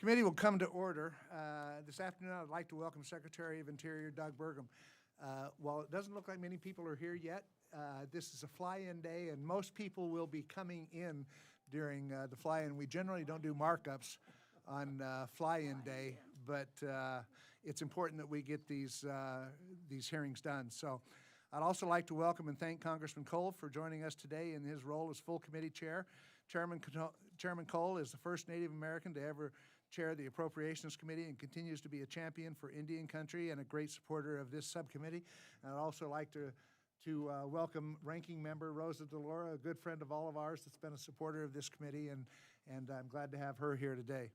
Committee will come to order. This afternoon, I'd like to welcome Secretary of Interior Doug Burgum. While it doesn't look like many people are here yet, this is a fly-in day, and most people will be coming in during the fly-in. We generally don't do markups on fly-in day, but it's important that we get these hearings done. So I'd also like to welcome and thank Congressman Cole for joining us today in his role as full committee chair. Chairman Cole is the first Native American to ever chair the Appropriations Committee and continues to be a champion for Indian country and a great supporter of this subcommittee. And I'd also like to welcome Ranking Member Rosa DeLauro, a good friend of all of ours that's been a supporter of this committee, and I'm glad to have her here today.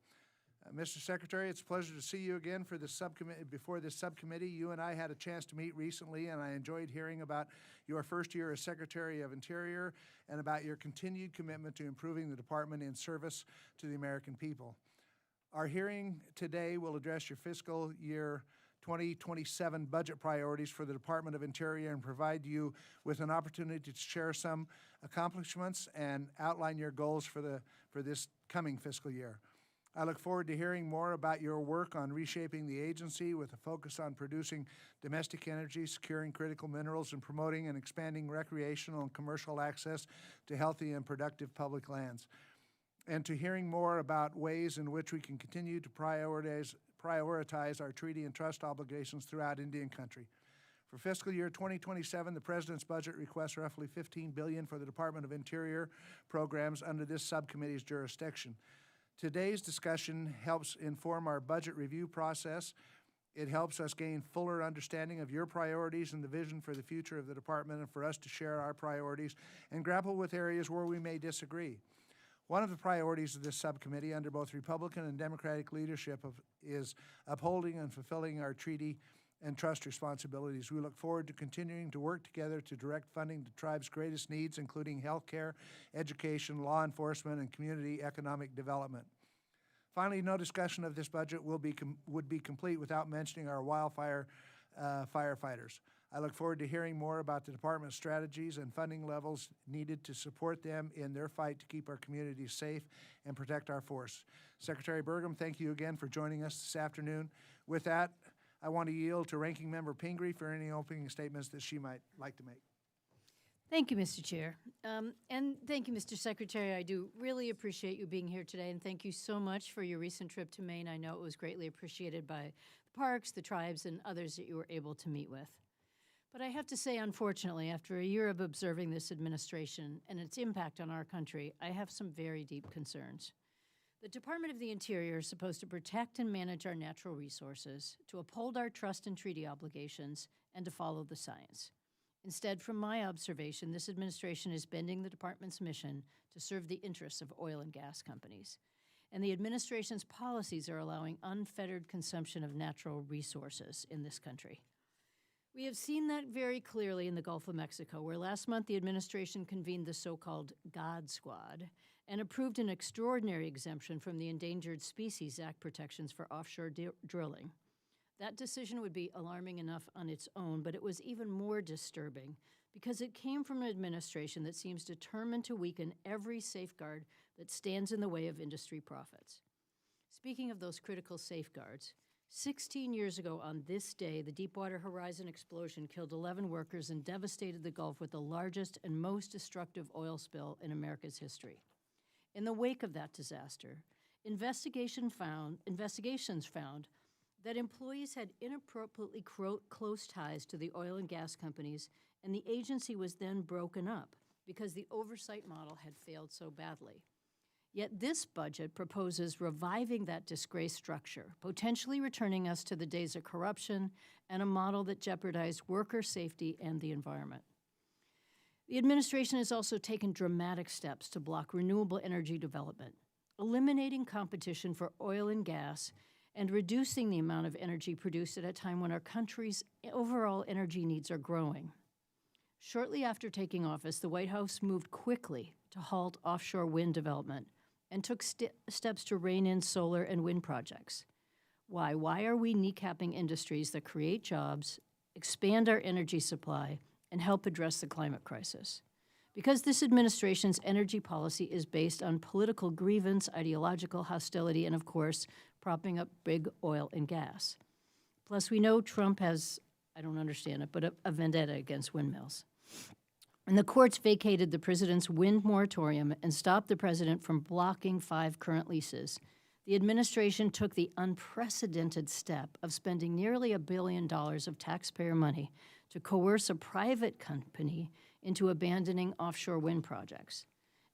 Mr. Secretary, it's a pleasure to see you again for this subcommittee. Before this subcommittee, you and I had a chance to meet recently, and I enjoyed hearing about your first year as Secretary of Interior and about your continued commitment to improving the department in service to the American people. Our hearing today will address your fiscal year 2027 budget priorities for the Department of Interior and provide you with an opportunity to share some accomplishments and outline your goals for this coming fiscal year. I look forward to hearing more about your work on reshaping the agency with a focus on producing domestic energy, securing critical minerals, and promoting and expanding recreational and commercial access to healthy and productive public lands, and to hearing more about ways in which we can continue to prioritize our treaty and trust obligations throughout Indian country. For fiscal year 2027, the President's budget requests roughly $15 billion for the Department of Interior programs under this subcommittee's jurisdiction. Today's discussion helps inform our budget review process. It helps us gain fuller understanding of your priorities and the vision for the future of the department, and for us to share our priorities and grapple with areas where we may disagree. One of the priorities of this subcommittee under both Republican and Democratic leadership is upholding and fulfilling our treaty and trust responsibilities. We look forward to continuing to work together to direct funding to tribes' greatest needs, including health care, education, law enforcement, and community economic development. Finally, no discussion of this budget would be complete without mentioning our wildfire firefighters. I look forward to hearing more about the department's strategies and funding levels needed to support them in their fight to keep our communities safe and protect our force. Secretary Burgum, thank you again for joining us this afternoon. With that, I want to yield to Ranking Member Pingree for any opening statements that she might like to make. Thank you, Mr. Chair. And thank you, Mr. Secretary. I do really appreciate you being here today, and thank you so much for your recent trip to Maine. I know it was greatly appreciated by the parks, the tribes, and others that you were able to meet with. But I have to say, unfortunately, after a year of observing this administration and its impact on our country, I have some very deep concerns. The Department of the Interior is supposed to protect and manage our natural resources, to uphold our trust and treaty obligations, and to follow the science. Instead, from my observation, this administration is bending the department's mission to serve the interests of oil and gas companies. And the administration's policies are allowing unfettered consumption of natural resources in this country. We have seen that very clearly in the Gulf of Mexico, where last month the administration convened the so-called God Squad and approved an extraordinary exemption from the Endangered Species Act protections for offshore drilling. That decision would be alarming enough on its own, but it was even more disturbing because it came from an administration that seems determined to weaken every safeguard that stands in the way of industry profits. Speaking of those critical safeguards, 16 years ago on this day, the Deepwater Horizon explosion killed 11 workers and devastated the Gulf with the largest and most destructive oil spill in America's history. In the wake of that disaster, investigations found that employees had inappropriately close ties to the oil and gas companies, and the agency was then broken up because the oversight model had failed so badly. Yet this budget proposes reviving that disgraced structure, potentially returning us to the days of corruption and a model that jeopardized worker safety and the environment. The administration has also taken dramatic steps to block renewable energy development, eliminating competition for oil and gas and reducing the amount of energy produced at a time when our country's overall energy needs are growing. Shortly after taking office, the White House moved quickly to halt offshore wind development and took steps to rein in solar and wind projects. Why? Why are we kneecapping industries that create jobs, expand our energy supply, and help address the climate crisis? Because this administration's energy policy is based on political grievance, ideological hostility, and, of course, propping up big oil and gas. Plus, we know Trump has, I don't understand it, but a vendetta against windmills. And the courts vacated the president's wind moratorium and stopped the president from blocking 5 current leases. The administration took the unprecedented step of spending nearly $1 billion of taxpayer money to coerce a private company into abandoning offshore wind projects.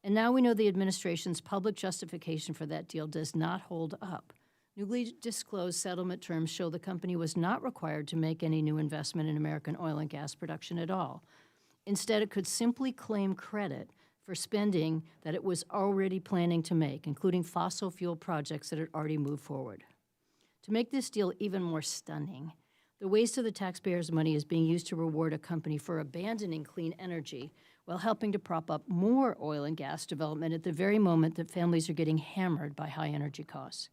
And now we know the administration's public justification for that deal does not hold up. Newly disclosed settlement terms show the company was not required to make any new investment in American oil and gas production at all. Instead, it could simply claim credit for spending that it was already planning to make, including fossil fuel projects that had already moved forward. To make this deal even more stunning, the waste of the taxpayers' money is being used to reward a company for abandoning clean energy while helping to prop up more oil and gas development at the very moment that families are getting hammered by high energy costs.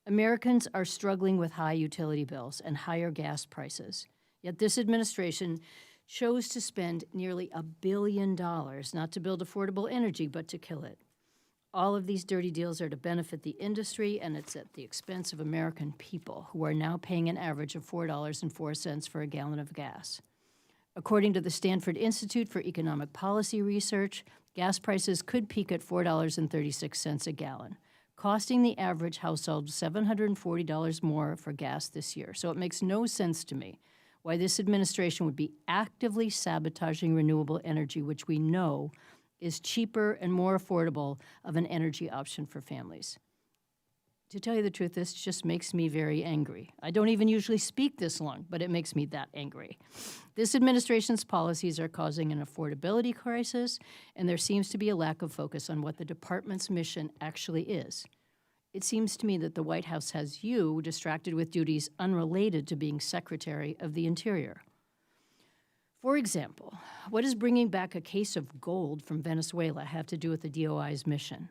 Americans are struggling with high utility bills and higher gas prices, yet this administration chose to spend nearly $1 billion not to build affordable energy, but to kill it. All of these dirty deals are to benefit the industry, and it's at the expense of American people, who are now paying an average of $4.04 for a gallon of gas. According to the Stanford Institute for Economic Policy Research, gas prices could peak at $4.36 a gallon, costing the average household $740 more for gas this year. So it makes no sense to me why this administration would be actively sabotaging renewable energy, which we know is cheaper and more affordable of an energy option for families. To tell you the truth, this just makes me very angry. I don't even usually speak this long, but it makes me that angry. This administration's policies are causing an affordability crisis, and there seems to be a lack of focus on what the department's mission actually is. It seems to me that the White House has you distracted with duties unrelated to being Secretary of the Interior. For example, what does bringing back a case of gold from Venezuela have to do with the DOI's mission?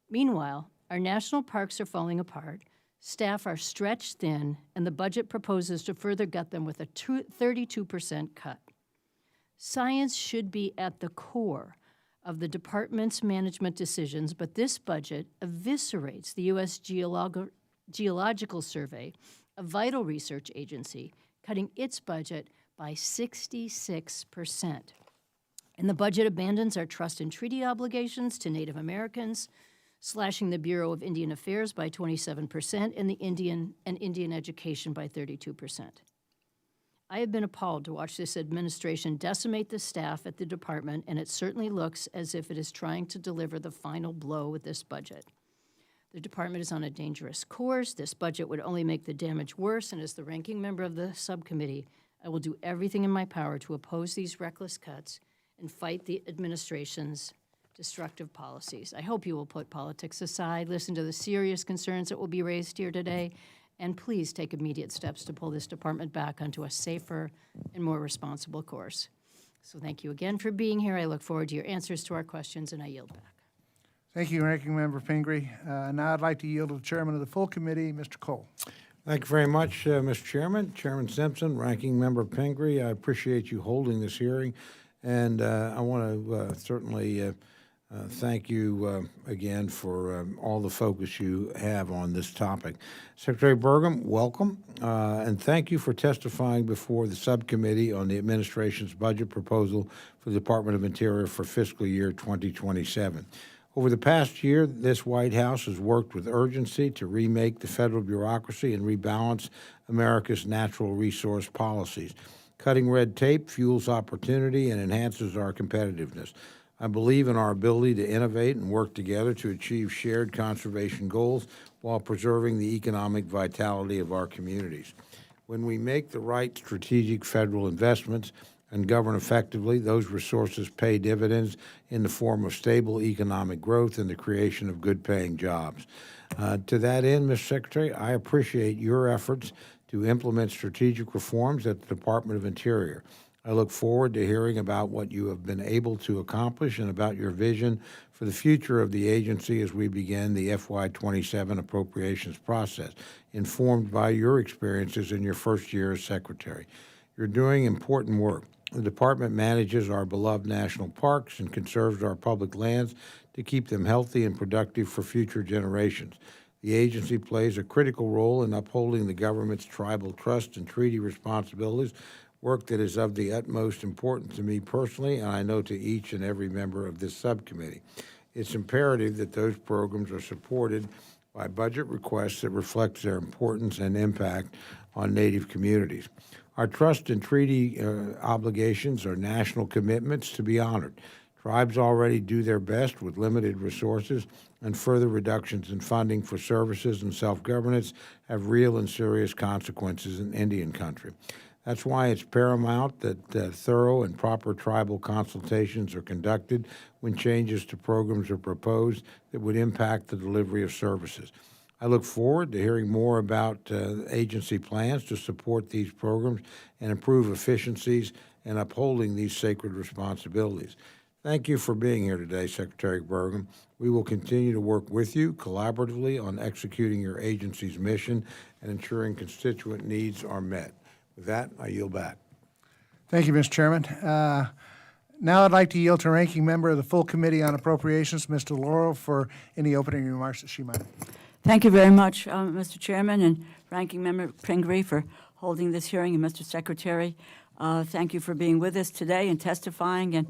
Meanwhile, our national parks are falling apart, staff are stretched thin, and the budget proposes to further gut them with a 32% cut. Science should be at the core of the department's management decisions, but this budget eviscerates the U.S. Geological Survey, a vital research agency, cutting its budget by 66%. And the budget abandons our trust and treaty obligations to Native Americans, slashing the Bureau of Indian Affairs by 27% and the Indian education by 32%. I have been appalled to watch this administration decimate the staff at the department, and it certainly looks as if it is trying to deliver the final blow with this budget. The department is on a dangerous course. This budget would only make the damage worse, and as the ranking member of the subcommittee, I will do everything in my power to oppose these reckless cuts and fight the administration's destructive policies. I hope you will put politics aside, listen to the serious concerns that will be raised here today, and please take immediate steps to pull this department back onto a safer and more responsible course. So thank you again for being here. I look forward to your answers to our questions, and I yield back. Thank you, Ranking Member Pingree. Now I'd like to yield to the Chairman of the full committee, Mr. Cole. Thank you very much, Mr. Chairman. Chairman Simpson, Ranking Member Pingree, I appreciate you holding this hearing, and I want to certainly thank you again for all the focus you have on this topic. Secretary Burgum, welcome, and thank you for testifying before the subcommittee on the administration's budget proposal for the Department of Interior for fiscal year 2027. Over the past year, this White House has worked with urgency to remake the federal bureaucracy and rebalance America's natural resource policies. Cutting red tape fuels opportunity and enhances our competitiveness. I believe in our ability to innovate and work together to achieve shared conservation goals while preserving the economic vitality of our communities. When we make the right strategic federal investments and govern effectively, those resources pay dividends in the form of stable economic growth and the creation of good-paying jobs. To that end, Mr. Secretary, I appreciate your efforts to implement strategic reforms at the Department of Interior. I look forward to hearing about what you have been able to accomplish and about your vision for the future of the agency as we begin the FY27 appropriations process, informed by your experiences in your first year as Secretary. You're doing important work. The department manages our beloved national parks and conserves our public lands to keep them healthy and productive for future generations. The agency plays a critical role in upholding the government's tribal trust and treaty responsibilities, work that is of the utmost importance to me personally, and I know to each and every member of this subcommittee. It's imperative that those programs are supported by budget requests that reflect their importance and impact on Native communities. Our trust and treaty obligations are national commitments to be honored. Tribes already do their best with limited resources, and further reductions in funding for services and self-governance have real and serious consequences in Indian country. That's why it's paramount that thorough and proper tribal consultations are conducted when changes to programs are proposed that would impact the delivery of services. I look forward to hearing more about agency plans to support these programs and improve efficiencies and upholding these sacred responsibilities. Thank you for being here today, Secretary Burgum. We will continue to work with you collaboratively on executing your agency's mission and ensuring constituent needs are met. With that, I yield back. Thank you, Mr. Chairman. Now I'd like to yield to Ranking Member of the Full Committee on Appropriations, Ms. DeLauro, for any opening remarks that she might have. Thank you very much, Mr. Chairman and Ranking Member Pingree, for holding this hearing, and Mr. Secretary, thank you for being with us today and testifying, and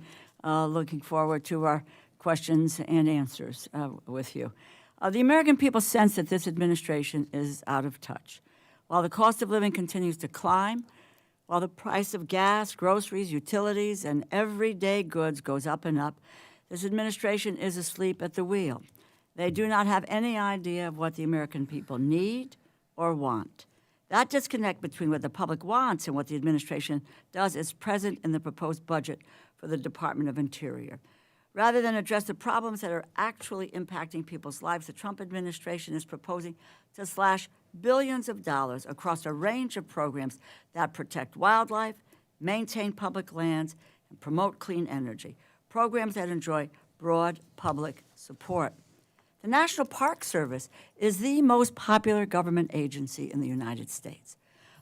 looking forward to our questions and answers with you. The American people sense that this administration is out of touch. While the cost of living continues to climb, while the price of gas, groceries, utilities, and everyday goods goes up and up, this administration is asleep at the wheel. They do not have any idea of what the American people need or want. That disconnect between what the public wants and what the administration does is present in the proposed budget for the Department of Interior. Rather than address the problems that are actually impacting people's lives, the Trump administration is proposing to slash billions of dollars across a range of programs that protect wildlife, maintain public lands, and promote clean energy, programs that enjoy broad public support. The National Park Service is the most popular government agency in the United States.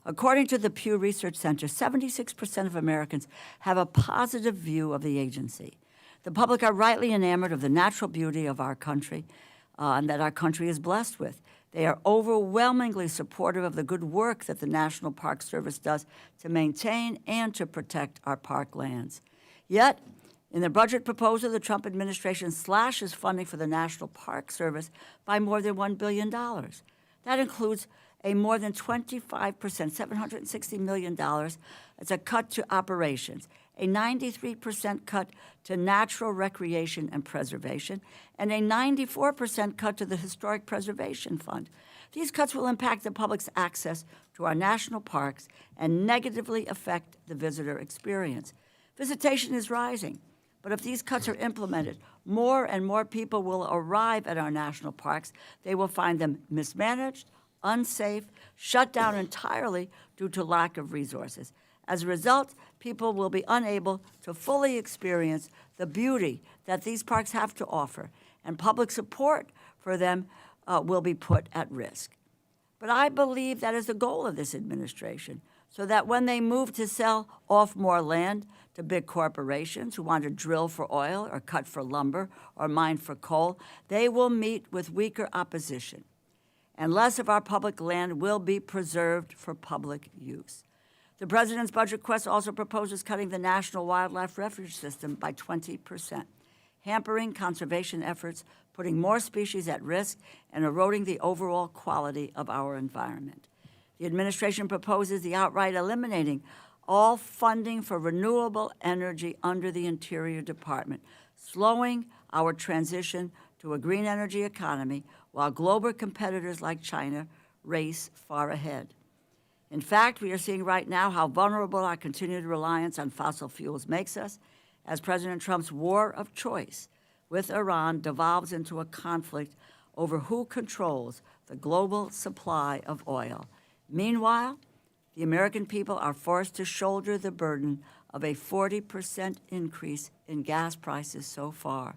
According to the Pew Research Center, 76% of Americans have a positive view of the agency. The public are rightly enamored of the natural beauty of our country and that our country is blessed with. They are overwhelmingly supportive of the good work that the National Park Service does to maintain and to protect our park lands. Yet, in the budget proposal, the Trump administration slashes funding for the National Park Service by more than $1 billion. That includes a more than 25%, $760 million, as a cut to operations, a 93% cut to natural recreation and preservation, and a 94% cut to the Historic Preservation Fund. These cuts will impact the public's access to our national parks and negatively affect the visitor experience. Visitation is rising, but if these cuts are implemented, more and more people will arrive at our national parks. They will find them mismanaged, unsafe, shut down entirely due to lack of resources. As a result, people will be unable to fully experience the beauty that these parks have to offer, and public support for them will be put at risk. But I believe that is the goal of this administration, so that when they move to sell off more land to big corporations who want to drill for oil or cut for lumber or mine for coal, they will meet with weaker opposition, and less of our public land will be preserved for public use. The president's budget request also proposes cutting the National Wildlife Refuge System by 20%, hampering conservation efforts, putting more species at risk, and eroding the overall quality of our environment. The administration proposes the outright eliminating all funding for renewable energy under the Interior Department, slowing our transition to a green energy economy while global competitors like China race far ahead. In fact, we are seeing right now how vulnerable our continued reliance on fossil fuels makes us, as President Trump's war of choice with Iran devolves into a conflict over who controls the global supply of oil. Meanwhile, the American people are forced to shoulder the burden of a 40% increase in gas prices so far,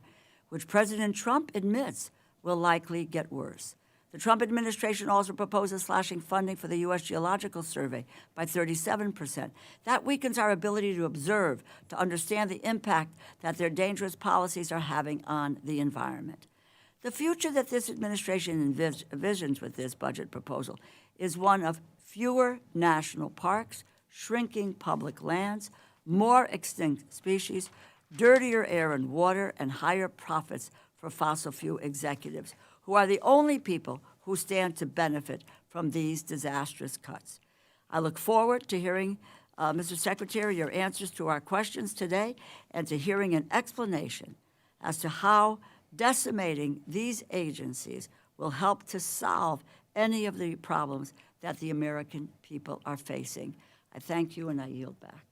which President Trump admits will likely get worse. The Trump administration also proposes slashing funding for the U.S. Geological Survey by 37%. That weakens our ability to observe, to understand the impact that their dangerous policies are having on the environment. The future that this administration envisions with this budget proposal is one of fewer national parks, shrinking public lands, more extinct species, dirtier air and water, and higher profits for fossil fuel executives, who are the only people who stand to benefit from these disastrous cuts. I look forward to hearing, Mr. Secretary, your answers to our questions today and to hearing an explanation as to how decimating these agencies will help to solve any of the problems that the American people are facing. I thank you and I yield back.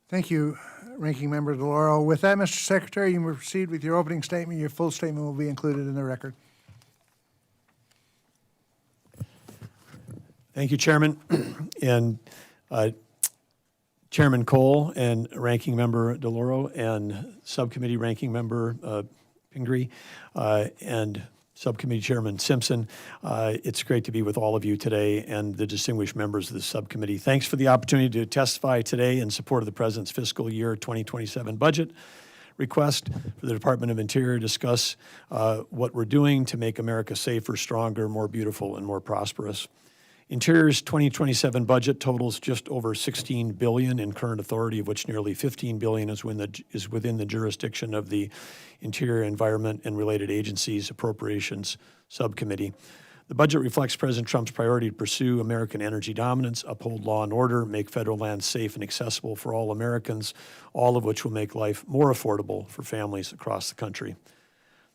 Thank you, Ranking Member DeLauro. With that, Mr. Secretary, you may proceed with your opening statement. Your full statement will be included in the record. Thank you, Chairman. And Chairman Cole and Ranking Member DeLauro and Subcommittee Ranking Member Pingree and Subcommittee Chairman Simpson. It's great to be with all of you today and the distinguished members of the subcommittee. Thanks for the opportunity to testify today in support of the President's fiscal year 2027 budget request for the Department of Interior to discuss what we're doing to make America safer, stronger, more beautiful, and more prosperous. Interior's 2027 budget totals just over $16 billion in current authority, of which nearly $15 billion is within the jurisdiction of the Interior, Environment, and Related Agencies Appropriations Subcommittee. The budget reflects President Trump's priority to pursue American energy dominance, uphold law and order, make federal lands safe and accessible for all Americans, all of which will make life more affordable for families across the country.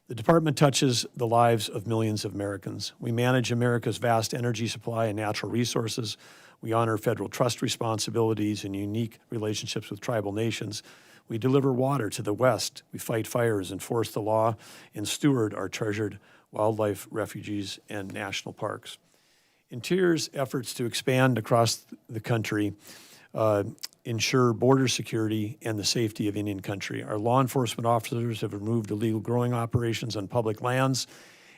The department touches the lives of millions of Americans. We manage America's vast energy supply and natural resources. We honor federal trust responsibilities and unique relationships with tribal nations. We deliver water to the West. We fight fires, enforce the law, and steward our treasured wildlife refuges and national parks. Interior's efforts to expand across the country ensure border security and the safety of Indian country. Our law enforcement officers have removed illegal growing operations on public lands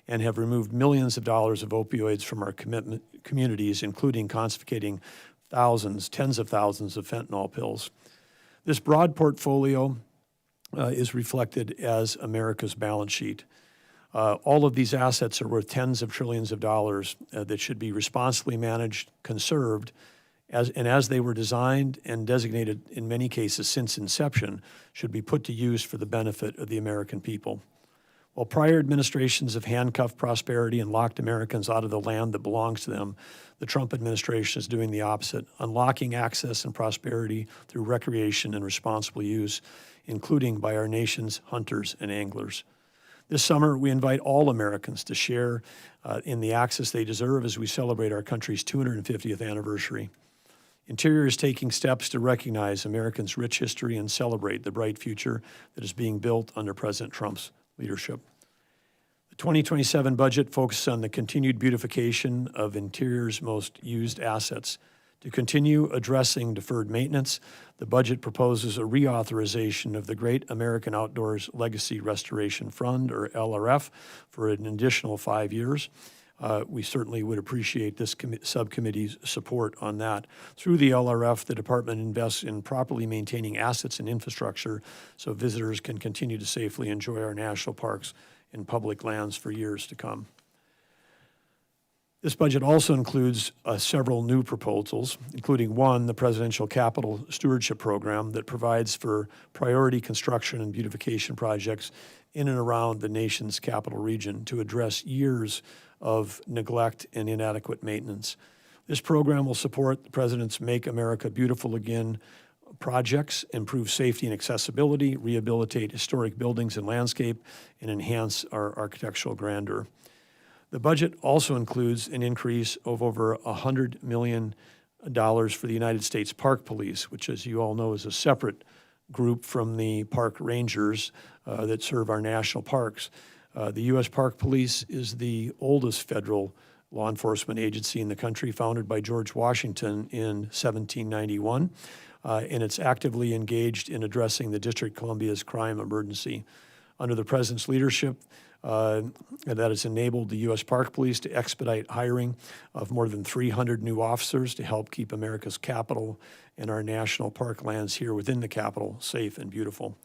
and have removed millions of dollars of opioids from our communities, including confiscating tens of thousands of fentanyl pills. This broad portfolio is reflected as America's balance sheet. All of these assets are worth tens of trillions of dollars that should be responsibly managed, conserved, as they were designed and designated in many cases since inception, should be put to use for the benefit of the American people. While prior administrations have handcuffed prosperity and locked Americans out of the land that belongs to them, the Trump administration is doing the opposite, unlocking access and prosperity through recreation and responsible use, including by our nation's hunters and anglers. This summer, we invite all Americans to share in the access they deserve as we celebrate our country's 250th anniversary. Interior is taking steps to recognize Americans' rich history and celebrate the bright future that is being built under President Trump's leadership. The 2027 budget focuses on the continued beautification of Interior's most used assets. To continue addressing deferred maintenance, the budget proposes a reauthorization of the Great American Outdoors Legacy Restoration Fund, or LRF, for an additional 5 years. We certainly would appreciate this subcommittee's support on that. Through the LRF, the department invests in properly maintaining assets and infrastructure so visitors can continue to safely enjoy our national parks and public lands for years to come. This budget also includes several new proposals, including one, the Presidential Capital Stewardship Program, that provides for priority construction and beautification projects in and around the nation's capital region to address years of neglect and inadequate maintenance. This program will support the President's Make America Beautiful Again projects, improve safety and accessibility, rehabilitate historic buildings and landscape, and enhance our architectural grandeur. The budget also includes an increase of over $100 million for the United States Park Police, which, as you all know, is a separate group from the park rangers that serve our national parks. The U.S. Park Police is the oldest federal law enforcement agency in the country, founded by George Washington in 1791, and it's actively engaged in addressing the District of Columbia's crime emergency. Under the President's leadership, that has enabled the U.S. Park Police to expedite hiring of more than 300 new officers to help keep America's capital and our national park lands here within the capital safe and beautiful.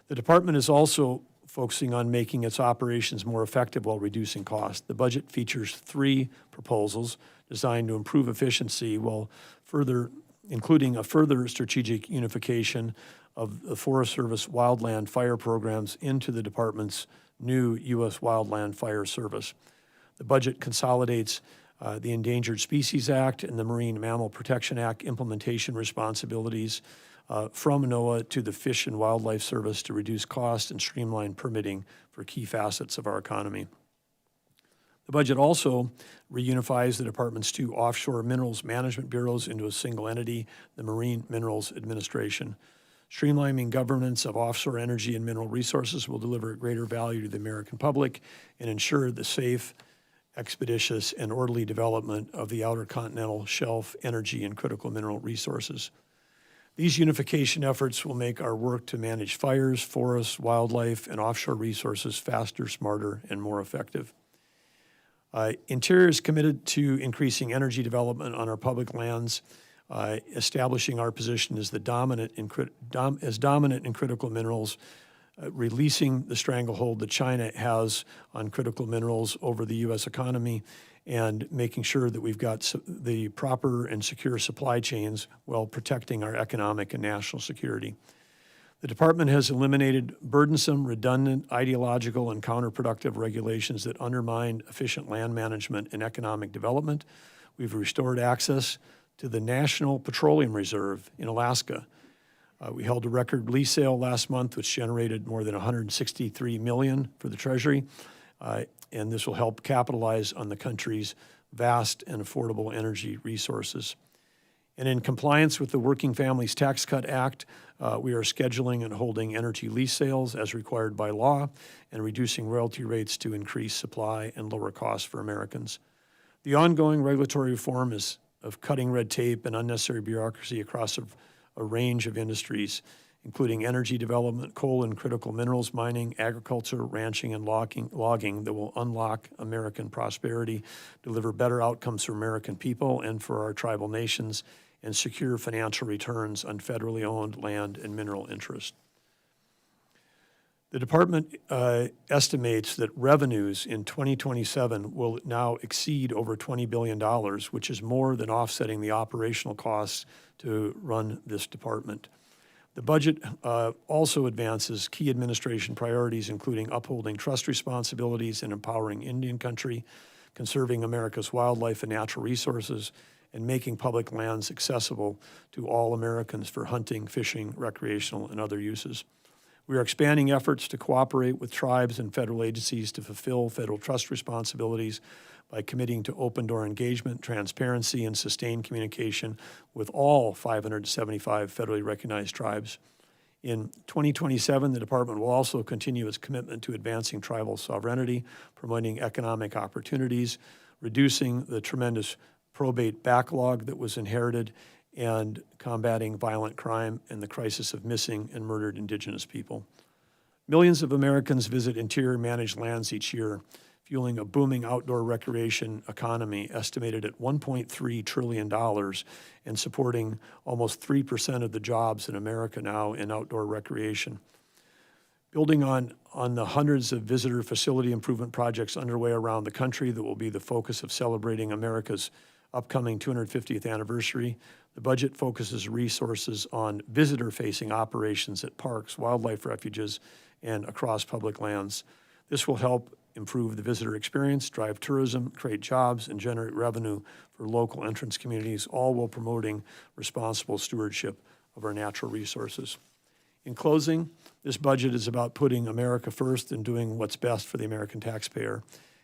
The department is also focusing on making its operations more effective while reducing cost. The budget features 3 proposals designed to improve efficiency while including a further strategic unification of the Forest Service wildland fire programs into the department's new U.S. Wildland Fire Service. The budget consolidates the Endangered Species Act and the Marine Mammal Protection Act implementation responsibilities from NOAA to the Fish and Wildlife Service to reduce cost and streamline permitting for key facets of our economy. The budget also reunifies the department's 2 offshore minerals management bureaus into a single entity, the Marine Minerals Administration. Streamlining governance of offshore energy and mineral resources will deliver greater value to the American public and ensure the safe, expeditious, and orderly development of the outer continental shelf energy and critical mineral resources. These unification efforts will make our work to manage fires, forests, wildlife, and offshore resources faster, smarter, and more effective. Interior is committed to increasing energy development on our public lands, establishing our position as dominant in critical minerals, releasing the stranglehold that China has on critical minerals over the U.S. economy, and making sure that we've got the proper and secure supply chains while protecting our economic and national security. The department has eliminated burdensome, redundant, ideological, and counterproductive regulations that undermine efficient land management and economic development. We've restored access to the National Petroleum Reserve in Alaska. We held a record lease sale last month, which generated more than $163 million for the Treasury, and this will help capitalize on the country's vast and affordable energy resources. And in compliance with the Working Families Tax Cut Act, we are scheduling and holding energy lease sales as required by law and reducing royalty rates to increase supply and lower costs for Americans. The ongoing regulatory reform is of cutting red tape and unnecessary bureaucracy across a range of industries, including energy development, coal and critical minerals mining, agriculture, ranching, and logging that will unlock American prosperity, deliver better outcomes for American people and for our tribal nations, and secure financial returns on federally owned land and mineral interests. The department estimates that revenues in 2027 will now exceed over $20 billion, which is more than offsetting the operational costs to run this department. The budget also advances key administration priorities, including upholding trust responsibilities and empowering Indian country, conserving America's wildlife and natural resources, and making public lands accessible to all Americans for hunting, fishing, recreational, and other uses. We are expanding efforts to cooperate with tribes and federal agencies to fulfill federal trust responsibilities by committing to open-door engagement, transparency, and sustained communication with all 575 federally recognized tribes. In 2027, the department will also continue its commitment to advancing tribal sovereignty, promoting economic opportunities, reducing the tremendous probate backlog that was inherited, and combating violent crime and the crisis of missing and murdered Indigenous people. Millions of Americans visit interior managed lands each year, fueling a booming outdoor recreation economy estimated at $1.3 trillion and supporting almost 3% of the jobs in America now in outdoor recreation. Building on the hundreds of visitor facility improvement projects underway around the country that will be the focus of celebrating America's upcoming 250th anniversary, the budget focuses resources on visitor-facing operations at parks, wildlife refuges, and across public lands. This will help improve the visitor experience, drive tourism, create jobs, and generate revenue for local entrance communities, all while promoting responsible stewardship of our natural resources. In closing, this budget is about putting America first and doing what's best for the American taxpayer.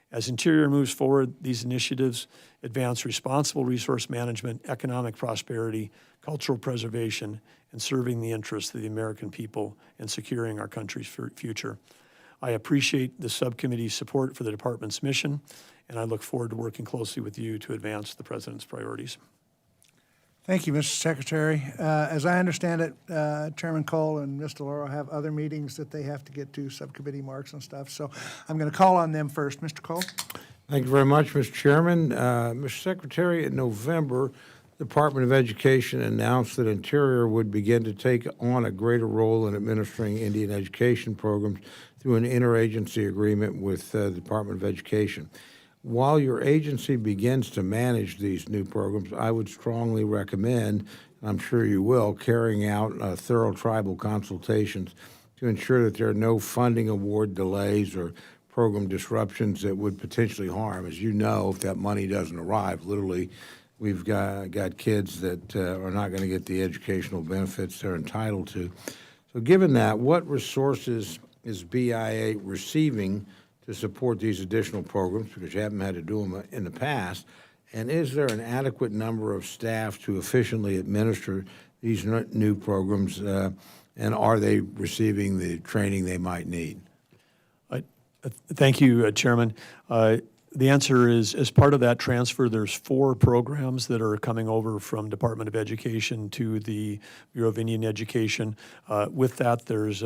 As Interior moves forward, these initiatives advance responsible resource management, economic prosperity, cultural preservation, and serving the interests of the American people and securing our country's future. I appreciate the subcommittee's support for the department's mission, and I look forward to working closely with you to advance the President's priorities. Thank you, Mr. Secretary. As I understand it, Chairman Cole and Ms. DeLauro have other meetings that they have to get to, subcommittee marks and stuff, so I'm going to call on them first. Mr. Cole? Thank you very much, Mr. Chairman. Mr. Secretary, in November, Department of Education announced that Interior would begin to take on a greater role in administering Indian education programs through an interagency agreement with the Department of Education. While your agency begins to manage these new programs, I would strongly recommend, and I'm sure you will, carrying out thorough tribal consultations to ensure that there are no funding award delays or program disruptions that would potentially harm. As you know, if that money doesn't arrive, literally, we've got kids that are not going to get the educational benefits they're entitled to. So given that, what resources is BIA receiving to support these additional programs, because you haven't had to do them in the past, and is there an adequate number of staff to efficiently administer these new programs, and are they receiving the training they might need? Thank you, Chairman. The answer is, as part of that transfer, there's 4 programs that are coming over from Department of Education to the Bureau of Indian Education. With that, there's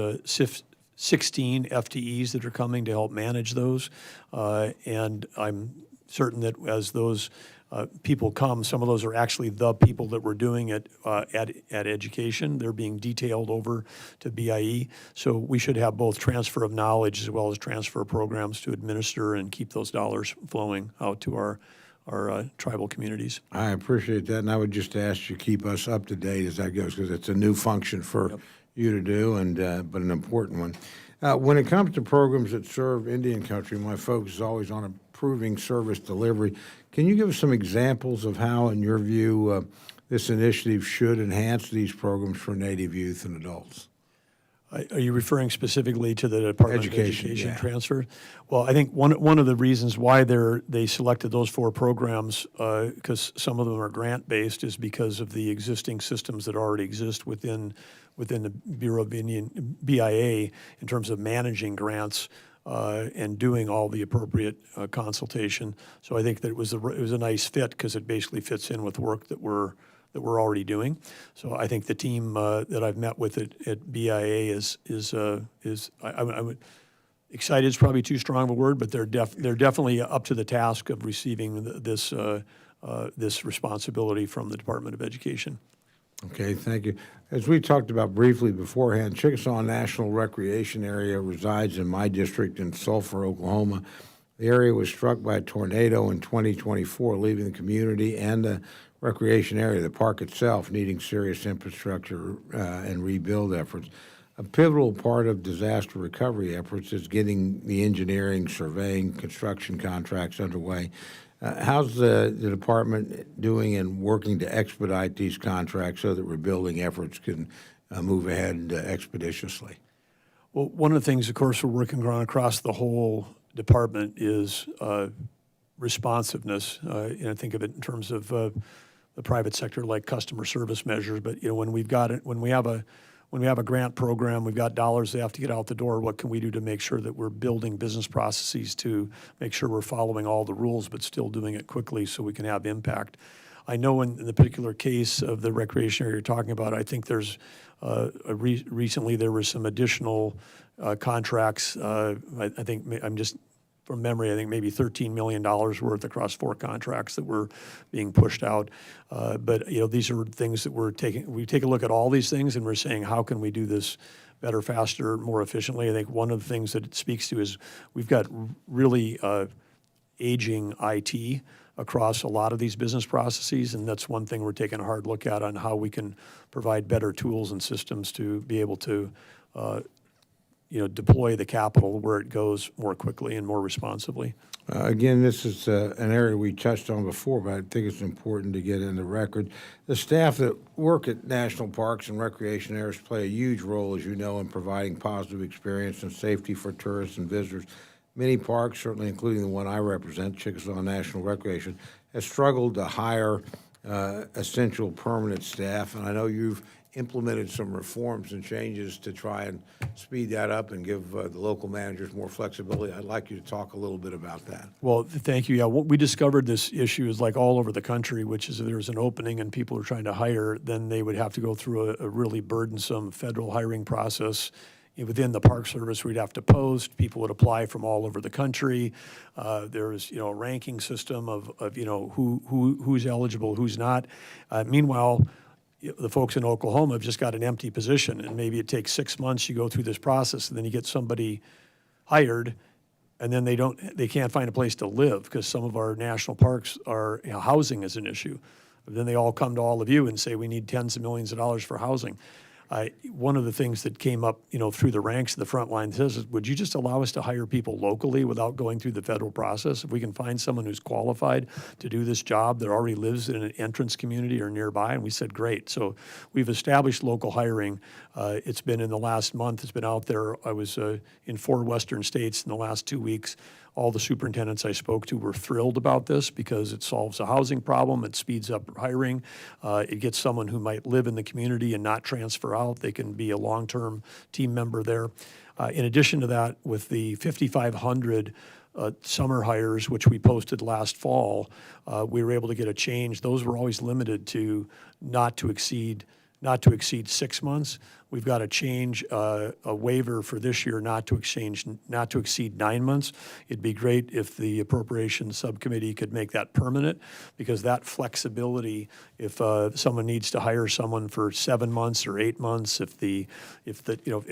16 FTEs that are coming to help manage those, and I'm certain that as those people come, some of those are actually the people that were doing it at education. They're being detailed over to BIE. So we should have both transfer of knowledge as well as transfer of programs to administer and keep those dollars flowing out to our tribal communities. I appreciate that, and I would just ask you to keep us up to date as that goes, because it's a new function for you to do, and but an important one. When it comes to programs that serve Indian country, my focus is always on improving service delivery. Can you give us some examples of how, in your view, this initiative should enhance these programs for Native youth and adults? Are you referring specifically to the Department of Education yeah. transfer? Well, I think one of the reasons why they selected those 4 programs, because some of them are grant-based, is because of the existing systems that already exist within the Bureau of Indian, BIA, in terms of managing grants and doing all the appropriate consultation. So I think that it was a nice fit, because it basically fits in with work that we're already doing. So I think the team that I've met with at BIA is I would, excited is probably too strong of a word, but they're definitely up to the task of receiving this responsibility from the Department of Education. Okay, thank you. As we talked about briefly beforehand, Chickasaw National Recreation Area resides in my district in Sulphur, Oklahoma. The area was struck by a tornado in 2024, leaving the community and the recreation area, the park itself, needing serious infrastructure and rebuild efforts. A pivotal part of disaster recovery efforts is getting the engineering, surveying, construction contracts underway. How's the department doing in working to expedite these contracts so that rebuilding efforts can move ahead expeditiously? Well, one of the things, of course, we're working on across the whole department is responsiveness. Think of it in terms of the private sector, like customer service measures. But when we have a grant program, we've got dollars that have to get out the door. What can we do to make sure that we're building business processes to make sure we're following all the rules, but still doing it quickly so we can have impact? I know in the particular case of the recreation area you're talking about, I think there's recently there was some additional contracts. I think I'm just from memory, I think maybe $13 million worth across 4 contracts that were being pushed out. But these are things that we take a look at all these things and we're saying, how can we do this better, faster, more efficiently? I think one of the things that it speaks to is we've got really aging IT across a lot of these business processes, and that's one thing we're taking a hard look at on how we can provide better tools and systems to be able to deploy the capital where it goes more quickly and more responsibly. Again, this is an area we touched on before, but I think it's important to get in the record. The staff that work at national parks and recreation areas play a huge role, as you know, in providing positive experience and safety for tourists and visitors. Many parks, certainly including the one I represent, Chickasaw National Recreation, have struggled to hire essential permanent staff, and I know you've implemented some reforms and changes to try and speed that up and give the local managers more flexibility. I'd like you to talk a little bit about that. Well, thank you. Yeah, what we discovered this issue is like all over the country, which is if there's an opening and people are trying to hire, then they would have to go through a really burdensome federal hiring process. within the Park Service, we'd have to post. People would apply from all over the country. There's, a ranking system of who's eligible, who's not. Meanwhile, the folks in Oklahoma have just got an empty position, and maybe it takes 6 months. You go through this process, and then you get somebody hired, and then they can't find a place to live because some of our national parks are housing is an issue. Then they all come to all of you and say, we need tens of millions of dollars for housing. One of the things that came up, through the ranks of the front line is, would you just allow us to hire people locally without going through the federal process? If we can find someone who's qualified to do this job that already lives in an entrance community or nearby, and we said, great. So we've established local hiring. It's been in the last month, it's been out there. I was in 4 western states in the last 2 weeks. All the superintendents I spoke to were thrilled about this because it solves a housing problem, it speeds up hiring, it gets someone who might live in the community and not transfer out. They can be a long-term team member there. In addition to that, with the 5,500 summer hires, which we posted last fall, we were able to get a change. Those were always limited to not to exceed 6 months. We've got to change a waiver for this year not to exceed 9 months. It'd be great if the Appropriations Subcommittee could make that permanent, because that flexibility, if someone needs to hire someone for 7 months or 8 months, if a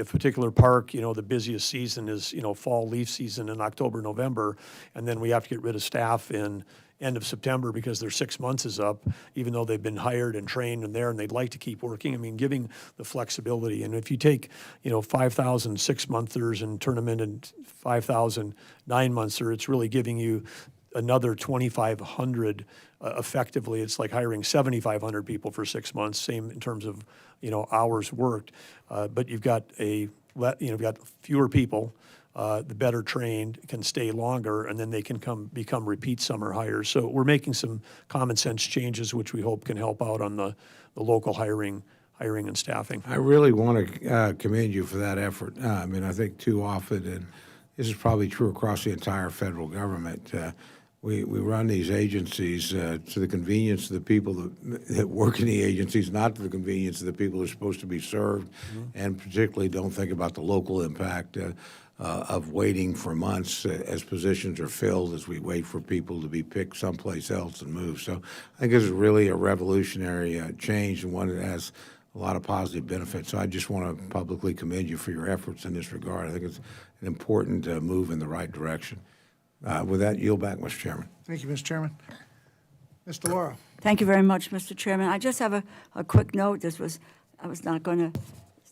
particular park, the busiest season is fall leaf season in October, November, and then we have to get rid of staff in end of September because their 6 months is up, even though they've been hired and trained and there and they'd like to keep working. I mean, giving the flexibility. And if you take, 5,000 6-monthers and turn them into 5,000 9-monthers, it's really giving you another 2,500 effectively. It's like hiring 7,500 people for 6 months, same in terms of, hours worked. But you've got you've got fewer people. The better trained can stay longer, and then they can become repeat summer hires. So we're making some common sense changes, which we hope can help out on the local hiring and staffing. I really want to commend you for that effort. I think too often, and this is probably true across the entire federal government, we run these agencies to the convenience of the people that work in the agencies, not to the convenience of the people who are supposed to be served, and particularly don't think about the local impact of waiting for months as positions are filled, as we wait for people to be picked someplace else and moved. So I think this is really a revolutionary change, and one that has a lot of positive benefits. So I just want to publicly commend you for your efforts in this regard. I think it's an important move in the right direction. With that, yield back, Mr. Chairman. Thank you, Mr. Chairman. Ms. DeLauro. Thank you very much, Mr. Chairman. I just have a quick note. It's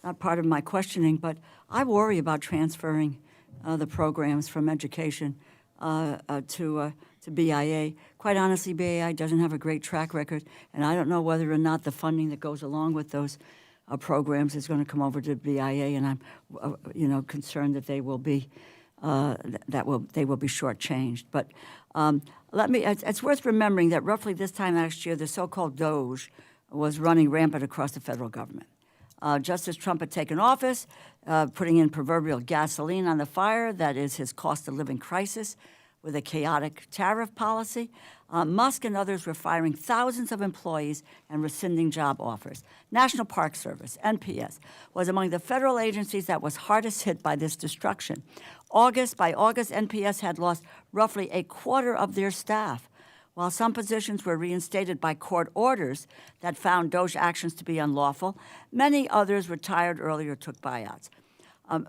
not part of my questioning, but I worry about transferring the programs from education to BIA. Quite honestly, BIA doesn't have a great track record, and I don't know whether or not the funding that goes along with those programs is going to come over to BIA, and I'm, concerned that they will be shortchanged. But it's worth remembering that roughly this time last year, the so-called DOGE was running rampant across the federal government. Just as Trump had taken office, putting in proverbial gasoline on the fire, that is his cost of living crisis, with a chaotic tariff policy, Musk and others were firing thousands of employees and rescinding job offers. National Park Service, NPS, was among the federal agencies that was hardest hit by this destruction. By August, NPS had lost roughly a quarter of their staff. While some positions were reinstated by court orders that found DOGE actions to be unlawful, many others retired early or took buyouts.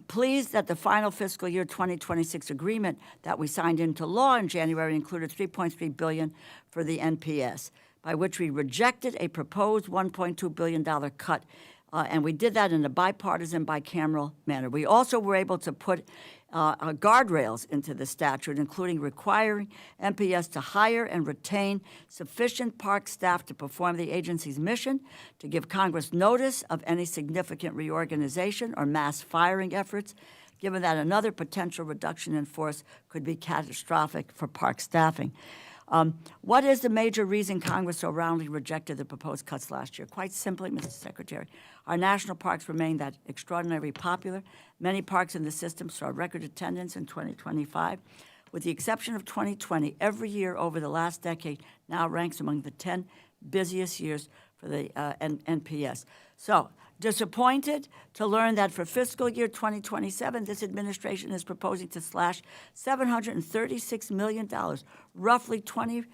Pleased that the final fiscal year 2026 agreement that we signed into law in January included $3.3 billion for the NPS, by which we rejected a proposed $1.2 billion cut, and we did that in a bipartisan, bicameral manner. We also were able to put guardrails into the statute, including requiring NPS to hire and retain sufficient park staff to perform the agency's mission, to give Congress notice of any significant reorganization or mass firing efforts, given that another potential reduction in force could be catastrophic for park staffing. What is the major reason Congress so roundly rejected the proposed cuts last year? Quite simply, Mr. Secretary, our national parks remain that extraordinarily popular. Many parks in the system saw record attendance in 2025. With the exception of 2020, every year over the last decade now ranks among the 10 busiest years for the NPS. So Disappointed to learn that for fiscal year 2027, this administration is proposing to slash $736 million, roughly 20%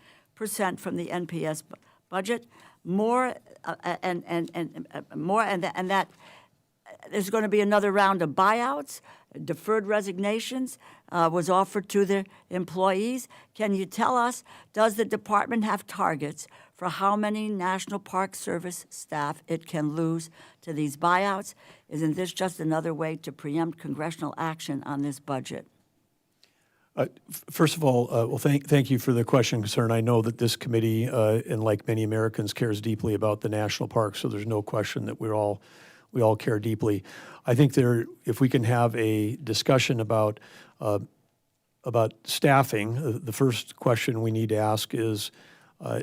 from the NPS budget. More and that there's going to be another round of buyouts. Deferred resignations was offered to the employees. Can you tell us, does the department have targets for how many National Park Service staff it can lose to these buyouts? Isn't this just another way to preempt congressional action on this budget? First of all, well, thank you for the question, concern. I know that this committee, and like many Americans, cares deeply about the national parks, so there's no question that we all care deeply. I think if we can have a discussion about staffing, the first question we need to ask is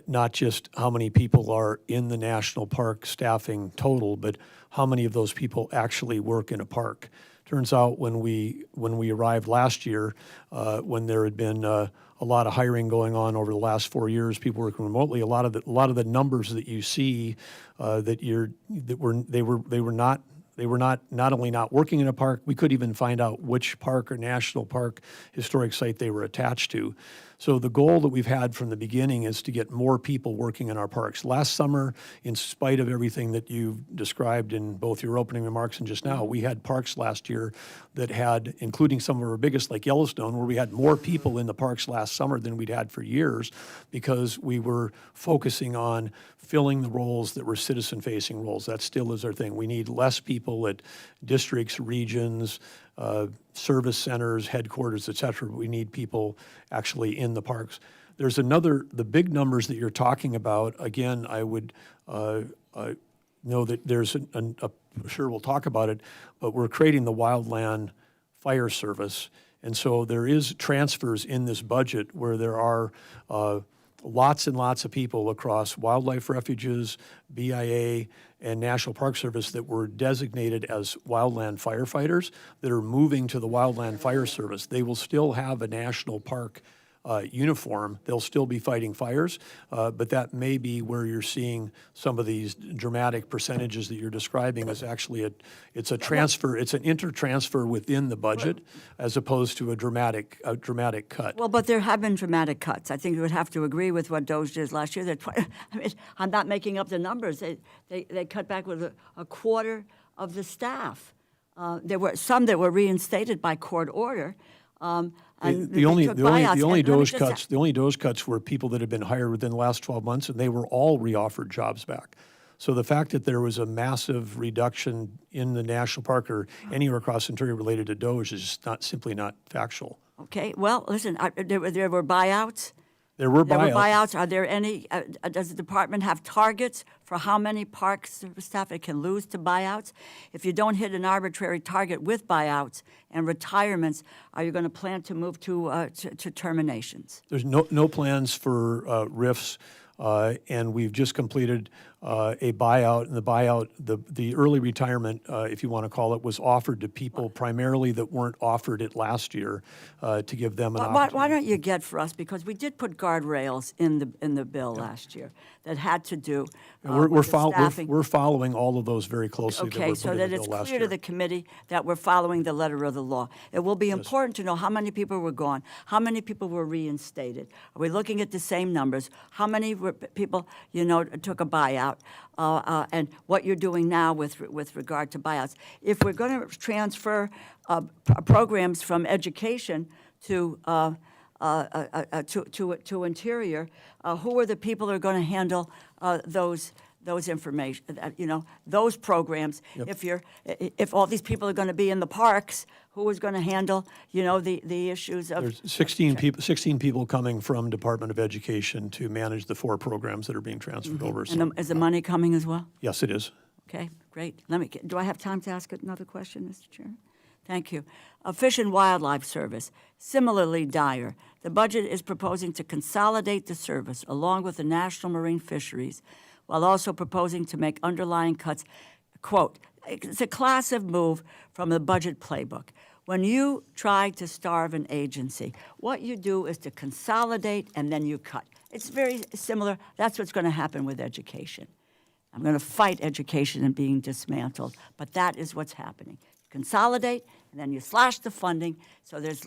not just how many people are in the national park staffing total, but how many of those people actually work in a park. Turns out when we arrived last year, when there had been a lot of hiring going on over the last 4 years, people working remotely, a lot of the numbers that you see they were not only not working in a park, we could even find out which park or national park historic site they were attached to. So the goal that we've had from the beginning is to get more people working in our parks. Last summer, in spite of everything that you've described in both your opening remarks and just now, we had parks last year that had, including some of our biggest like Yellowstone, where we had more people in the parks last summer than we'd had for years because we were focusing on filling the roles that were citizen-facing roles. That still is our thing. We need less people at districts, regions, service centers, headquarters, et cetera. We need people actually in the parks. There's the big numbers that you're talking about, again, I would know that there's sure we'll talk about it, but we're creating the Wildland Fire Service. And so there is transfers in this budget where there are lots and lots of people across wildlife refuges, BIA, and National Park Service that were designated as wildland firefighters that are moving to the Wildland Fire Service. They will still have a national park uniform. They'll still be fighting fires, but that may be where you're seeing some of these dramatic percentages that you're describing as actually it's a transfer, it's an inter-transfer within the budget as opposed to a dramatic cut. Well, but there have been dramatic cuts. I think you would have to agree with what DOJ did last year. I'm not making up the numbers. They cut back with a quarter of the staff. There were some that were reinstated by court order. The only DOJ cuts were people that had been hired within the last 12 months, and they were all reoffered jobs back. So the fact that there was a massive reduction in the national park or anywhere across Ontario related to DOJ is just simply not factual. Okay. Well, listen, there were buyouts. There were buyouts. Are there any? Does the department have targets for how many park service staff it can lose to buyouts? If you don't hit an arbitrary target with buyouts and retirements, are you going to plan to move to terminations? There's no plans for RIFs, and we've just completed a buyout. And the buyout, the early retirement, if you want to call it, was offered to people primarily that weren't offered it last year to give them an opportunity. Why don't you get for us, because we did put guardrails in the bill last year that had to do with the staffing. We're following all of those very closely. Okay, so that it's clear to the committee that we're following the letter of the law. It will be important to know how many people were gone, how many people were reinstated. Are we looking at the same numbers? How many people, took a buyout? And what you're doing now with regard to buyouts. If we're going to transfer programs from education to Interior, who are the people who are going to handle those information, those programs? Yep. If all these people are going to be in the parks, who is going to handle, the issues of? There's 16 people coming from Department of Education to manage the 4 programs that are being transferred over. So, and is the money coming as well? Yes, it is. Okay, great. Do I have time to ask another question, Mr. Chairman? Thank you. Fish and Wildlife Service, similarly dire. The budget is proposing to consolidate the service along with the National Marine Fisheries, while also proposing to make underlying cuts. Quote, it's a classic move from the budget playbook. When you try to starve an agency, what you do is to consolidate and then you cut. It's very similar. That's what's going to happen with education. I'm going to fight education and being dismantled, but that is what's happening. Consolidate, and then you slash the funding, so there's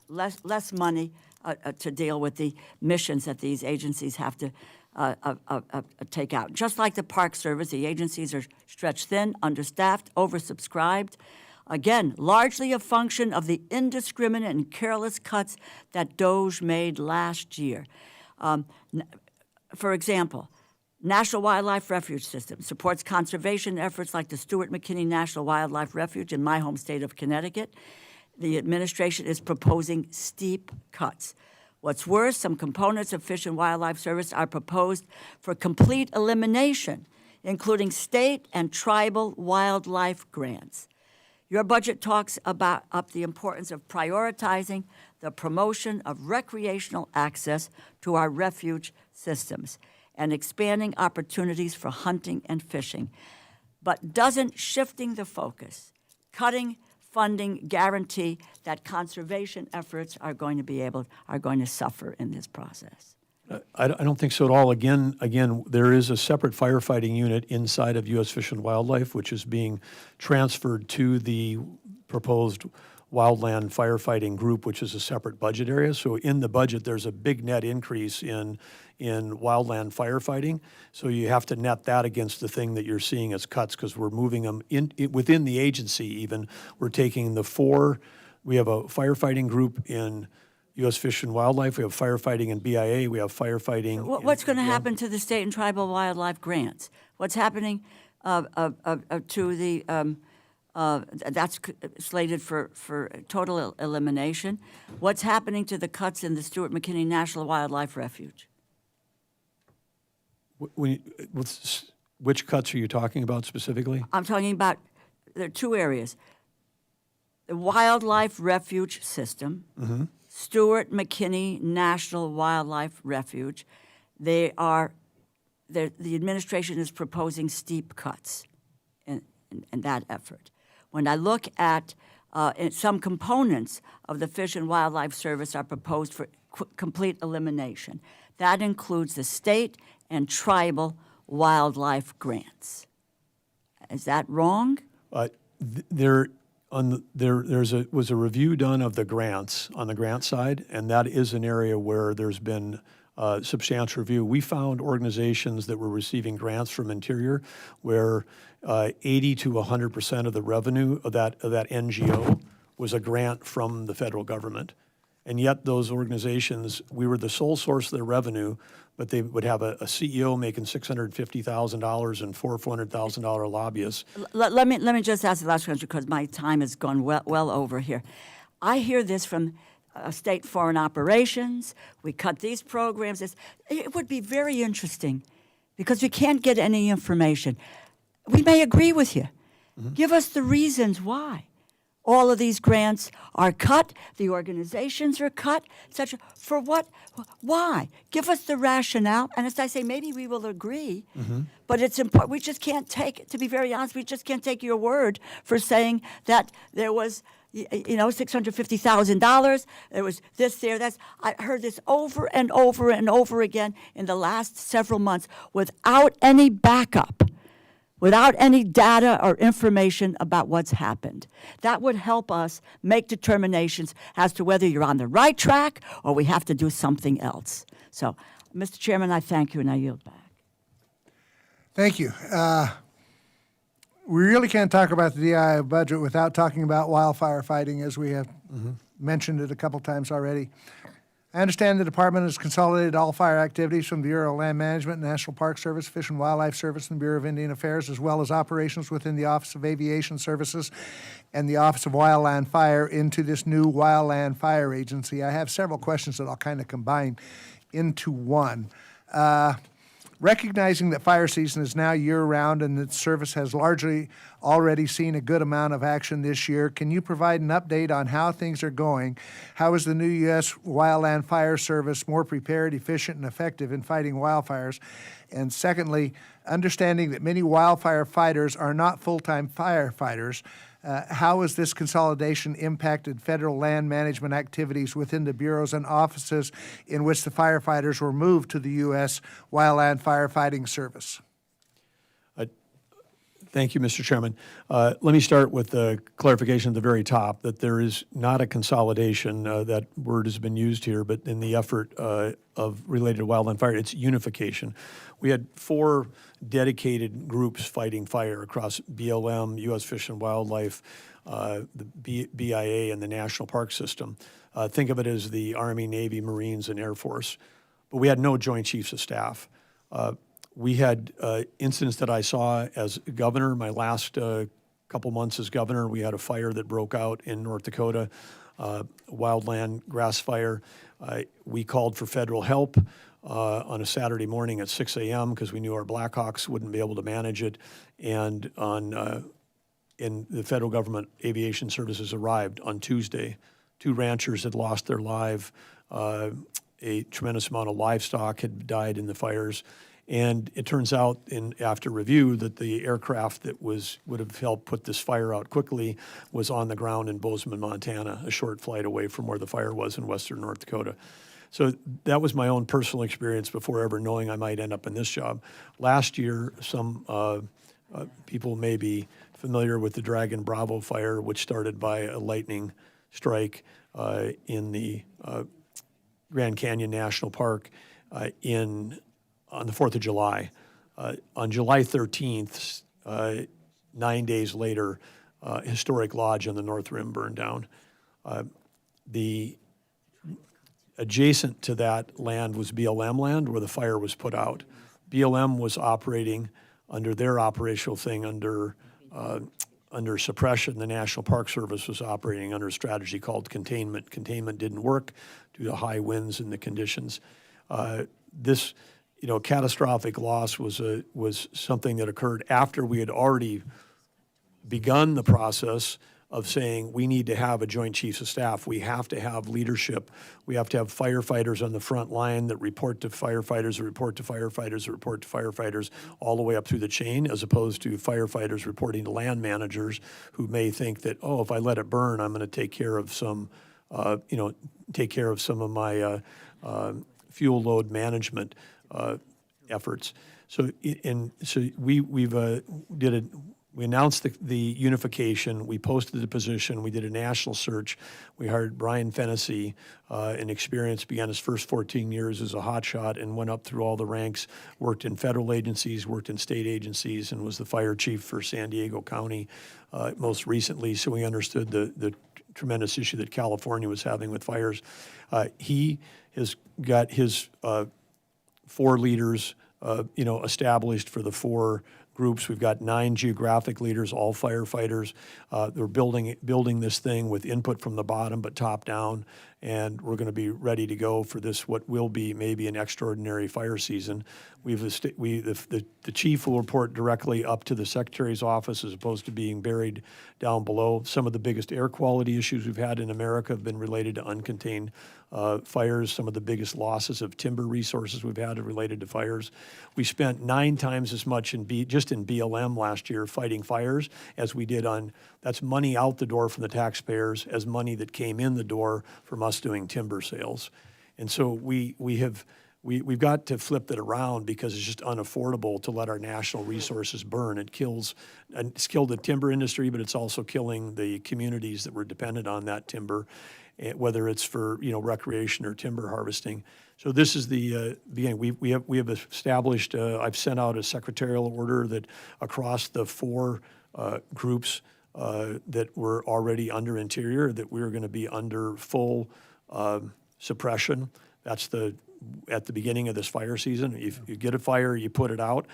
less money to deal with the missions that these agencies have to take out. Just like the Park Service, the agencies are stretched thin, understaffed, oversubscribed. Again, largely a function of the indiscriminate and careless cuts that DOGE made last year. For example, National Wildlife Refuge System supports conservation efforts like the Stuart McKinney National Wildlife Refuge in my home state of Connecticut. The administration is proposing steep cuts. What's worse, some components of Fish and Wildlife Service are proposed for complete elimination, including state and tribal wildlife grants. Your budget talks about the importance of prioritizing the promotion of recreational access to our refuge systems and expanding opportunities for hunting and fishing, but doesn't shifting the focus, cutting funding guarantee that conservation efforts are going to suffer in this process? I don't think so at all. Again, there is a separate firefighting unit inside of U.S. Fish and Wildlife, which is being transferred to the proposed wildland firefighting group, which is a separate budget area. So in the budget, there's a big net increase in wildland firefighting. So you have to net that against the thing that you're seeing as cuts, because we're moving them within the agency even. We're taking we have a firefighting group in U.S. Fish and Wildlife, we have firefighting in BIA, we have firefighting. What's going to happen to the state and tribal wildlife grants? What's happening to the, that's slated for total elimination. What's happening to the cuts in the Stuart McKinney National Wildlife Refuge? Which cuts are you talking about specifically? I'm talking about, there are two areas. The Wildlife Refuge System, Stuart McKinney National Wildlife Refuge, the administration is proposing steep cuts in that effort. When I look at some components of the Fish and Wildlife Service are proposed for complete elimination. That includes the state and tribal wildlife grants. Is that wrong? There was a review done of the grants on the grant side, and that is an area where there's been substantial review. We found organizations that were receiving grants from Interior where 80 to 100% of the revenue of that NGO was a grant from the federal government. And yet those organizations, we were the sole source of their revenue, but they would have a CEO making $650,000 and $400,000 lobbyists. Let me just ask the last question because my time has gone well over here. I hear this from state foreign operations. We cut these programs. It would be very interesting because we can't get any information. We may agree with you. Give us the reasons why. All of these grants are cut, the organizations are cut, etc. For what? Why? Give us the rationale. And as I say, maybe we will agree, but it's important. We just can't take, to be very honest, we just can't take your word for saying that there was, $650,000, there was this, there, that's. I heard this over and over and over again in the last several months without any backup. Without any data or information about what's happened. That would help us make determinations as to whether you're on the right track or we have to do something else. So, Mr. Chairman, I thank you and I yield back. Thank you. We really can't talk about the DI budget without talking about wildfire fighting, as we have mentioned it a couple times already. I understand the department has consolidated all fire activities from the Bureau of Land Management, National Park Service, Fish and Wildlife Service, and the Bureau of Indian Affairs, as well as operations within the Office of Aviation Services and the Office of Wildland Fire into this new Wildland Fire Agency. I have several questions that I'll kind of combine into one. Recognizing that fire season is now year-round and that service has largely already seen a good amount of action this year, can you provide an update on how things are going? How is the new U.S. Wildland Fire Service more prepared, efficient, and effective in fighting wildfires? And secondly, understanding that many wildfire fighters are not full-time firefighters, how has this consolidation impacted federal land management activities within the bureaus and offices in which the firefighters were moved to the U.S. Wildland Firefighting Service? Thank you, Mr. Chairman. Let me start with the clarification at the very top that there is not a consolidation, that word has been used here, but in the effort of related to wildland fire, it's unification. We had 4 dedicated groups fighting fire across BLM, U.S. Fish and Wildlife, the BIA, and the National Park System. Think of it as the Army, Navy, Marines, and Air Force. But we had no Joint Chiefs of Staff. We had incidents that I saw as governor. My last couple months as governor, we had a fire that broke out in North Dakota, wildland grass fire. We called for federal help on a Saturday morning at 6 a.m. because we knew our Blackhawks wouldn't be able to manage it. And in the federal government aviation services arrived on Tuesday. 2 ranchers had lost their life. A tremendous amount of livestock had died in the fires. And it turns out, after review, that the aircraft that would have helped put this fire out quickly was on the ground in Bozeman, Montana, a short flight away from where the fire was in western North Dakota. So that was my own personal experience before ever knowing I might end up in this job. Last year, some people may be familiar with the Dragon Bravo fire, which started by a lightning strike in the Grand Canyon National Park on the 4th of July. On July 13th, 9 days later, historic lodge on the North Rim burned down. The adjacent to that land was BLM land where the fire was put out. BLM was operating under their operational thing under suppression. The National Park Service was operating under a strategy called containment. Containment didn't work due to high winds and the conditions. This catastrophic loss was something that occurred after we had already begun the process of saying we need to have a Joint Chiefs of Staff. We have to have leadership. We have to have firefighters on the front line that report to firefighters, that report to firefighters, that report to firefighters, all the way up through the chain, as opposed to firefighters reporting to land managers who may think that, oh, if I let it burn, I'm going to take care of some of my fuel load management efforts. We announced the unification. We posted the position. We did a national search. We hired Brian Fennessy, an experience, began his first 14 years as a hotshot and went up through all the ranks, worked in federal agencies, worked in state agencies, and was the fire chief for San Diego County most recently. So we understood the tremendous issue that California was having with fires. He has got his 4 leaders, established for the 4 groups. We've got 9 geographic leaders, all firefighters. They're building this thing with input from the bottom, but top down. And we're going to be ready to go for this, what will be maybe an extraordinary fire season. The chief will report directly up to the secretary's office as opposed to being buried down below. Some of the biggest air quality issues we've had in America have been related to uncontained fires. Some of the biggest losses of timber resources we've had are related to fires. We spent 9 times as much just in BLM last year fighting fires as we did that's money out the door from the taxpayers as money that came in the door from us doing timber sales. And so we've got to flip that around because it's just unaffordable to let our national resources burn. It's killed the timber industry, but it's also killing the communities that were dependent on that timber, whether it's for recreation or timber harvesting. So this is the beginning. We have established. I've sent out a secretarial order that across the 4 groups that were already under Interior, that we're going to be under full suppression. That's at the beginning of this fire season. If you get a fire, you put it out.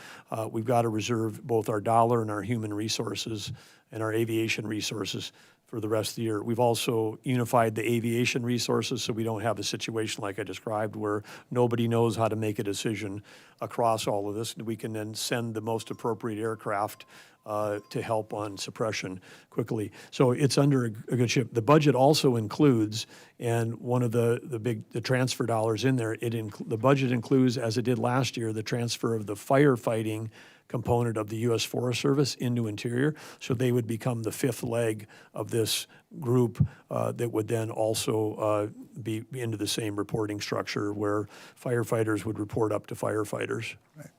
We've got to reserve both our dollar and our human resources and our aviation resources for the rest of the year. We've also unified the aviation resources so we don't have a situation like I described where nobody knows how to make a decision across all of this. We can then send the most appropriate aircraft to help on suppression quickly. So it's under a good ship. The budget also includes, and one of the transfer dollars in there, the budget includes, as it did last year, the transfer of the firefighting component of the U.S. Forest Service into Interior. So they would become the 5th leg of this group that would then also be into the same reporting structure where firefighters would report up to firefighters. Right.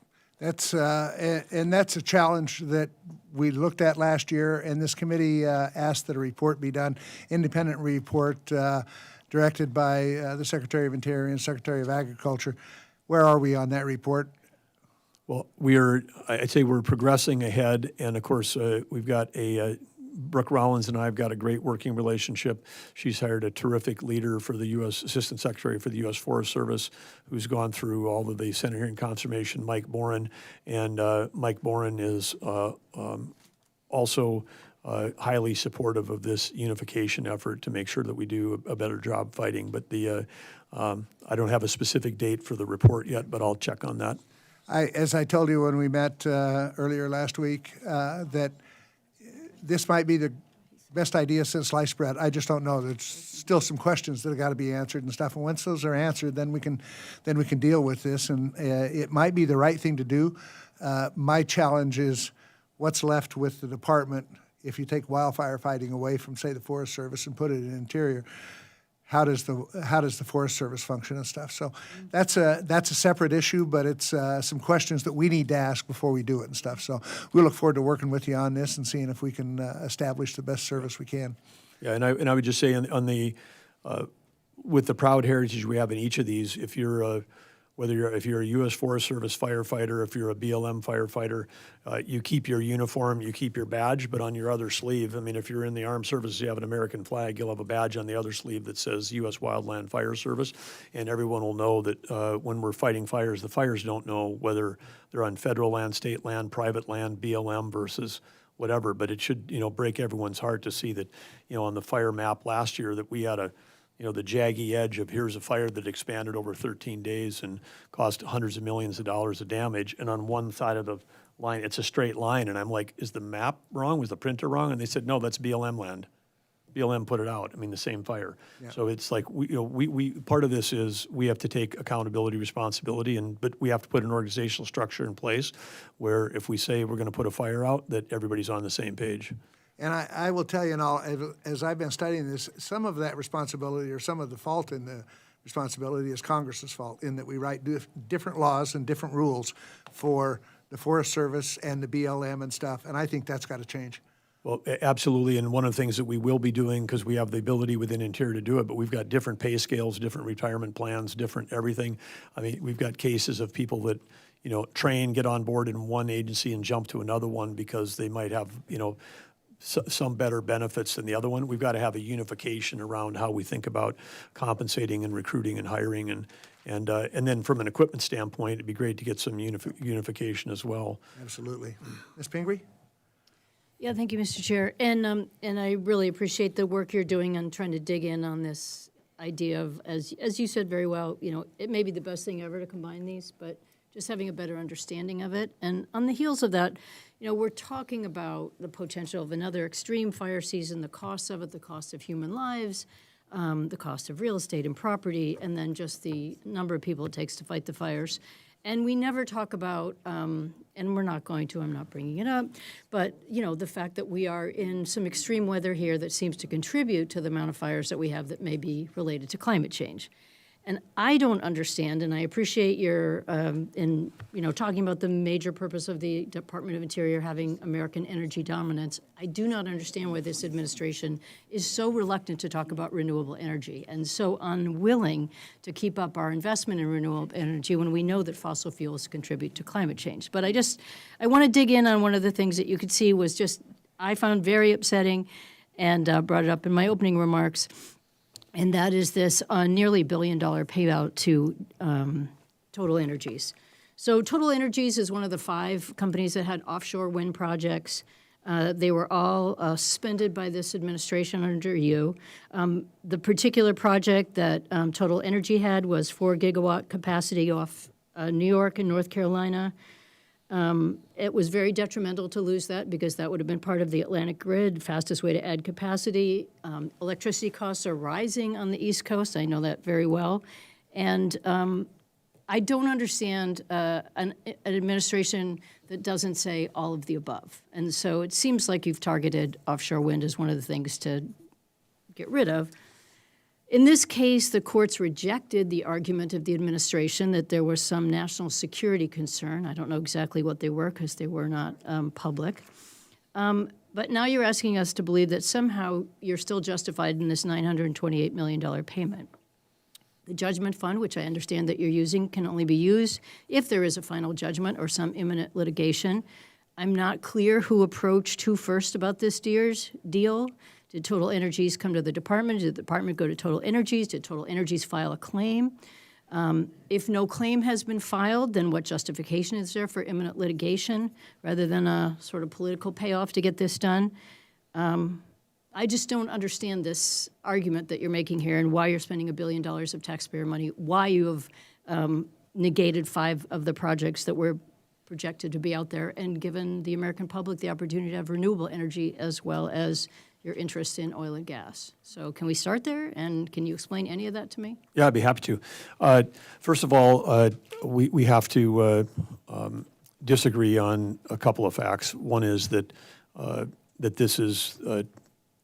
That's a challenge that we looked at last year, and this committee asked that a report be done, independent report directed by the Secretary of Interior and Secretary of Agriculture. Where are we on that report? Well, I'd say we're progressing ahead, and of course, we've got Brooke Rollins and I have got a great working relationship. She's hired a terrific leader for the U.S. Assistant Secretary for the U.S. Forest Service, who's gone through all of the Senate Hearing Conservation, Mike Boren, and Mike Boren is also highly supportive of this unification effort to make sure that we do a better job fighting. But I don't have a specific date for the report yet, but I'll check on that. As I told you when we met earlier last week, that this might be the best idea since sliced bread. I just don't know. There's still some questions that have got to be answered and stuff. And once those are answered, then we can deal with this. And it might be the right thing to do. My challenge is what's left with the department if you take wildfire fighting away from, say, the Forest Service and put it in Interior. How does the Forest Service function and stuff? So that's a separate issue, but it's some questions that we need to ask before we do it and stuff. So we look forward to working with you on this and seeing if we can establish the best service we can. Yeah, and I would just say with the proud heritage we have in each of these, if you're if you're a U.S. Forest Service firefighter, if you're a BLM firefighter, you keep your uniform, you keep your badge, but on your other sleeve, I mean, if you're in the armed services, you have an American flag, you'll have a badge on the other sleeve that says U.S. Wildland Fire Service, and everyone will know that when we're fighting fires, the fires don't know whether they're on federal land, state land, private land, BLM versus whatever, but it should, break everyone's heart to see that, on the fire map last year that we had the jaggy edge of here's a fire that expanded over 13 days and caused hundreds of millions of dollars of damage. And on one side of the line, it's a straight line. And I'm like, is the map wrong? Was the printer wrong? And they said, no, that's BLM land. BLM put it out. I mean, the same fire. Yeah. So it's like, we part of this is we have to take accountability, responsibility, but we have to put an organizational structure in place where if we say we're going to put a fire out, that everybody's on the same page. And I will tell you now, as I've been studying this, some of that responsibility or some of the fault in the responsibility is Congress's fault in that we write different laws and different rules for the Forest Service and the BLM and stuff, and I think that's got to change. Well, absolutely, and one of the things that we will be doing, because we have the ability within Interior to do it, but we've got different pay scales, different retirement plans, different everything. I mean, we've got cases of people that, train, get on board in one agency and jump to another one because they might have, some better benefits than the other one. We've got to have a unification around how we think about compensating and recruiting and hiring, and then from an equipment standpoint, it'd be great to get some unification as well. Absolutely. Ms. Pingree? Yeah, thank you, Mr. Chair. And I really appreciate the work you're doing on trying to dig in on this idea of, as you said very well, it may be the best thing ever to combine these, but just having a better understanding of it. And on the heels of that, we're talking about the potential of another extreme fire season, the cost of it, the cost of human lives, the cost of real estate and property, and then just the number of people it takes to fight the fires. And we never talk about, and we're not going to, I'm not bringing it up, but, the fact that we are in some extreme weather here that seems to contribute to the amount of fires that we have that may be related to climate change. And I don't understand, and I appreciate your, talking about the major purpose of the Department of Interior having American energy dominance. I do not understand why this administration is so reluctant to talk about renewable energy and so unwilling to keep up our investment in renewable energy when we know that fossil fuels contribute to climate change. But I want to dig in on one of the things that you could see was just, I found very upsetting and brought it up in my opening remarks. And that is this nearly $1 billion payout to Total Energies. So Total Energies is one of the 5 companies that had offshore wind projects. They were all suspended by this administration under you. The particular project that Total Energy had was 4 gigawatt capacity off New York and North Carolina. It was very detrimental to lose that because that would have been part of the Atlantic grid, fastest way to add capacity. Electricity costs are rising on the East Coast. I know that very well. And I don't understand an administration that doesn't say all of the above. And so it seems like you've targeted offshore wind as one of the things to get rid of. In this case, the courts rejected the argument of the administration that there was some national security concern. I don't know exactly what they were because they were not public. But now you're asking us to believe that somehow you're still justified in this $928 million payment. The judgment fund, which I understand that you're using, can only be used if there is a final judgment or some imminent litigation. I'm not clear who approached who first about this deal. Did Total Energies come to the department? Did the department go to Total Energies? Did Total Energies file a claim? If no claim has been filed, then what justification is there for imminent litigation rather than a sort of political payoff to get this done? I just don't understand this argument that you're making here and why you're spending $1 billion of taxpayer money, why you have negated 5 of the projects that were projected to be out there and given the American public the opportunity to have renewable energy as well as your interest in oil and gas. So can we start there, and can you explain any of that to me? Yeah, I'd be happy to. First of all, we have to disagree on a couple of facts. One is that this is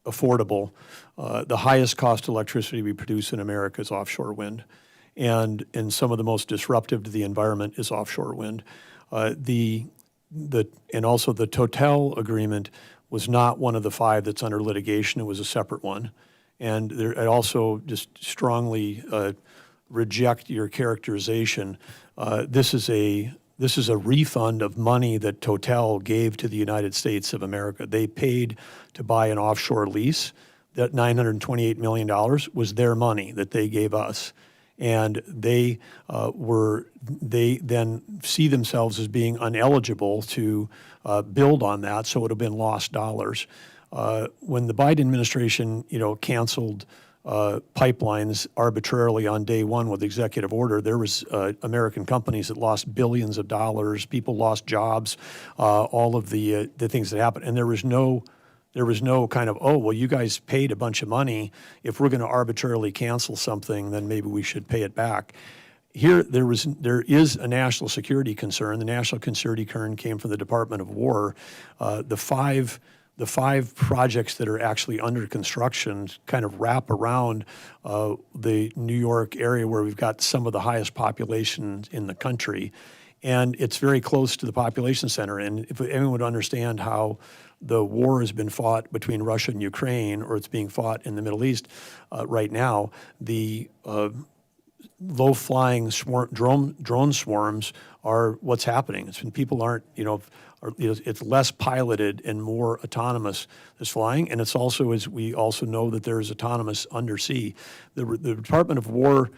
affordable. The highest cost electricity we produce in America is offshore wind, and some of the most disruptive to the environment is offshore wind. And also the Total agreement was not one of the 5 that's under litigation. It was a separate one. And I also just strongly reject your characterization. This is a refund of money that Total gave to the United States of America. They paid to buy an offshore lease. That $928 million was their money that they gave us. And they then see themselves as being ineligible to build on that, so it would have been lost dollars. When the Biden administration, canceled pipelines arbitrarily on day one with executive order, there was American companies that lost billions of dollars. People lost jobs, all of the things that happened, and there was no kind of, oh, well, you guys paid a bunch of money. If we're going to arbitrarily cancel something, then maybe we should pay it back. Here, there is a national security concern. The national security concern came from the Department of War. The five projects that are actually under construction kind of wrap around the New York area where we've got some of the highest populations in the country. And it's very close to the population center. And if anyone would understand how the war has been fought between Russia and Ukraine, or it's being fought in the Middle East right now, the low-flying drone swarms are what's happening. It's when people aren't, it's less piloted and more autonomous that's flying. And it's also, as we also know, that there's autonomous undersea. The Department of War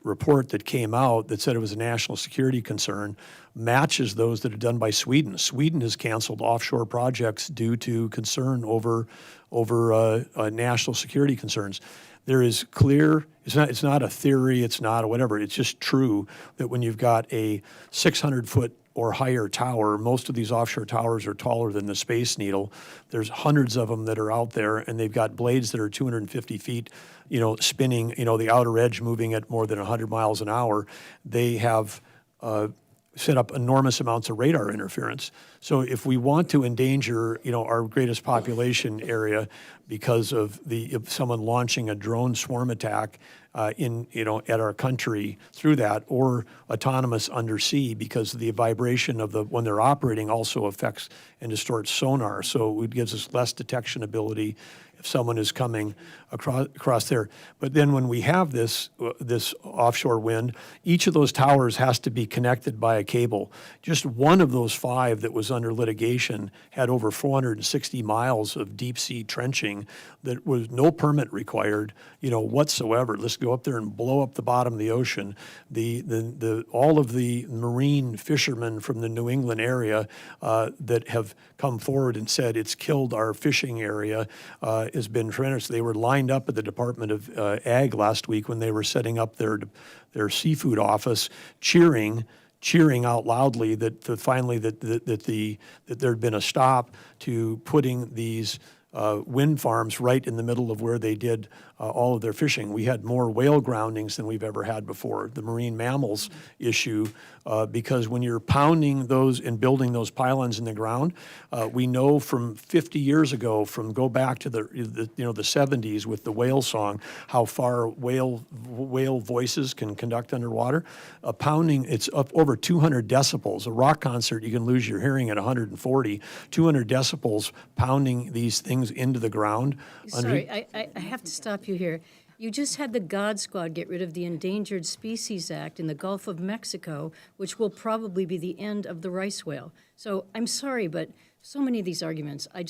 report that came out that said it was a national security concern matches those that are done by Sweden. Sweden has canceled offshore projects due to concern over national security concerns. There is clear, it's not a theory, it's not a whatever, it's just true that when you've got a 600-foot or higher tower, most of these offshore towers are taller than the Space Needle. There's hundreds of them that are out there, and they've got blades that are 250 feet, spinning, the outer edge moving at more than 100 miles an hour. They have set up enormous amounts of radar interference. So if we want to endanger, our greatest population area because of if someone launching a drone swarm attack at our country through that, or autonomous undersea because the vibration of when they're operating also affects and distorts sonar. So it gives us less detection ability if someone is coming across there. But then when we have this offshore wind, each of those towers has to be connected by a cable. Just one of those 5 that was under litigation had over 460 miles of deep sea trenching that was no permit required, whatsoever. Let's go up there and blow up the bottom of the ocean. All of the marine fishermen from the New England area that have come forward and said it's killed our fishing area has been tremendous. They were lined up at the Department of Ag last week when they were setting up their seafood office, cheering out loudly that finally that there had been a stop to putting these wind farms right in the middle of where they did all of their fishing. We had more whale groundings than we've ever had before. The marine mammals issue, because when you're pounding those and building those pylons in the ground, we know from 50 years ago, from go back to the 70s with the whale song, how far whale voices can conduct underwater. Pounding, it's up over 200 decibels. A rock concert, you can lose your hearing at 140. 200 decibels pounding these things into the ground. Sorry, I have to stop you here. You just had the God Squad get rid of the Endangered Species Act in the Gulf of Mexico, which will probably be the end of the rice whale. So I'm sorry, but so many of these arguments, I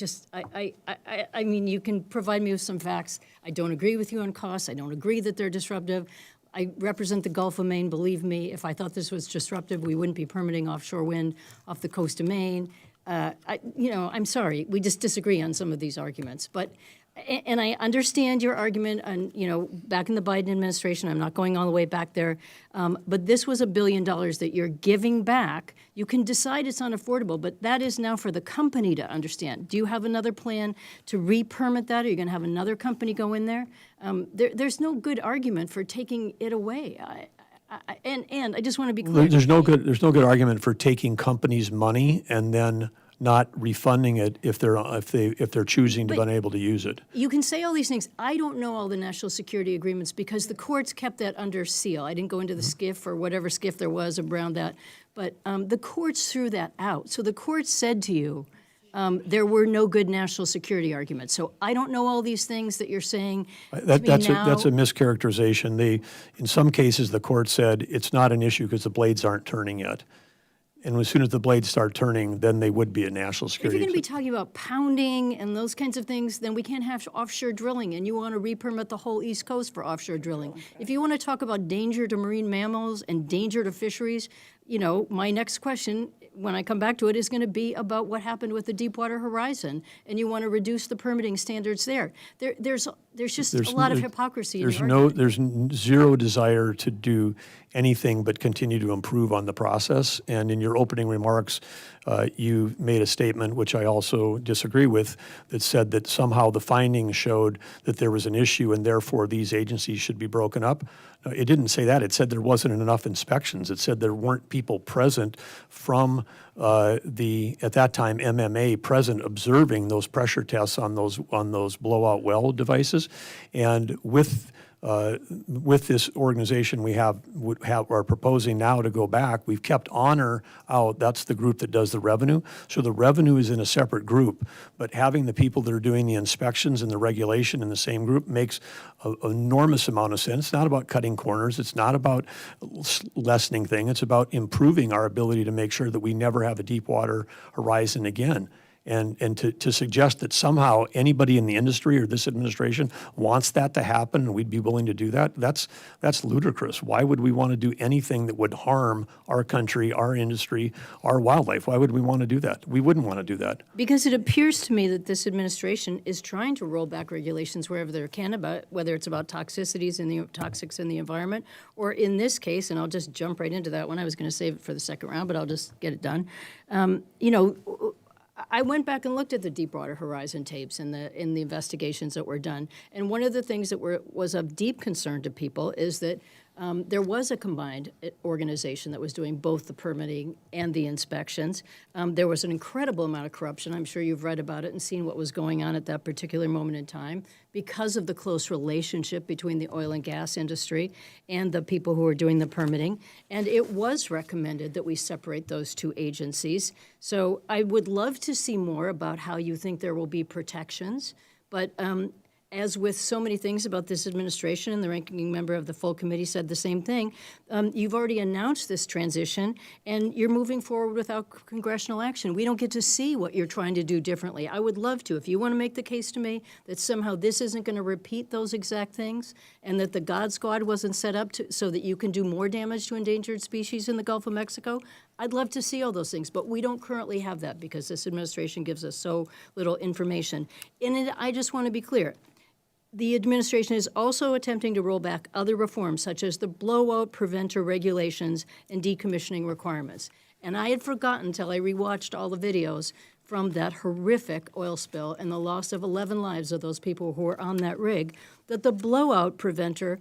mean, you can provide me with some facts. I don't agree with you on costs. I don't agree that they're disruptive. I represent the Gulf of Maine. Believe me, if I thought this was disruptive, we wouldn't be permitting offshore wind off the coast of Maine. I'm sorry. We just disagree on some of these arguments. And I understand your argument on, back in the Biden administration, I'm not going all the way back there, but this was $1 billion that you're giving back. You can decide it's unaffordable, but that is now for the company to understand. Do you have another plan to re-permit that? Are you going to have another company go in there? There's no good argument for taking it away. And I just want to be clear. There's no good argument for taking companies' money and then not refunding it if they're choosing to be unable to use it. You can say all these things. I don't know all the national security agreements because the courts kept that under seal. I didn't go into the SCIF or whatever SCIF there was around that, but the courts threw that out. So the courts said to you, there were no good national security arguments. So I don't know all these things that you're saying. That's a mischaracterization. In some cases, the court said it's not an issue because the blades aren't turning yet. And as soon as the blades start turning, then they would be a national security. If you're going to be talking about pounding and those kinds of things, then we can't have offshore drilling, and you want to re-permit the whole East Coast for offshore drilling. If you want to talk about danger to marine mammals and danger to fisheries, my next question, when I come back to it, is going to be about what happened with the Deepwater Horizon, and you want to reduce the permitting standards there. There's just a lot of hypocrisy in your argument. There's zero desire to do anything but continue to improve on the process. And in your opening remarks, you made a statement, which I also disagree with, that said that somehow the findings showed that there was an issue and therefore these agencies should be broken up. No, it didn't say that. It said there wasn't enough inspections. It said there weren't people present from at that time, MMA present observing those pressure tests on those blowout well devices. And with this organization we are proposing now to go back, we've kept honor out. That's the group that does the revenue. So the revenue is in a separate group, but having the people that are doing the inspections and the regulation in the same group makes an enormous amount of sense. It's not about cutting corners. It's not about lessening things. It's about improving our ability to make sure that we never have a Deepwater Horizon again. And to suggest that somehow anybody in the industry or this administration wants that to happen and we'd be willing to do that, that's ludicrous. Why would we want to do anything that would harm our country, our industry, our wildlife? Why would we want to do that? We wouldn't want to do that. Because it appears to me that this administration is trying to roll back regulations wherever they can, whether it's about toxicities and the toxics in the environment, or in this case, and I'll just jump right into that one. I was going to save it for the second round, but I'll just get it done. I went back and looked at the Deepwater Horizon tapes and the investigations that were done. And one of the things that was of deep concern to people is that there was a combined organization that was doing both the permitting and the inspections. There was an incredible amount of corruption. I'm sure you've read about it and seen what was going on at that particular moment in time because of the close relationship between the oil and gas industry and the people who were doing the permitting. And it was recommended that we separate those two agencies. So I would love to see more about how you think there will be protections. But as with so many things about this administration, and the ranking member of the full committee said the same thing, you've already announced this transition, and you're moving forward without congressional action. We don't get to see what you're trying to do differently. I would love to. If you want to make the case to me that somehow this isn't going to repeat those exact things, and that the God Squad wasn't set up so that you can do more damage to endangered species in the Gulf of Mexico, I'd love to see all those things. But we don't currently have that because this administration gives us so little information. And I just want to be clear. The administration is also attempting to roll back other reforms, such as the blowout preventer regulations and decommissioning requirements. And I had forgotten until I rewatched all the videos. from that horrific oil spill and the loss of 11 lives of those people who were on that rig, that the blowout preventer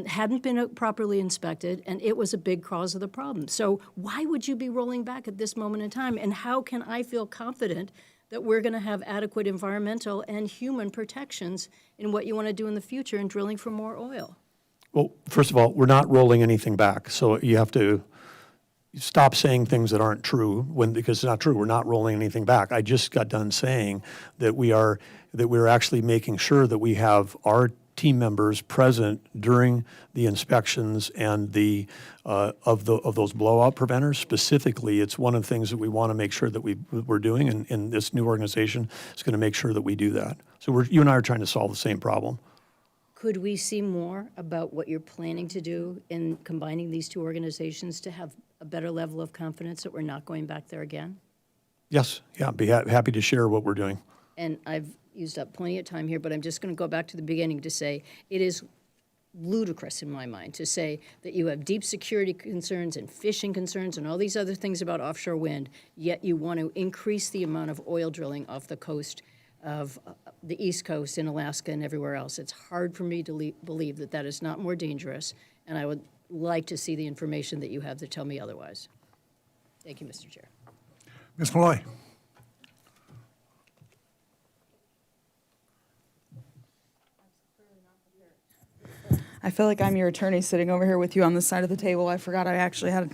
hadn't been properly inspected, and it was a big cause of the problem. So why would you be rolling back at this moment in time? And how can I feel confident that we're going to have adequate environmental and human protections in what you want to do in the future in drilling for more oil? Well, first of all, we're not rolling anything back, so you have to stop saying things that aren't true because it's not true. We're not rolling anything back. I just got done saying that we're actually making sure that we have our team members present during the inspections and of those blowout preventers. Specifically, it's one of the things that we want to make sure that we're doing, and this new organization is going to make sure that we do that. So you and I are trying to solve the same problem. Could we see more about what you're planning to do in combining these two organizations to have a better level of confidence that we're not going back there again? Yes, yeah, I'd be happy to share what we're doing. And I've used up plenty of time here, but I'm just going to go back to the beginning to say it is ludicrous in my mind to say that you have deep security concerns and fishing concerns and all these other things about offshore wind, yet you want to increase the amount of oil drilling off the coast of the East Coast in Alaska and everywhere else. It's hard for me to believe that that is not more dangerous, and I would like to see the information that you have to tell me otherwise. Thank you, Mr. Chair. Ms. Malloy. I feel like I'm your attorney sitting over here with you on this side of the table. I forgot I actually had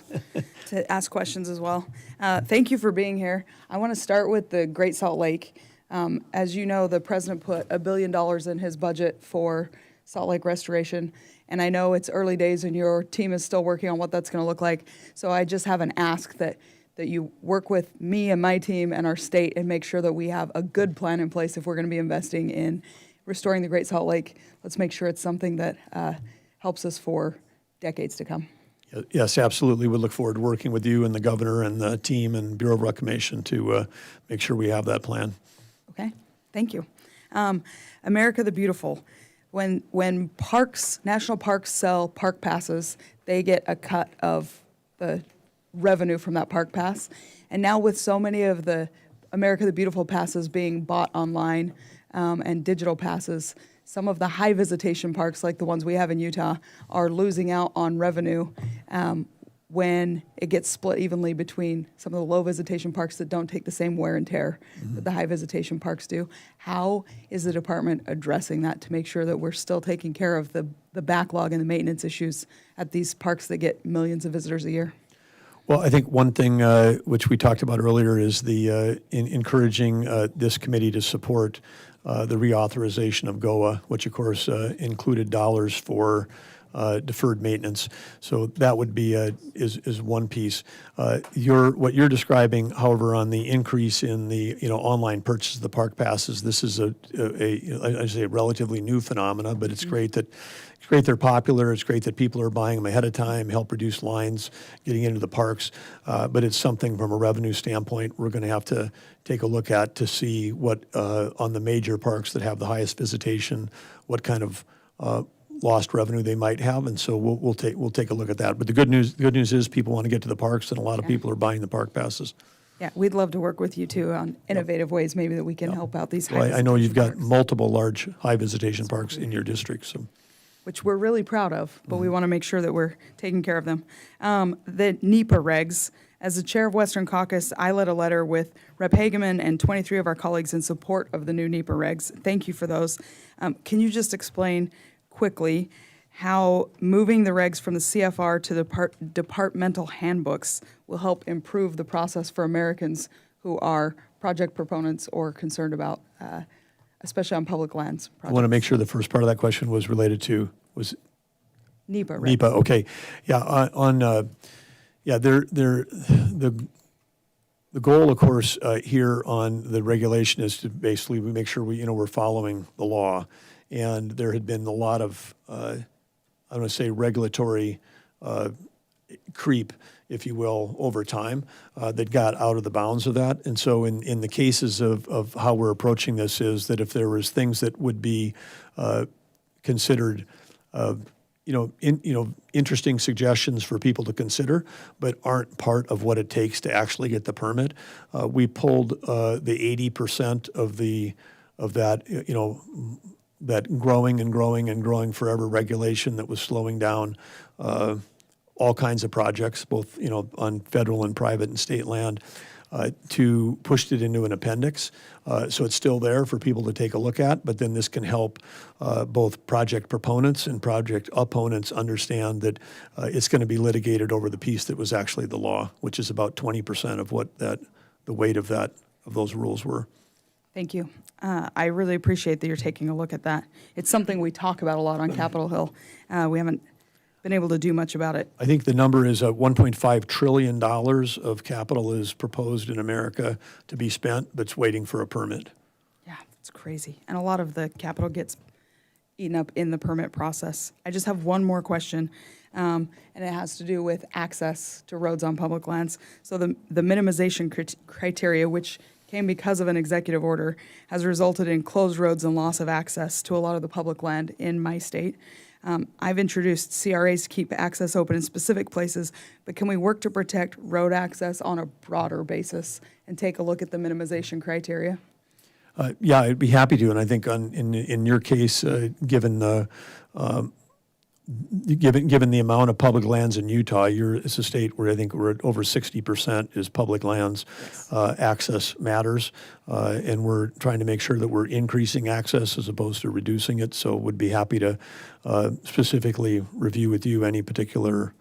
to ask questions as well. Thank you for being here. I want to start with the Great Salt Lake. As you know, the president put $1 billion in his budget for Salt Lake restoration. And I know it's early days and your team is still working on what that's going to look like. So I just have an ask that you work with me and my team and our state and make sure that we have a good plan in place if we're going to be investing in restoring the Great Salt Lake. Let's make sure it's something that helps us for decades to come. Yes, absolutely. We look forward to working with you and the governor and the team and Bureau of Reclamation to make sure we have that plan. Okay, thank you. America the Beautiful. When parks, national parks sell park passes, they get a cut of the revenue from that park pass. And now with so many of the America the Beautiful passes being bought online and digital passes, some of the high visitation parks, like the ones we have in Utah, are losing out on revenue when it gets split evenly between some of the low visitation parks that don't take the same wear and tear that the high visitation parks do. How is the department addressing that to make sure that we're still taking care of the backlog and the maintenance issues at these parks that get millions of visitors a year? Well, I think one thing which we talked about earlier is the encouraging this committee to support the reauthorization of GOA, which of course included dollars for deferred maintenance. So that would be is one piece. What you're describing, however, on the increase in the online purchase of the park passes, this is I'd say a relatively new phenomena, but it's great they're popular. It's great that people are buying them ahead of time, help reduce lines getting into the parks. But it's something from a revenue standpoint we're going to have to take a look at to see what on the major parks that have the highest visitation, what kind of lost revenue they might have, and so we'll take a look at that. But the good news is people want to get to the parks, and a lot of people are buying the park passes. Yeah, we'd love to work with you too on innovative ways maybe that we can help out these high Well, I know you've got parks, multiple large high visitation parks in your district, so. which we're really proud of, but we want to make sure that we're taking care of them. The NEPA regs. As the chair of Western Caucus, I led a letter with Rep. Hageman and 23 of our colleagues in support of the new NEPA regs. Thank you for those. Can you just explain quickly how moving the regs from the CFR to the departmental handbooks will help improve the process for Americans who are project proponents or concerned about, especially on public lands projects? I want to make sure the first part of that question was related to NEPA regs. NEPA. Okay, yeah. The goal, of course, here on the regulation is to basically make sure we're following the law. And there had been a lot of, I want to say, regulatory creep, if you will, over time that got out of the bounds of that. And so in the cases of how we're approaching this is that if there was things that would be considered interesting suggestions for people to consider, but aren't part of what it takes to actually get the permit. We pulled the 80% of that, that growing and growing and growing forever regulation that was slowing down all kinds of projects, both on federal and private and state land, to pushed it into an appendix. So it's still there for people to take a look at, but then this can help both project proponents and project opponents understand that it's going to be litigated over the piece that was actually the law, which is about 20% of what the weight of those rules were. Thank you. I really appreciate that you're taking a look at that. It's something we talk about a lot on Capitol Hill. We haven't been able to do much about it. I think the number is $1.5 trillion of capital is proposed in America to be spent that's waiting for a permit. Yeah, it's crazy. And a lot of the capital gets eaten up in the permit process. I just have one more question, and it has to do with access to roads on public lands. So the minimization criteria, which came because of an executive order, has resulted in closed roads and loss of access to a lot of the public land in my state. I've introduced CRAs to keep access open in specific places, but can we work to protect road access on a broader basis and take a look at the minimization criteria? Yeah, I'd be happy to, and I think in your case, given the amount of public lands in Utah, it's a state where I think we're at over 60% is public lands. Yes. Access matters, and we're trying to make sure that we're increasing access as opposed to reducing it. So would be happy to specifically review with you any particular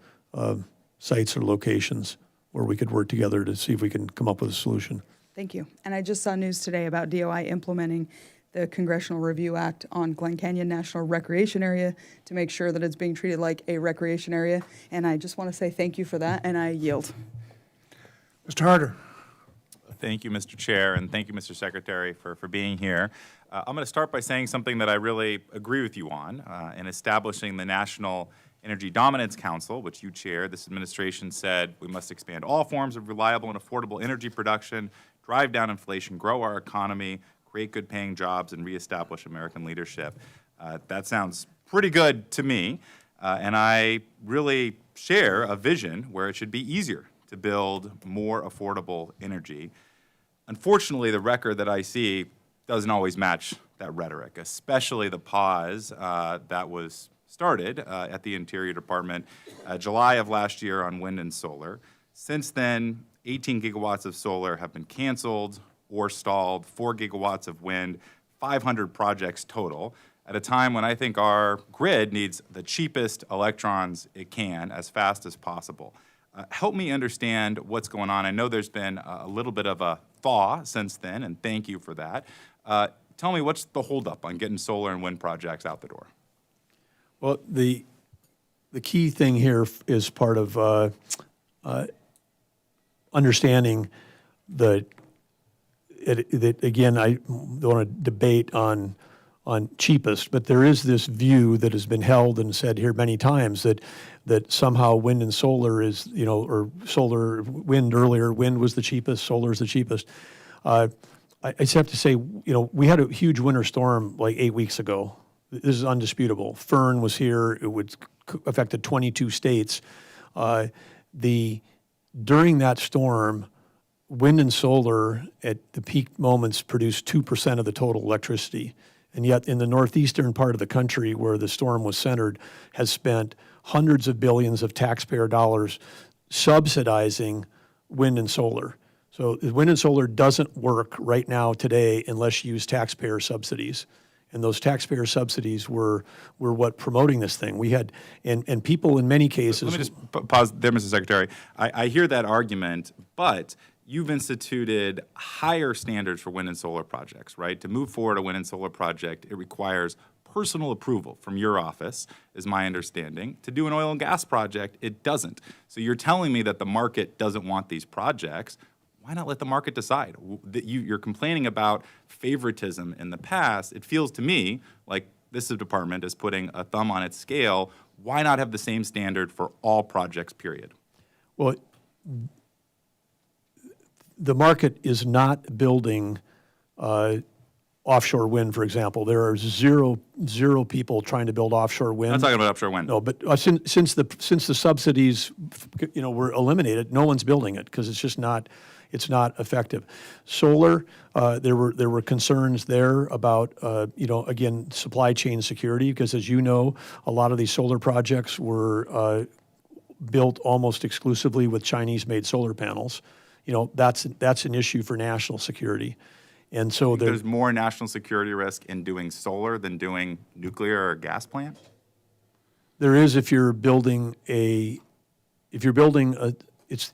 sites or locations where we could work together to see if we can come up with a solution. Thank you. And I just saw news today about DOI implementing the Congressional Review Act on Glen Canyon National Recreation Area to make sure that it's being treated like a recreation area. And I just want to say thank you for that, and I yield. Mr. Harder. Thank you, Mr. Chair, and thank you, Mr. Secretary, for being here. I'm going to start by saying something that I really agree with you on. In establishing the National Energy Dominance Council, which you chair, this administration said we must expand all forms of reliable and affordable energy production, drive down inflation, grow our economy, create good-paying jobs, and reestablish American leadership. That sounds pretty good to me, and I really share a vision where it should be easier to build more affordable energy. Unfortunately, the record that I see doesn't always match that rhetoric, especially the pause that was started at the Interior Department July of last year on wind and solar. Since then, 18 gigawatts of solar have been canceled or stalled, 4 gigawatts of wind, 500 projects total, at a time when I think our grid needs the cheapest electrons it can as fast as possible. Help me understand what's going on. I know there's been a little bit of a thaw since then, and thank you for that. Tell me, what's the holdup on getting solar and wind projects out the door? Well, the key thing here is part of understanding that, again, I don't want to debate on cheapest, but there is this view that has been held and said here many times that somehow wind and solar is, or solar, wind earlier, wind was the cheapest, solar is the cheapest. I just have to say, we had a huge winter storm like 8 weeks ago. This is undisputable. Fern was here. It affected 22 states. During that storm, wind and solar at the peak moments produced 2% of the total electricity. And yet in the northeastern part of the country where the storm was centered has spent hundreds of billions of taxpayer dollars subsidizing wind and solar. So wind and solar doesn't work right now today unless you use taxpayer subsidies. And those taxpayer subsidies were what promoting this thing. We had, and people in many cases. Let me just pause there, Mr. Secretary. I hear that argument, but you've instituted higher standards for wind and solar projects, right? To move forward a wind and solar project, it requires personal approval from your office, is my understanding. To do an oil and gas project, it doesn't. So you're telling me that the market doesn't want these projects. Why not let the market decide? You're complaining about favoritism in the past. It feels to me like this department is putting a thumb on its scale. Why not have the same standard for all projects, period? Well, the market is not building offshore wind, for example. There are zero people trying to build offshore wind. I'm not talking about offshore wind. No, but since the subsidies, were eliminated, no one's building it because it's just not, it's not effective. Solar, there were concerns there about, again, supply chain security, because as you know, a lot of these solar projects were built almost exclusively with Chinese-made solar panels. That's an issue for national security. And so There's more national security risk in doing solar than doing nuclear or gas plant? there is if you're building it's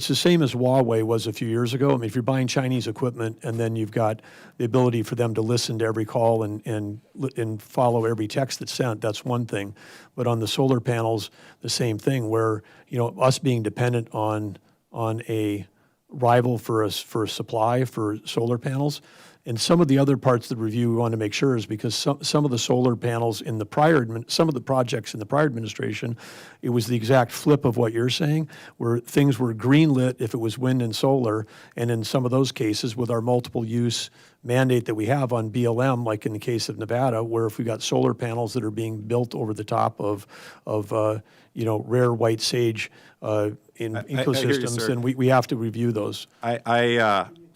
the same as Huawei was a few years ago. I mean, if you're buying Chinese equipment and then you've got the ability for them to listen to every call and follow every text that's sent, that's one thing. But on the solar panels, the same thing, where, us being dependent on a rival for a supply for solar panels. And some of the other parts of the review we want to make sure is because some of the solar panels in some of the projects in the prior administration, it was the exact flip of what you're saying, where things were greenlit if it was wind and solar. And in some of those cases, with our multiple use mandate that we have on BLM, like in the case of Nevada, where if we got solar panels that are being built over the top of rare white sage in I hear you, ecosystems, sir. then we have to review those.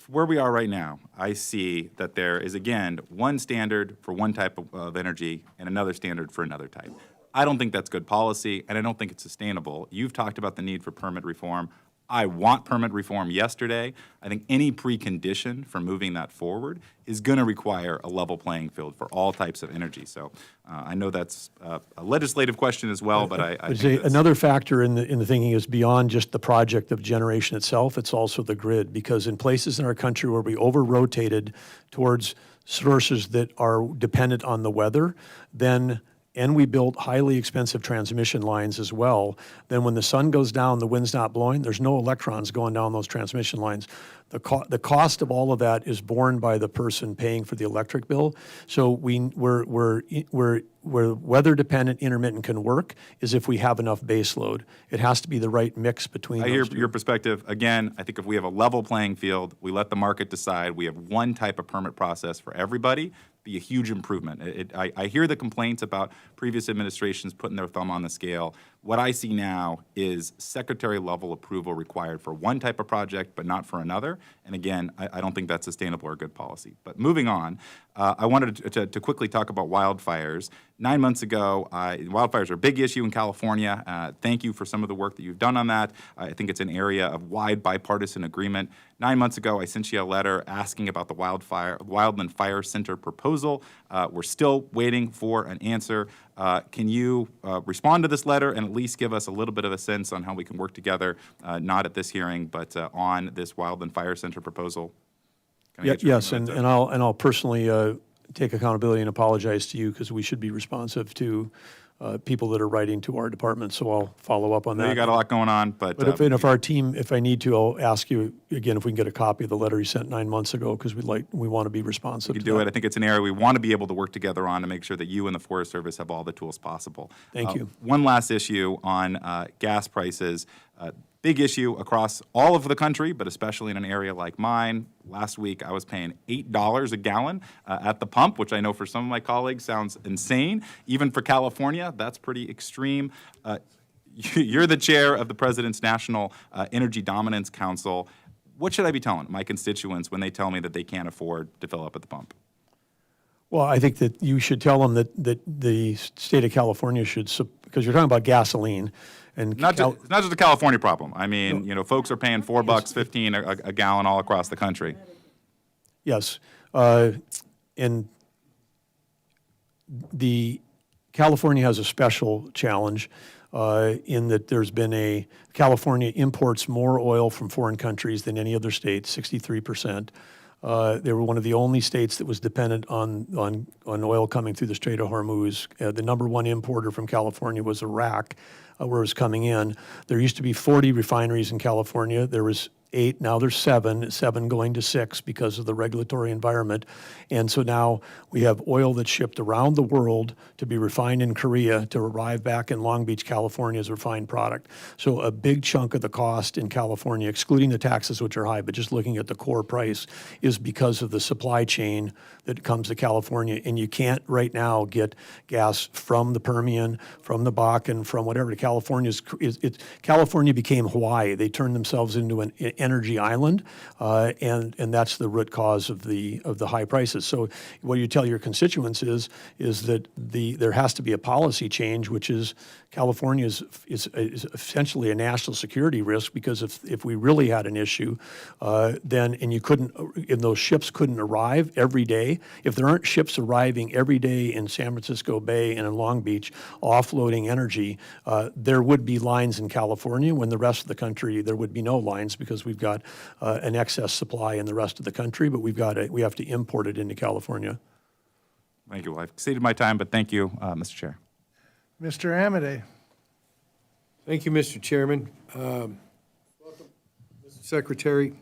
Where we are right now, I see that there is, again, one standard for one type of energy and another standard for another type. I don't think that's good policy, and I don't think it's sustainable. You've talked about the need for permit reform. I want permit reform yesterday. I think any precondition for moving that forward is going to require a level playing field for all types of energy. So I know that's a legislative question as well, but I think that's- Another factor in the thinking is beyond just the project of generation itself, it's also the grid, because in places in our country where we over-rotated towards sources that are dependent on the weather, and we built highly expensive transmission lines as well, then when the sun goes down, the wind's not blowing, there's no electrons going down those transmission lines. The cost of all of that is borne by the person paying for the electric bill. So where weather dependent intermittent can work is if we have enough base load. It has to be the right mix between I hear those two. your perspective. Again, I think if we have a level playing field, we let the market decide, we have one type of permit process for everybody, be a huge improvement. I hear the complaints about previous administrations putting their thumb on the scale. What I see now is secretary level approval required for one type of project, but not for another. And again, I don't think that's sustainable or good policy. But moving on, I wanted to quickly talk about wildfires. 9 months ago, wildfires are a big issue in California. Thank you for some of the work that you've done on that. I think it's an area of wide bipartisan agreement. 9 months ago, I sent you a letter asking about the Wildland Fire Center proposal. We're still waiting for an answer. Can you respond to this letter and at least give us a little bit of a sense on how we can work together, not at this hearing, but on this Wildland Fire Center proposal? Can I get your Yes, comment, and sir? I'll personally take accountability and apologize to you, because we should be responsive to people that are writing to our department, so I'll follow up on I know that. you got a lot going on, but But if our team, if I need to, I'll ask you again if we can get a copy of the letter you sent 9 months ago, because we want to be responsive you to do that. it. I think it's an area we want to be able to work together on to make sure that you and the Forest Service have all the tools possible. Thank you. One last issue on gas prices. Big issue across all of the country, but especially in an area like mine. Last week, I was paying $8 a gallon at the pump, which I know for some of my colleagues sounds insane. Even for California, that's pretty extreme. You're the chair of the President's National Energy Dominance Council. What should I be telling my constituents when they tell me that they can't afford to fill up at the pump? Well, I think that you should tell them that the state of California should, because you're talking about gasoline, and It's not just a California problem. I mean, folks are paying $4, $15 a gallon all across the country. Yes, and California has a special challenge in that California imports more oil from foreign countries than any other state, 63%. They were one of the only states that was dependent on oil coming through the Strait of Hormuz. The number one importer from California was Iraq, where it was coming in. There used to be 40 refineries in California. There was 8, now there's 7 going to 6 because of the regulatory environment. And so now we have oil that's shipped around the world to be refined in Korea to arrive back in Long Beach, California as a refined product. So a big chunk of the cost in California, excluding the taxes, which are high, but just looking at the core price, is because of the supply chain that comes to California. And you can't right now get gas from the Permian, from the Bakken, from whatever. California became Hawaii. They turned themselves into an energy island, and that's the root cause of the high prices. So what you tell your constituents is that there has to be a policy change, which is California is essentially a national security risk, because if we really had an issue, then and those ships couldn't arrive every day. If there aren't ships arriving every day in San Francisco Bay and in Long Beach offloading energy, there would be lines in California, when the rest of the country there would be no lines, because we've got an excess supply in the rest of the country, but we have to import it into California. Thank you. Well, I've exceeded my time, but thank you, Mr. Chair. Mr. Amade. Thank you, Mr. Chairman. Welcome, Mr. Secretary.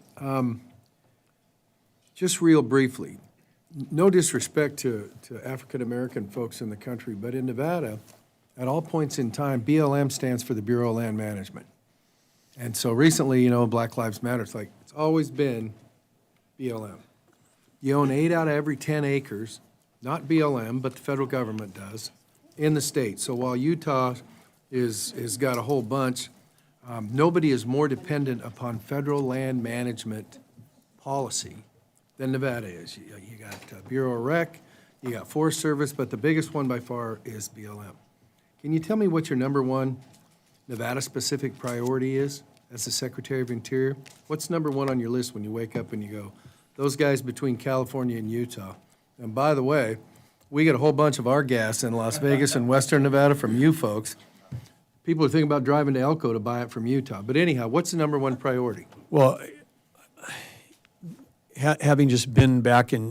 Just real briefly, no disrespect to African-American folks in the country, but in Nevada, at all points in time, BLM stands for the Bureau of Land Management. And so recently, Black Lives Matter, it's always been BLM. You own 8 out of every 10 acres, not BLM, but the federal government does, in the state. So while Utah is got a whole bunch, nobody is more dependent upon federal land management policy than Nevada is. You got Bureau of Rec, you got Forest Service, but the biggest one by far is BLM. Can you tell me what your number one Nevada-specific priority is as the Secretary of Interior? What's number one on your list when you wake up and you go, those guys between California and Utah? And by the way, we get a whole bunch of our gas in Las Vegas and Western Nevada from you folks. People are thinking about driving to Elko to buy it from Utah. But anyhow, what's the number one priority? Well, having just been back in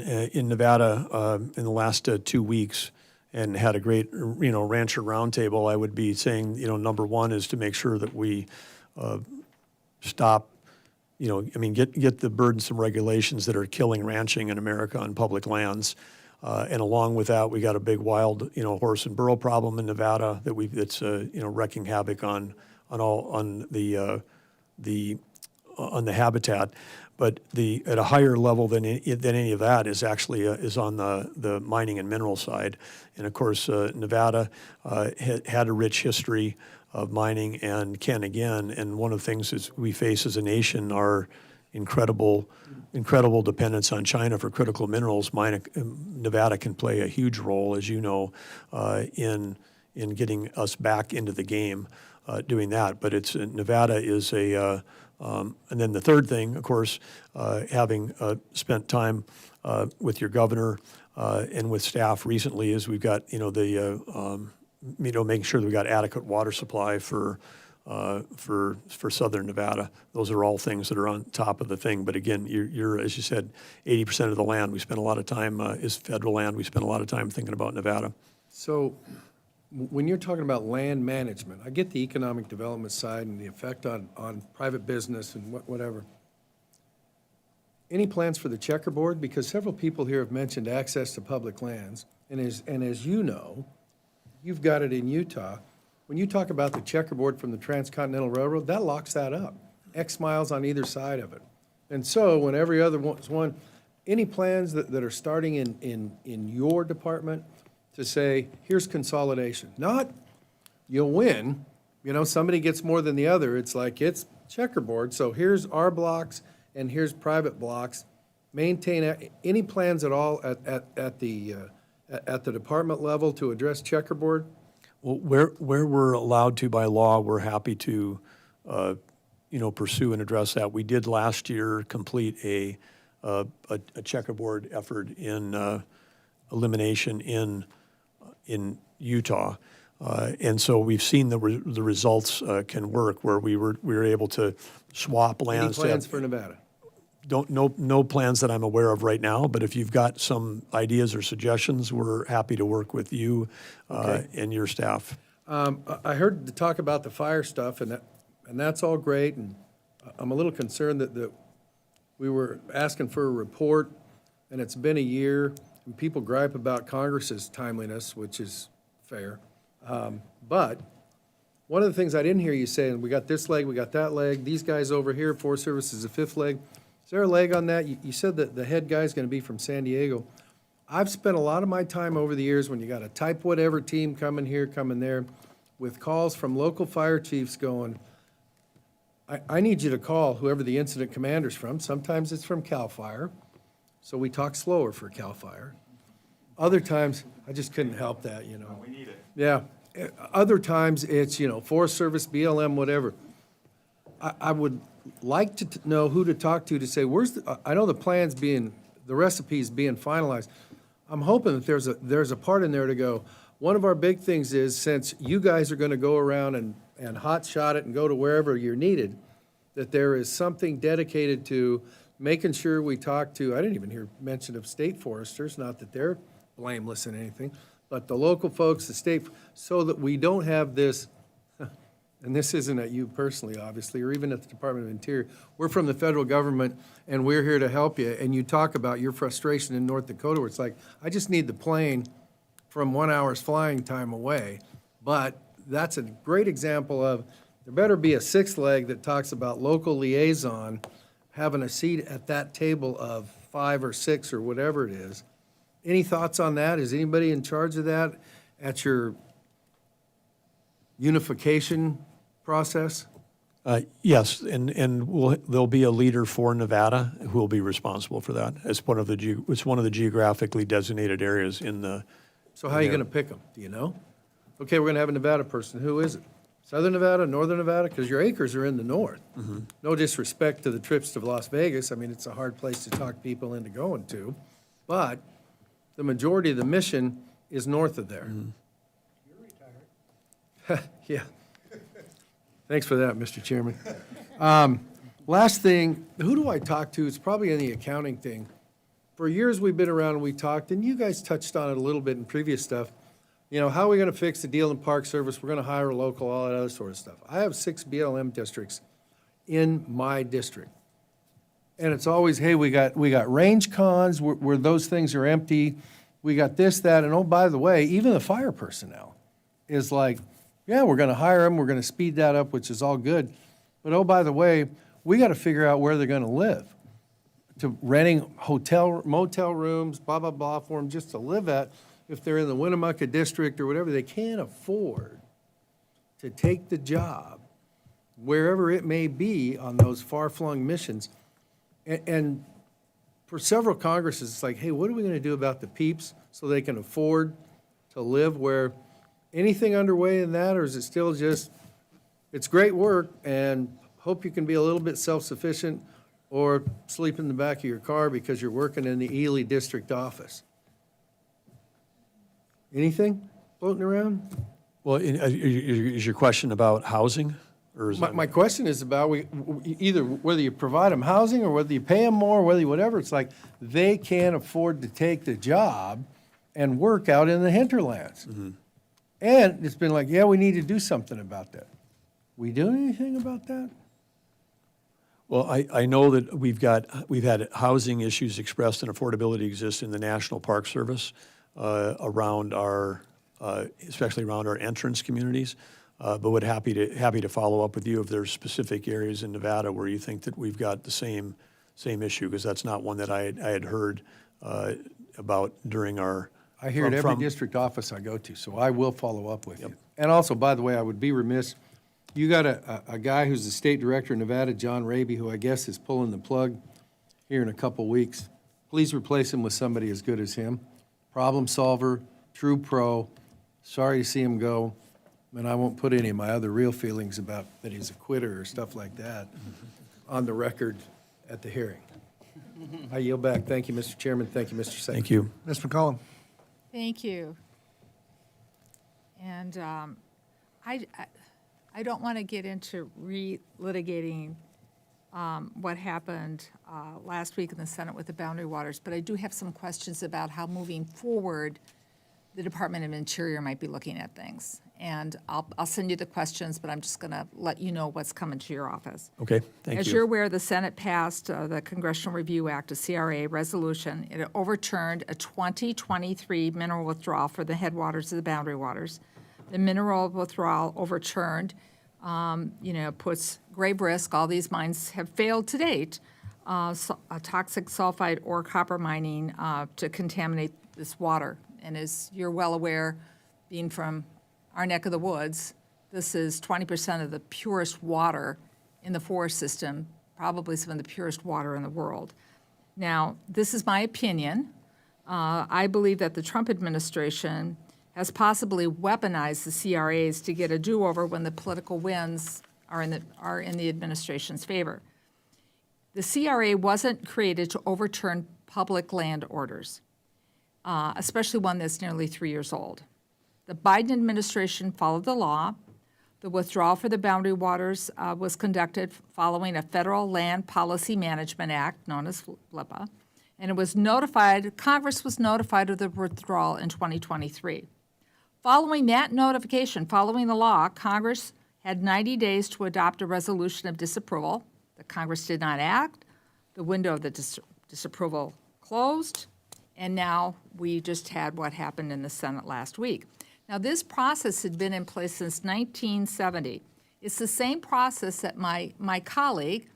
Nevada in the last 2 weeks and had a great rancher roundtable, I would be saying number one is to make sure that we stop get the burdensome regulations that are killing ranching in America on public lands. And along with that, we got a big wild, horse and burro problem in Nevada that's wreaking havoc on the habitat. But at a higher level than any of that is actually is on the mining and mineral side. And of course, Nevada had a rich history of mining and can again. And one of the things that we face as a nation are incredible dependence on China for critical minerals. Nevada can play a huge role, as you know, in getting us back into the game, doing that. But Nevada is and then the third thing, of course, having spent time with your governor and with staff recently, is we've got making sure that we got adequate water supply for Southern Nevada. Those are all things that are on top of the thing. But again, you're as you said, 80% of the land we spend a lot of time is federal land. We spend a lot of time thinking about Nevada. So when you're talking about land management, I get the economic development side and the effect on private business and whatever. Any plans for the checkerboard? Because several people here have mentioned access to public lands. And as you know, you've got it in Utah. When you talk about the checkerboard from the Transcontinental Railroad, that locks that up, X miles on either side of it. And so when every other one, any plans that are starting in your department to say, here's consolidation, not you'll win, somebody gets more than the other. It's like it's checkerboard. So here's our blocks and here's private blocks. Maintain any plans at all at the department level to address checkerboard? Well, where we're allowed to by law, we're happy to, pursue and address that. We did last year complete a checkerboard effort in elimination in Utah, and so we've seen the results can work, where we were able to swap lands. Any plans for Nevada? No plans that I'm aware of right now, but if you've got some ideas or suggestions, we're happy to work with you and your staff. I heard the talk about the fire stuff, and that's all great, and I'm a little concerned that we were asking for a report, and it's been a year, and people gripe about Congress's timeliness, which is fair. But one of the things I didn't hear you say, and we got this leg, we got that leg, these guys over here, Forest Service is the fifth leg. Is there a leg on that? You said that the head guy's gonna be from San Diego. I've spent a lot of my time over the years when you got a type whatever team coming here, coming there, with calls from local fire chiefs going, I need you to call whoever the incident commander's from. Sometimes it's from CAL FIRE, so we talk slower for CAL FIRE. Other times, I just couldn't help that, you know. We need it. Yeah. Other times, it's, Forest Service, BLM, whatever. I would like to know who to talk to say, I know the plan's the recipe's being finalized. I'm hoping that there's a part in there to go, one of our big things is, since you guys are gonna go around and hot shot it and go to wherever you're needed, that there is something dedicated to making sure we talk to, I didn't even hear mention of state foresters, not that they're blameless in anything, but the local folks, the state, so that we don't have this, and this isn't at you personally, obviously, or even at the Department of Interior. We're from the federal government, and we're here to help you, and you talk about your frustration in North Dakota, where it's like, I just need the plane from 1 hour's flying time away. But that's a great example of, there better be a sixth leg that talks about local liaison having a seat at that table of 5 or 6 or whatever it is. Any thoughts on that? Is anybody in charge of that at your unification process? Yes, and there'll be a leader for Nevada who will be responsible for that. It's one of the geographically designated areas in the. So how are you going to pick them? Do you know? Okay, we're going to have a Nevada person. Who is it? Southern Nevada, Northern Nevada? Because your acres are in the north. No disrespect to the trips to Las Vegas. I mean, it's a hard place to talk people into going to. But the majority of the mission is north of there. You're retired. Yeah. Thanks for that, Mr. Chairman. Last thing, who do I talk to? It's probably in the accounting thing. For years, we've been around and we talked, and you guys touched on it a little bit in previous stuff. How are we going to fix the deal in Park Service? We're going to hire a local, all that other sort of stuff. I have 6 BLM districts in my district. And it's always, hey, we got range cons where those things are empty. We got this, that, and oh, by the way, even the fire personnel is like, yeah, we're going to hire them. We're going to speed that up, which is all good. But oh, by the way, we got to figure out where they're going to live. To renting motel rooms, blah, blah, blah, for them just to live at. If they're in the Winnemucca district or whatever, they can't afford to take the job wherever it may be on those far-flung missions. And for several Congresses, it's like, hey, what are we going to do about the peeps so they can afford to live where anything underway in that, or is it still just, it's great work and hope you can be a little bit self-sufficient or sleep in the back of your car because you're working in the Ely district office? Anything floating around? Well, is your question about housing? Or is My question is about either whether you provide them housing or whether you pay them more, whether you whatever. It's like they can't afford to take the job and work out in the hinterlands. And it's been like, yeah, we need to do something about that. We doing anything about that? Well, I know that we've had housing issues expressed and affordability exists in the National Park Service around especially around our entrance communities. But would happy to follow up with you if there's specific areas in Nevada where you think that we've got the same issue, because that's not one that I had heard about during our. I hear it every district office I go to, so I will follow up with you. And also, by the way, I would be remiss, you got a guy who's the state director in Nevada, John Raby, who I guess is pulling the plug here in a couple weeks. Please replace him with somebody as good as him. Problem solver, true pro. Sorry to see him go. And I won't put any of my other real feelings about that he's a quitter or stuff like that on the record at the hearing. I yield back. Thank you, Mr. Chairman. Thank you, Mr. Secretary. Thank you. Ms. McCollum. Thank you. And I don't want to get into relitigating what happened last week in the Senate with the Boundary Waters, but I do have some questions about how moving forward the Department of Interior might be looking at things. And I'll send you the questions, but I'm just going to let you know what's coming to your office. Okay, thank As you. you're aware, the Senate passed the Congressional Review Act, a CRA resolution. It overturned a 2023 mineral withdrawal for the headwaters of the boundary waters. The mineral withdrawal overturned, puts grave risk. All these mines have failed to date. Toxic sulfide or copper mining to contaminate this water. And as you're well aware, being from our neck of the woods, this is 20% of the purest water in the forest system, probably some of the purest water in the world. Now, this is my opinion. I believe that the Trump administration has possibly weaponized the CRAs to get a do-over when the political winds are in the administration's favor. The CRA wasn't created to overturn public land orders, especially one that's nearly 3 years old. The Biden administration followed the law. The withdrawal for the boundary waters was conducted following a Federal Land Policy Management Act, known as FLPA, and it was notified, Congress was notified of the withdrawal in 2023. Following that notification, following the law, Congress had 90 days to adopt a resolution of disapproval. The Congress did not act. The window of the disapproval closed, and now we just had what happened in the Senate last week. Now, this process had been in place since 1970. It's the same process that my colleague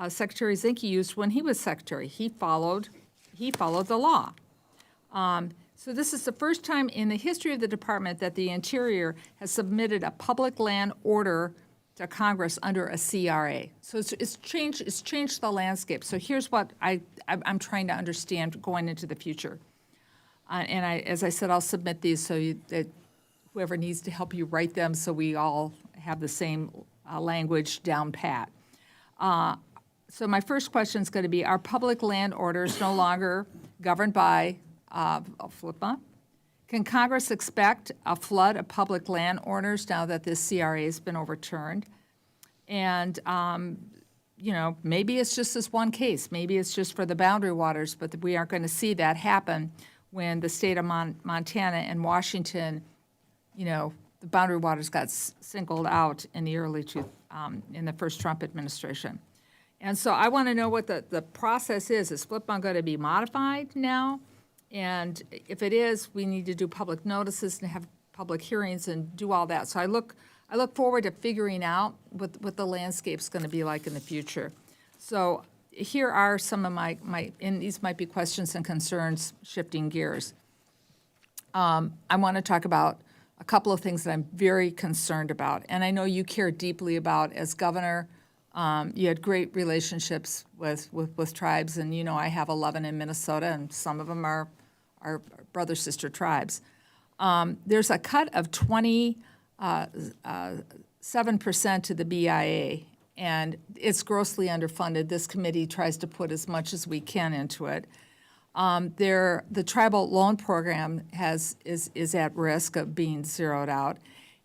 Secretary Zinke used when he was secretary. He followed the law. So this is the first time in the history of the department that the Interior has submitted a public land order to Congress under a CRA. So it's changed the landscape. So here's what I'm trying to understand going into the future. As I said, I'll submit these so that whoever needs to help you write them so we all have the same language down pat. So my first question is going to be, are public land orders no longer governed by FLPA? Can Congress expect a flood of public land orders now that this CRA has been overturned? And, maybe it's just this one case. Maybe it's just for the boundary waters, but we aren't going to see that happen when the state of Montana and Washington, the boundary waters got singled out in the in the first Trump administration. And so I want to know what the process is. Is FLPA going to be modified now? And if it is, we need to do public notices and have public hearings and do all that. So I look forward to figuring out what the landscape's going to be like in the future. So here are some of my and these might be questions and concerns, shifting gears. I want to talk about a couple of things that I'm very concerned about, and I know you care deeply about as governor. You had great relationships with tribes, and I have 11 in Minnesota, and some of them are brother-sister tribes. There's a cut of 27% to the BIA, and it's grossly underfunded. This committee tries to put as much as we can into it. The tribal loan program is at risk of being zeroed out,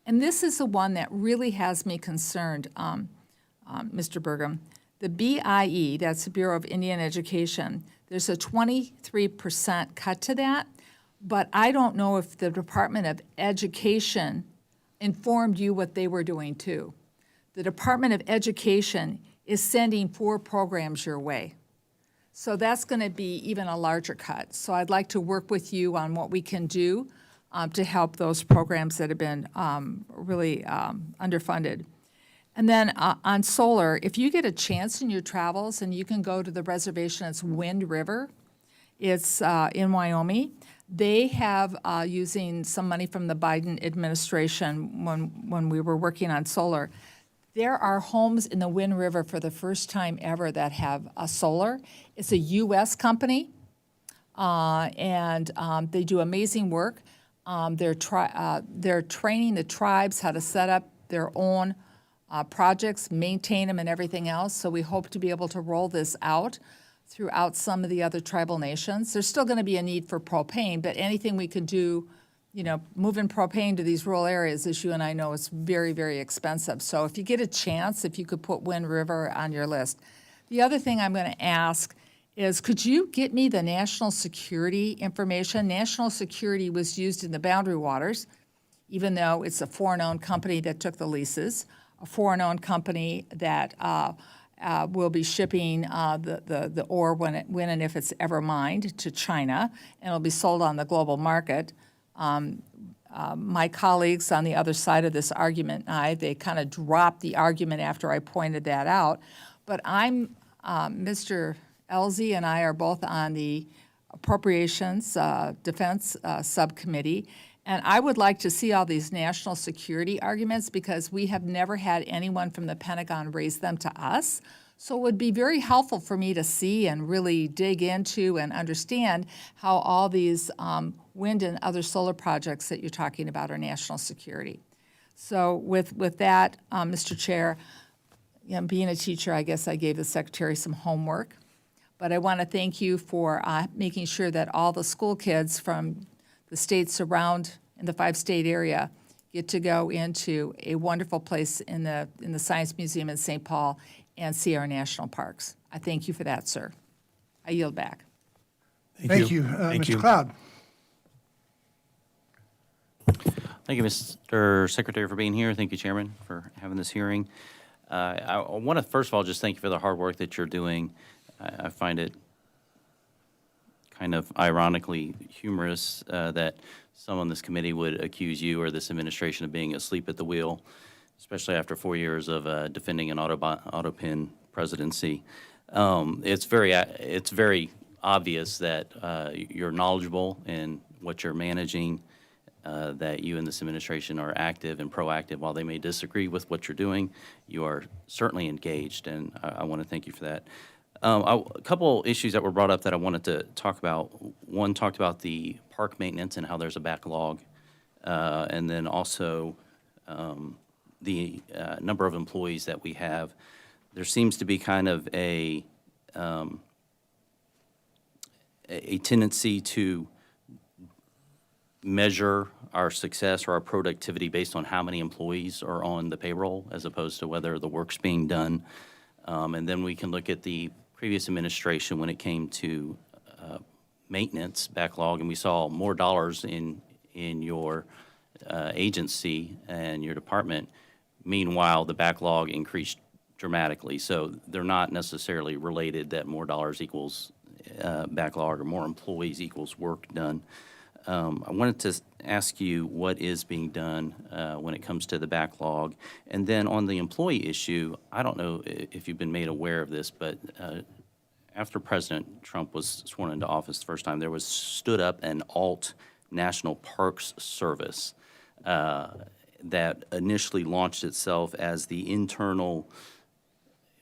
and this is the one that really has me concerned, Mr. Burgum. The BIE, that's the Bureau of Indian Education, there's a 23% cut to that, but I don't know if the Department of Education informed you what they were doing too. The Department of Education is sending 4 programs your way. So that's going to be even a larger cut. So I'd like to work with you on what we can do to help those programs that have been really underfunded. And then on solar, if you get a chance in your travels and you can go to the reservation, it's Wind River. It's in Wyoming. They have, using some money from the Biden administration when we were working on solar, there are homes in the Wind River for the first time ever that have solar. It's a U.S. company, and they do amazing work. They're training the tribes how to set up their own projects, maintain them, and everything else. So we hope to be able to roll this out throughout some of the other tribal nations. There's still going to be a need for propane, but anything we can do, moving propane to these rural areas, as you and I know, is very, very expensive. So if you get a chance, if you could put Wind River on your list. The other thing I'm going to ask is could you get me the national security information? National security was used in the Boundary Waters, even though it's a foreign-owned company that took the leases, a foreign-owned company that will be shipping the ore when and if it's ever mined to China, and it'll be sold on the global market. My colleagues on the other side of this argument, they kind of dropped the argument after I pointed that out. But Mr. Elsie and I are both on the Appropriations Defense Subcommittee, and I would like to see all these national security arguments because we have never had anyone from the Pentagon raise them to us. So it would be very helpful for me to see and really dig into and understand how all these wind and other solar projects that you're talking about are national security. So with that, Mr. Chair, being a teacher, I guess I gave the Secretary some homework. But I want to thank you for making sure that all the school kids from the states around in the 5-state area get to go into a wonderful place in the Science Museum in St. Paul and see our national parks. I thank you for that, sir. I yield back. Thank you. Mr. Cloud. Thank you, Mr. Secretary, for being here. Thank you, Chairman, for having this hearing. I want to, first of all, just thank you for the hard work that you're doing. I find it kind of ironically humorous that some on this committee would accuse you or this administration of being asleep at the wheel, especially after 4 years of defending an autopin presidency. It's very obvious that you're knowledgeable in what you're managing, that you and this administration are active and proactive. While they may disagree with what you're doing, you are certainly engaged, and I want to thank you for that. A couple issues that were brought up that I wanted to talk about. One talked about the park maintenance and how there's a backlog, and then also the number of employees that we have. There seems to be kind of a tendency to measure our success or our productivity based on how many employees are on the payroll as opposed to whether the work's being done. And then we can look at the previous administration when it came to maintenance backlog, and we saw more dollars in your agency and your department. Meanwhile, the backlog increased dramatically. So they're not necessarily related that more dollars equals backlog or more employees equals work done. I wanted to ask you what is being done when it comes to the backlog. And then on the employee issue, I don't know if you've been made aware of this, but after President Trump was sworn into office the first time, there was stood up an alt National Parks Service that initially launched itself as the internal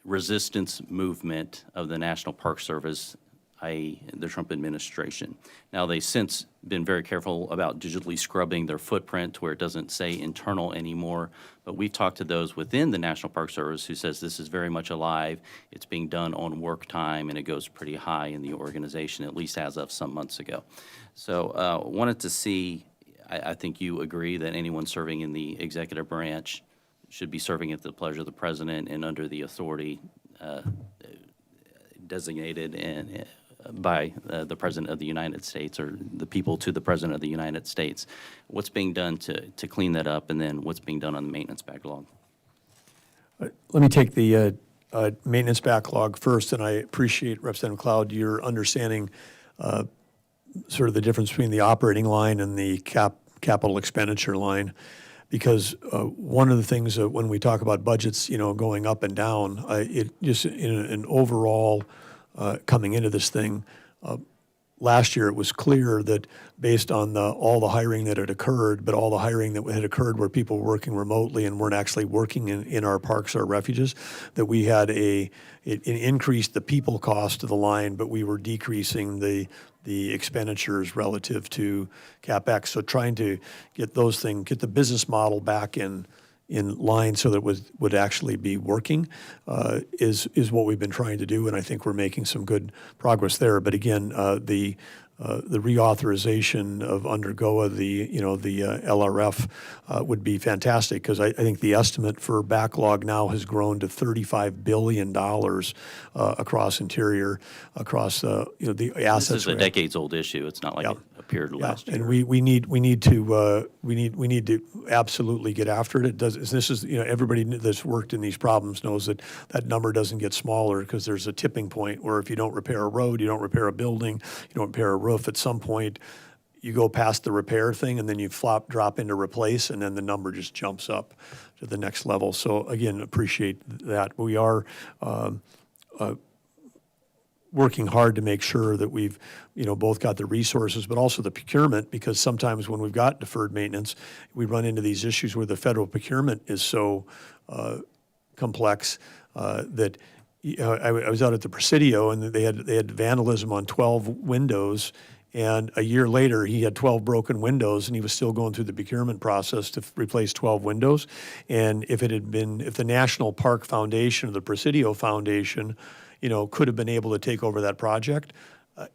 resistance movement of the National Park Service, i.e. the Trump administration. Now, they've since been very careful about digitally scrubbing their footprint to where it doesn't say internal anymore, but we've talked to those within the National Park Service who says this is very much alive. It's being done on work time, and it goes pretty high in the organization, at least as of some months ago. So wanted to see, I think you agree that anyone serving in the executive branch should be serving at the pleasure of the president and under the authority designated and by the President of the United States, or the people to the President of the United States. What's being done to clean that up, and then what's being done on the maintenance backlog? Let me take the maintenance backlog first, and I appreciate, Representative Cloud, your understanding sort of the difference between the operating line and the capital expenditure line. Because one of the things when we talk about budgets, going up and down, it just in an overall coming into this thing, last year it was clear that based on all the hiring that had occurred, but all the hiring that had occurred where people were working remotely and weren't actually working in our parks or refuges, that we had it increased the people cost of the line, but we were decreasing the expenditures relative to CapEx. So trying to get get the business model back in line so that it would actually be working is what we've been trying to do, and I think we're making some good progress there. But again, the the reauthorization of UNDERGOA, the LRF, would be fantastic, because I think the estimate for backlog now has grown to $35 billion across Interior, across the assets. This is a decades-old issue. It's not like it appeared last year. And we need to absolutely get after it. It does. This is, everybody that's worked in these problems knows that that number doesn't get smaller, because there's a tipping point where if you don't repair a road, you don't repair a building, you don't repair a roof, at some point you go past the repair thing and then you drop into replace, and then the number just jumps up to the next level. So again, appreciate that. We are working hard to make sure that we've, both got the resources, but also the procurement, because sometimes when we've got deferred maintenance, we run into these issues where the federal procurement is so complex that I was out at the Presidio, and they had vandalism on 12 windows, and a year later he had 12 broken windows, and he was still going through the procurement process to replace 12 windows. And if the National Park Foundation or the Presidio Foundation, could have been able to take over that project,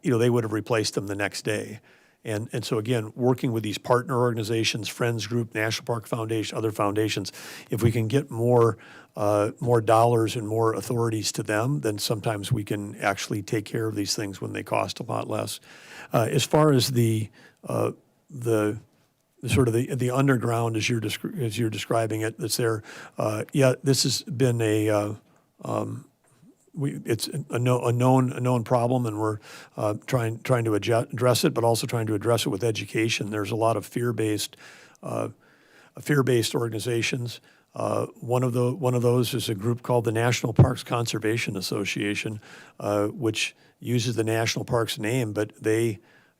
they would have replaced them the next day. And so again, working with these partner organizations, Friends Group, National Park Foundation, other foundations, if we can get more dollars and more authorities to them, then sometimes we can actually take care of these things when they cost a lot less. As far as the sort of the underground, as you're describing it, that's there. This has been it's a known problem, and we're trying to address it, but also trying to address it with education. There's a lot of fear-based organizations. One of those is a group called the National Parks Conservation Association, which uses the national parks name, but they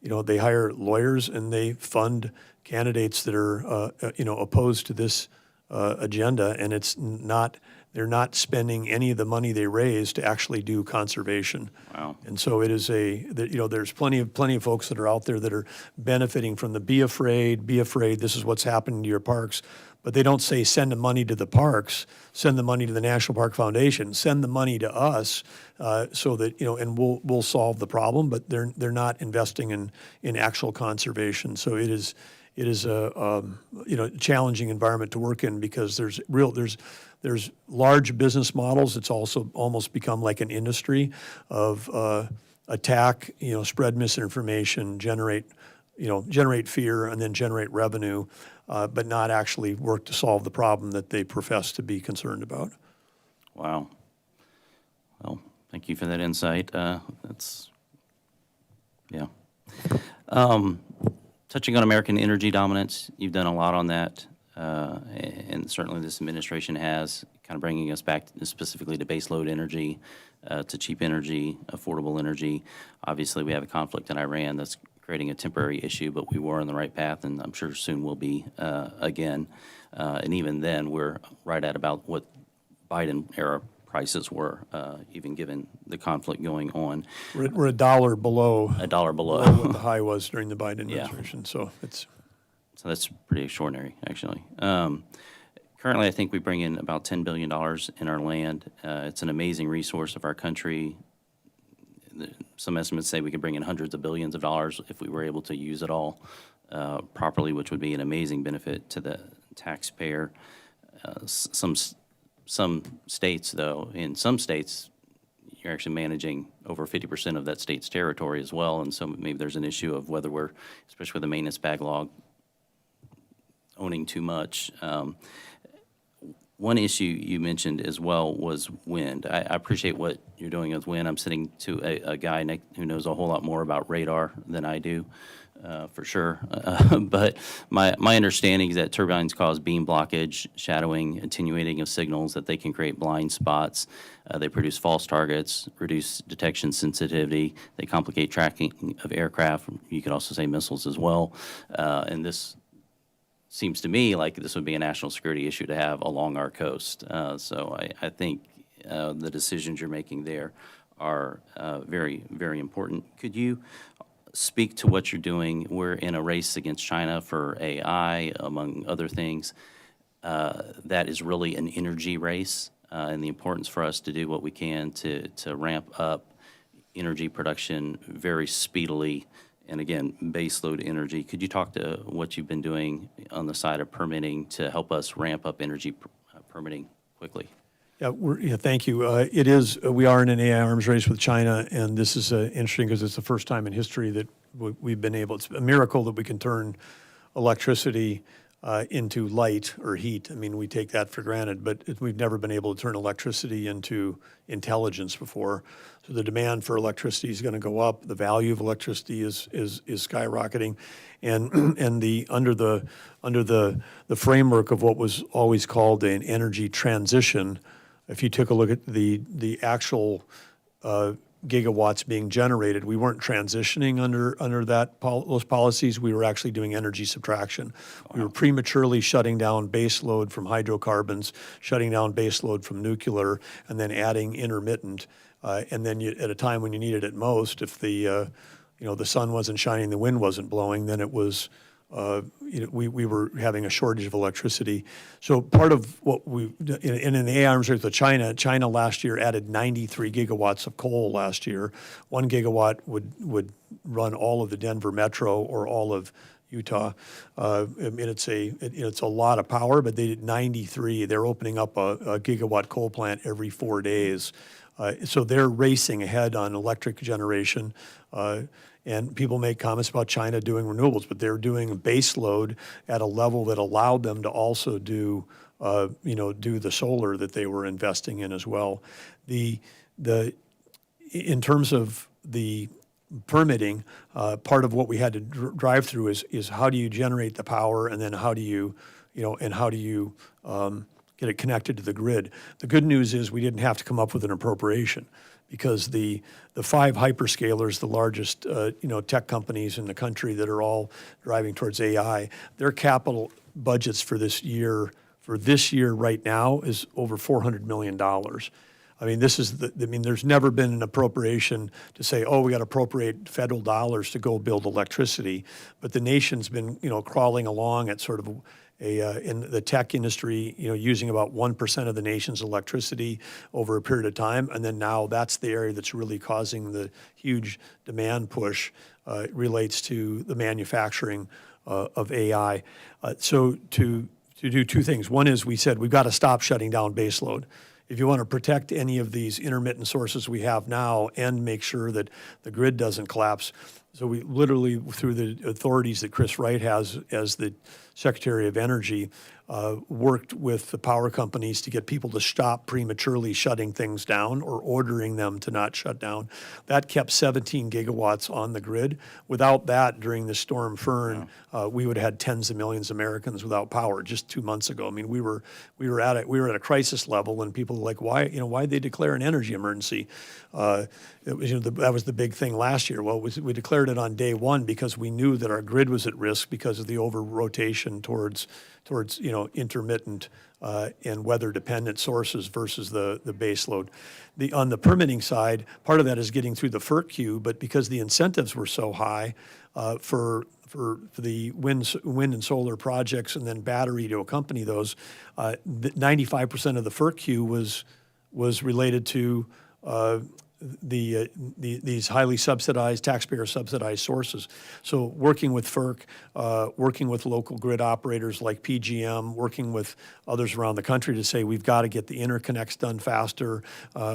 hire lawyers and they fund candidates that are opposed to this agenda, and they're not spending any of the money they raise to actually do conservation. Wow. And so it is there's plenty of folks that are out there that are benefiting from the be afraid, this is what's happening to your parks. But they don't say send the money to the parks, send the money to the National Park Foundation, send the money to us, so that, and we'll solve the problem, but they're not investing in actual conservation. So it is a challenging environment to work in, because there's large business models. It's also almost become like an industry of attack, spread misinformation, generate fear, and then generate revenue, but not actually work to solve the problem that they profess to be concerned about. Wow. Well, thank you for that insight. Touching on American energy dominance, you've done a lot on that, and certainly this administration has, kind of bringing us back specifically to baseload energy, to cheap energy, affordable energy. Obviously, we have a conflict in Iran that's creating a temporary issue, but we were on the right path, and I'm sure soon will be again. And even then, we're right at about what Biden-era prices were, even given the conflict going on. We're $1 below. $1 below what the high was during the Biden administration. Yeah. So that's pretty extraordinary, actually. Currently, I think we bring in about $10 billion in our land. It's an amazing resource of our country. Some estimates say we could bring in hundreds of billions of dollars if we were able to use it all properly, which would be an amazing benefit to the taxpayer. Some states, though, in some states, you're actually managing over 50% of that state's territory as well, and so maybe there's an issue of whether we're, especially with the maintenance backlog, owning too much. One issue you mentioned as well was wind. I appreciate what you're doing with wind. I'm sitting to a guy who knows a whole lot more about radar than I do, for sure. But my understanding is that turbines cause beam blockage, shadowing, attenuating of signals, that they can create blind spots. They produce false targets, reduce detection sensitivity. They complicate tracking of aircraft. You could also say missiles as well. And this seems to me like this would be a national security issue to have along our coast. So I think the decisions you're making there are very, very important. Could you speak to what you're doing? We're in a race against China for AI, among other things. That is really an energy race, and the importance for us to do what we can to ramp up energy production very speedily and again, baseload energy. Could you talk to what you've been doing on the side of permitting to help us ramp up energy permitting quickly? Yeah, thank you. We are in an AI arms race with China, and this is interesting because it's the first time in history that we've been able, it's a miracle that we can turn electricity into light or heat. I mean, we take that for granted, but we've never been able to turn electricity into intelligence before. So the demand for electricity is going to go up. The value of electricity is skyrocketing, and under the framework of what was always called an energy transition. If you took a look at the actual gigawatts being generated, we weren't transitioning under those policies. We were actually doing energy subtraction. We were prematurely shutting down base load from hydrocarbons, shutting down base load from nuclear, and then adding intermittent. And then at a time when you needed it most, if the sun wasn't shining, the wind wasn't blowing, then it was we were having a shortage of electricity. So part of what in the AI arms race with China last year added 93 gigawatts of coal last year. 1 gigawatt would run all of the Denver metro or all of Utah. I mean, it's a lot of power, but they did 93. They're opening up a gigawatt coal plant every 4 days. So they're racing ahead on electric generation. And people make comments about China doing renewables, but they're doing a base load at a level that allowed them to also do the solar that they were investing in as well. In terms of the permitting, part of what we had to drive through is how do you generate the power, and then how do you get it connected to the grid. The good news is we didn't have to come up with an appropriation, because the 5 hyperscalers, the largest tech companies in the country that are all driving towards AI, their capital budgets for this year right now is over $400 million. I mean, there's never been an appropriation to say, oh, we got to appropriate federal dollars to go build electricity, but the nation's been crawling along at sort of in the tech industry, using about 1% of the nation's electricity over a period of time, and then now that's the area that's really causing the huge demand push. Relates to the manufacturing of AI. So to do 2 things. One is we said we've got to stop shutting down baseload. If you want to protect any of these intermittent sources we have now and make sure that the grid doesn't collapse. So we literally, through the authorities that Chris Wright has as the Secretary of Energy, worked with the power companies to get people to stop prematurely shutting things down or ordering them to not shut down. That kept 17 gigawatts on the grid. Without that, during the Storm Fern, we would have had tens of millions of Americans without power just 2 months ago. I mean, we were at a crisis level, and people were like, why'd they declare an energy emergency? That was the big thing last year. Well, we declared it on day one because we knew that our grid was at risk because of the over-rotation towards intermittent and weather-dependent sources versus the base load. On the permitting side, part of that is getting through the FERC queue, but because the incentives were so high for the wind and solar projects and then battery to accompany those, 95% of the FERC queue was related to these highly subsidized, taxpayer-subsidized sources. So working with FERC, working with local grid operators like PGM, working with others around the country to say we've got to get the interconnects done faster,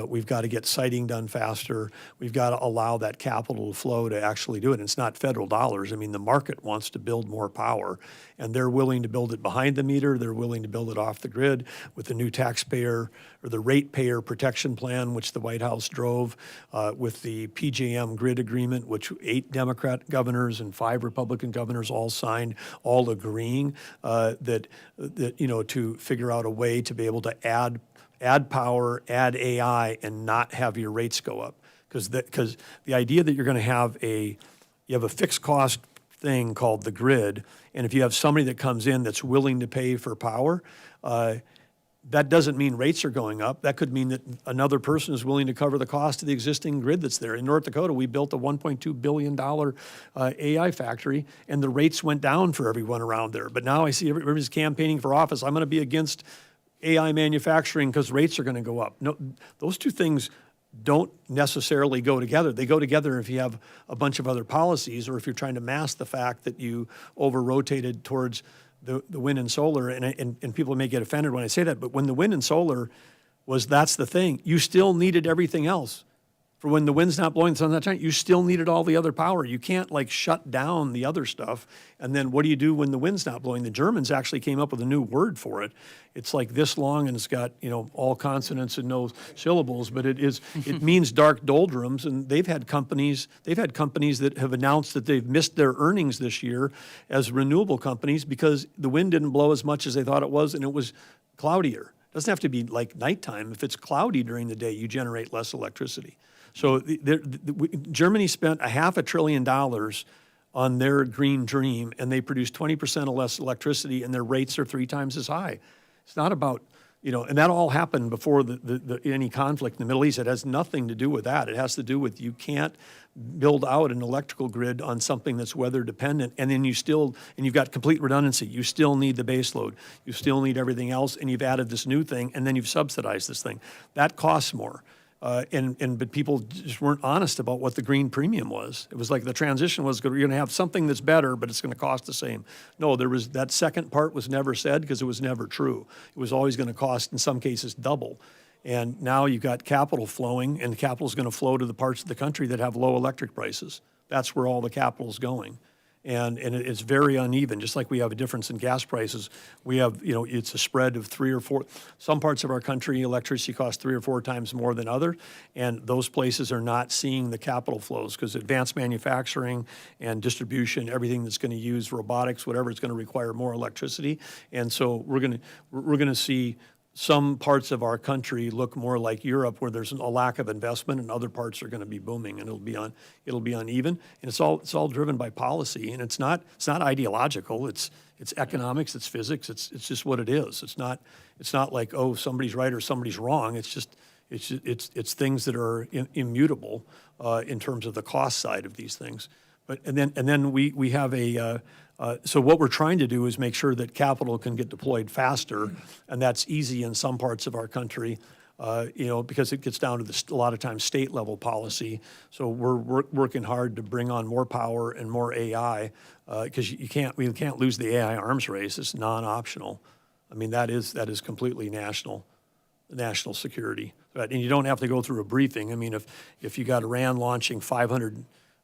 we've got to get siting done faster, we've got to allow that capital to flow to actually do it. And it's not federal dollars. I mean, the market wants to build more power, and they're willing to build it behind the meter, they're willing to build it off the grid with the new taxpayer or the ratepayer protection plan, which the White House drove, with the PJM grid agreement, which 8 Democrat governors and 5 Republican governors all signed, all agreeing that to figure out a way to be able to add power, add AI, and not have your rates go up. Because the idea that you're going to have you have a fixed cost thing called the grid, and if you have somebody that comes in that's willing to pay for power, that doesn't mean rates are going up. That could mean that another person is willing to cover the cost of the existing grid that's there. In North Dakota, we built a $1.2 billion AI factory, and the rates went down for everyone around there. But now I see everybody's campaigning for office. I'm going to be against AI manufacturing because rates are going to go up. No, those 2 things don't necessarily go together. They go together if you have a bunch of other policies or if you're trying to mask the fact that you over-rotated towards the wind and solar. And people may get offended when I say that, but when the wind and solar that's the thing, you still needed everything else. For when the wind's not blowing, the sun's not shining, you still needed all the other power. You can't like shut down the other stuff. And then what do you do when the wind's not blowing? The Germans actually came up with a new word for it. It's like this long and it's got, all consonants and no syllables, but it means dark doldrums. And they've had companies that have announced that they've missed their earnings this year as renewable companies because the wind didn't blow as much as they thought it was and it was cloudier. It doesn't have to be like nighttime. If it's cloudy during the day, you generate less electricity. So Germany spent $500 billion on their green dream, and they produced 20% less electricity, and their rates are 3 times as high. It's not about, and that all happened before any conflict in the Middle East. It has nothing to do with that. It has to do with you can't build out an electrical grid on something that's weather dependent, and then you've got complete redundancy. You still need the base load. You still need everything else, and you've added this new thing, and then you've subsidized this thing. That costs more. But people just weren't honest about what the green premium was. It was like the transition was you're going to have something that's better, but it's going to cost the same. No, that second part was never said because it was never true. It was always going to cost, in some cases, double. And now you've got capital flowing, and the capital is going to flow to the parts of the country that have low electric prices. That's where all the capital is going. And it's very uneven. Just like we have a difference in gas prices, we have, it's a spread of 3 or 4. Some parts of our country, electricity costs 3 or 4 times more than others, and those places are not seeing the capital flows because advanced manufacturing and distribution, everything that's going to use robotics, whatever, is going to require more electricity. And so we're going to see some parts of our country look more like Europe, where there's a lack of investment, and other parts are going to be booming, and it'll be uneven, and it's all driven by policy, and it's not ideological. It's economics, it's physics, it's just what it is. It's not like somebody's right or somebody's wrong. It's things that are immutable in terms of the cost side of these things. And then we have so what we're trying to do is make sure that capital can get deployed faster, and that's easy in some parts of our country, because it gets down to a lot of times state level policy. So we're working hard to bring on more power and more AI, because we can't lose the AI arms race. It's non-optional. I mean, that is completely national security. Right? And you don't have to go through a briefing. I mean, if you got Iran launching 500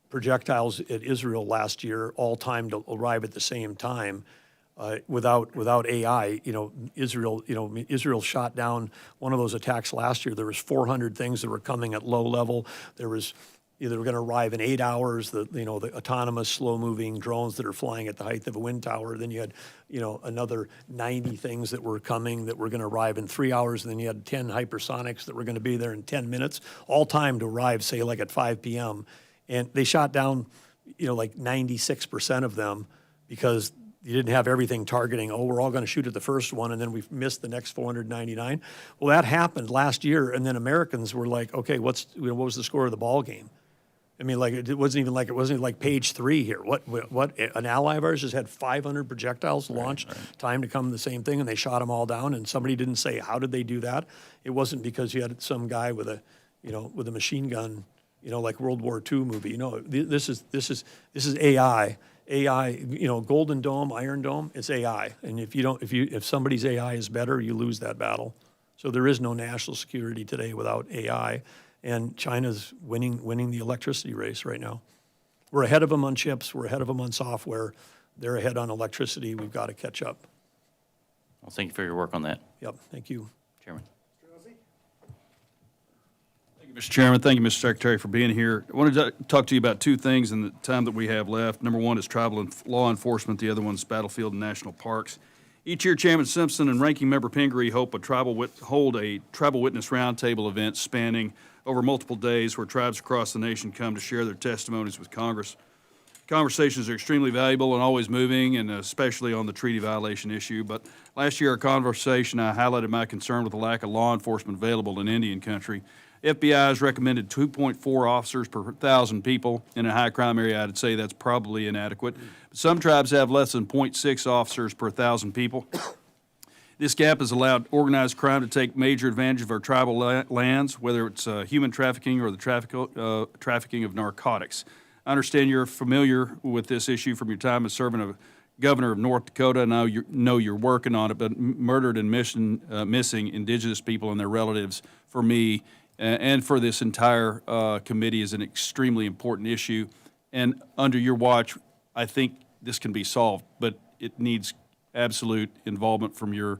projectiles at Israel last year, all timed to arrive at the same time, without AI, Israel shot down one of those attacks last year. There was 400 things that were coming at low level. They were going to arrive in 8 hours. The autonomous, slow-moving drones that are flying at the height of a wind tower. Then you had, another 90 things that were coming that were going to arrive in 3 hours. And then you had 10 hypersonics that were going to be there in 10 minutes, all timed to arrive, say, like at 5 p.m. And they shot down, like 96% of them because you didn't have everything targeting, we're all going to shoot at the first one, and then we missed the next 499. Well, that happened last year, and then Americans were like, okay, what was the score of the ball game? I mean, like it wasn't even like page 3 here. What an ally of ours just had 500 projectiles launched, time to come the same thing, and they shot them all down. And somebody didn't say, how did they do that? It wasn't because you had some guy with a machine gun, like World War II movie. This is AI. AI, Golden Dome, Iron Dome, it's AI. And if somebody's AI is better, you lose that battle. So there is no national security today without AI. And China's winning the electricity race right now. We're ahead of them on chips. We're ahead of them on software. They're ahead on electricity. We've got to catch up. Well, thank you for your work on that, Yep, thank you. Chairman. Mr. Chairman, thank you, Mr. Secretary, for being here. I wanted to talk to you about 2 things in the time that we have left. Number 1 is tribal and law enforcement. The other one is battlefield and national parks. Each year, Chairman Simpson and Ranking Member Pingree hold a tribal witness roundtable event spanning over multiple days where tribes across the nation come to share their testimonies with Congress. Conversations are extremely valuable and always moving, and especially on the treaty violation issue. But last year, our conversation, I highlighted my concern with the lack of law enforcement available in Indian country. FBI has recommended 2.4 officers per 1,000 people. In a high crime area, I'd say that's probably inadequate. But some tribes have less than 0.6 officers per 1,000 people. This gap has allowed organized crime to take major advantage of our tribal lands, whether it's human trafficking or the trafficking of narcotics. I understand you're familiar with this issue from your time as serving as governor of North Dakota, and I know you're working on it, but murdered and missing indigenous people and their relatives, for me and for this entire committee, is an extremely important issue. And under your watch, I think this can be solved, but it needs absolute involvement from your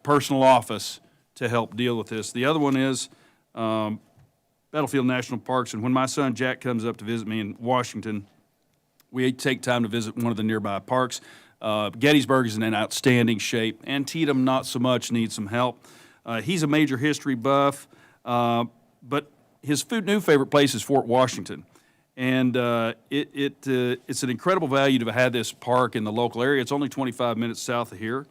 personal office to help deal with this. The other one is Battlefield National Parks, and when my son Jack comes up to visit me in Washington, we take time to visit one of the nearby parks. Gettysburg is in an outstanding shape. Antietam, not so much, needs some help. He's a major history buff, but his new favorite place is Fort Washington. And it's an incredible value to have this park in the local area. It's only 25 minutes south of here.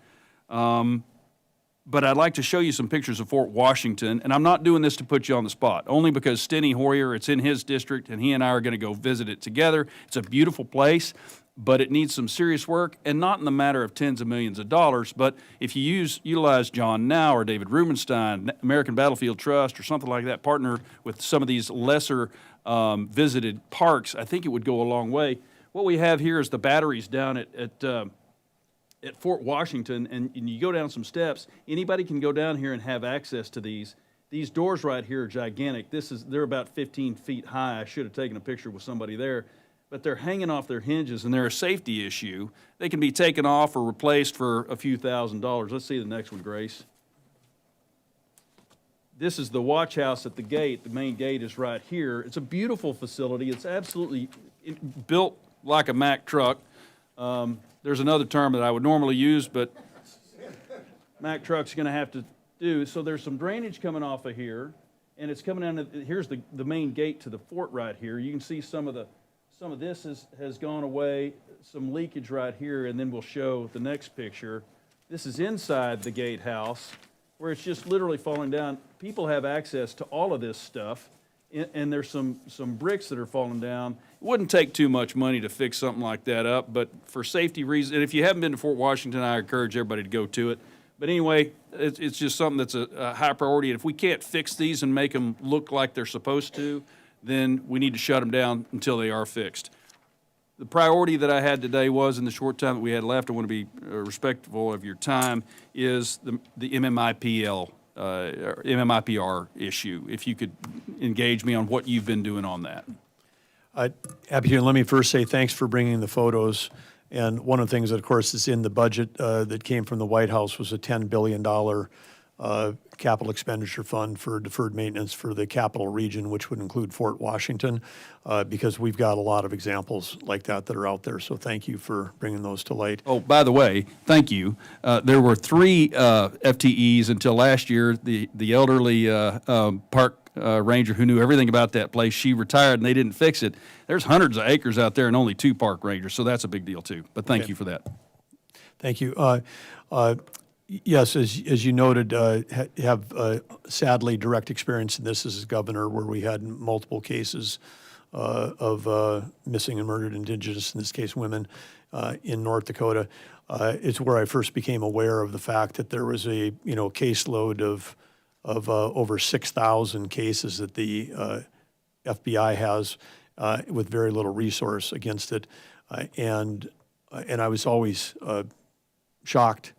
But I'd like to show you some pictures of Fort Washington, and I'm not doing this to put you on the spot, only because Steny Hoyer, it's in his district, and he and I are going to go visit it together. It's a beautiful place, but it needs some serious work, and not in the matter of tens of millions of dollars, but if you utilize John Now or David Rubenstein, American Battlefield Trust, or something like that, partner with some of these lesser visited parks, I think it would go a long way. What we have here is the batteries down at Fort Washington, and you go down some steps. Anybody can go down here and have access to these. These doors right here are gigantic. They're about 15 feet high. I should have taken a picture with somebody there, but they're hanging off their hinges, and they're a safety issue. They can be taken off or replaced for a few $1,000s. Let's see the next one, Grace. This is the watch house at the gate. The main gate is right here. It's a beautiful facility. It's absolutely built like a Mack truck. There's another term that I would normally use, but Mack truck's going to have to do. So there's some drainage coming off of here, and it's coming down. Here's the main gate to the fort right here. You can see some of this has gone away, some leakage right here, and then we'll show the next picture. This is inside the gatehouse, where it's just literally falling down. People have access to all of this stuff, and there's some bricks that are falling down. It wouldn't take too much money to fix something like that up, but for safety reasons, and if you haven't been to Fort Washington, I encourage everybody to go to it. But anyway, it's just something that's a high priority, and if we can't fix these and make them look like they're supposed to, then we need to shut them down until they are fixed. The priority that I had today was, in the short time that we had left, I want to be respectful of your time, is the MMIPR issue. If you could engage me on what you've been doing on that. Happy to. Let me first say thanks for bringing the photos. And one of the things that, of course, is in the budget that came from the White House was a $10 billion capital expenditure fund for deferred maintenance for the capital region, which would include Fort Washington, because we've got a lot of examples like that are out there. So thank you for bringing those to light. Oh, by the way, thank you. There were 3 FTEs until last year. The elderly park ranger who knew everything about that place, she retired and they didn't fix it. There's hundreds of acres out there and only 2 park rangers, so that's a big deal too. But thank you for that. Thank you. Yes, as you noted, have sadly direct experience in this as governor, where we had multiple cases of missing and murdered Indigenous, in this case women, in North Dakota. It's where I first became aware of the fact that there was a caseload of over 6,000 cases that the FBI has with very little resource against it, and I was always shocked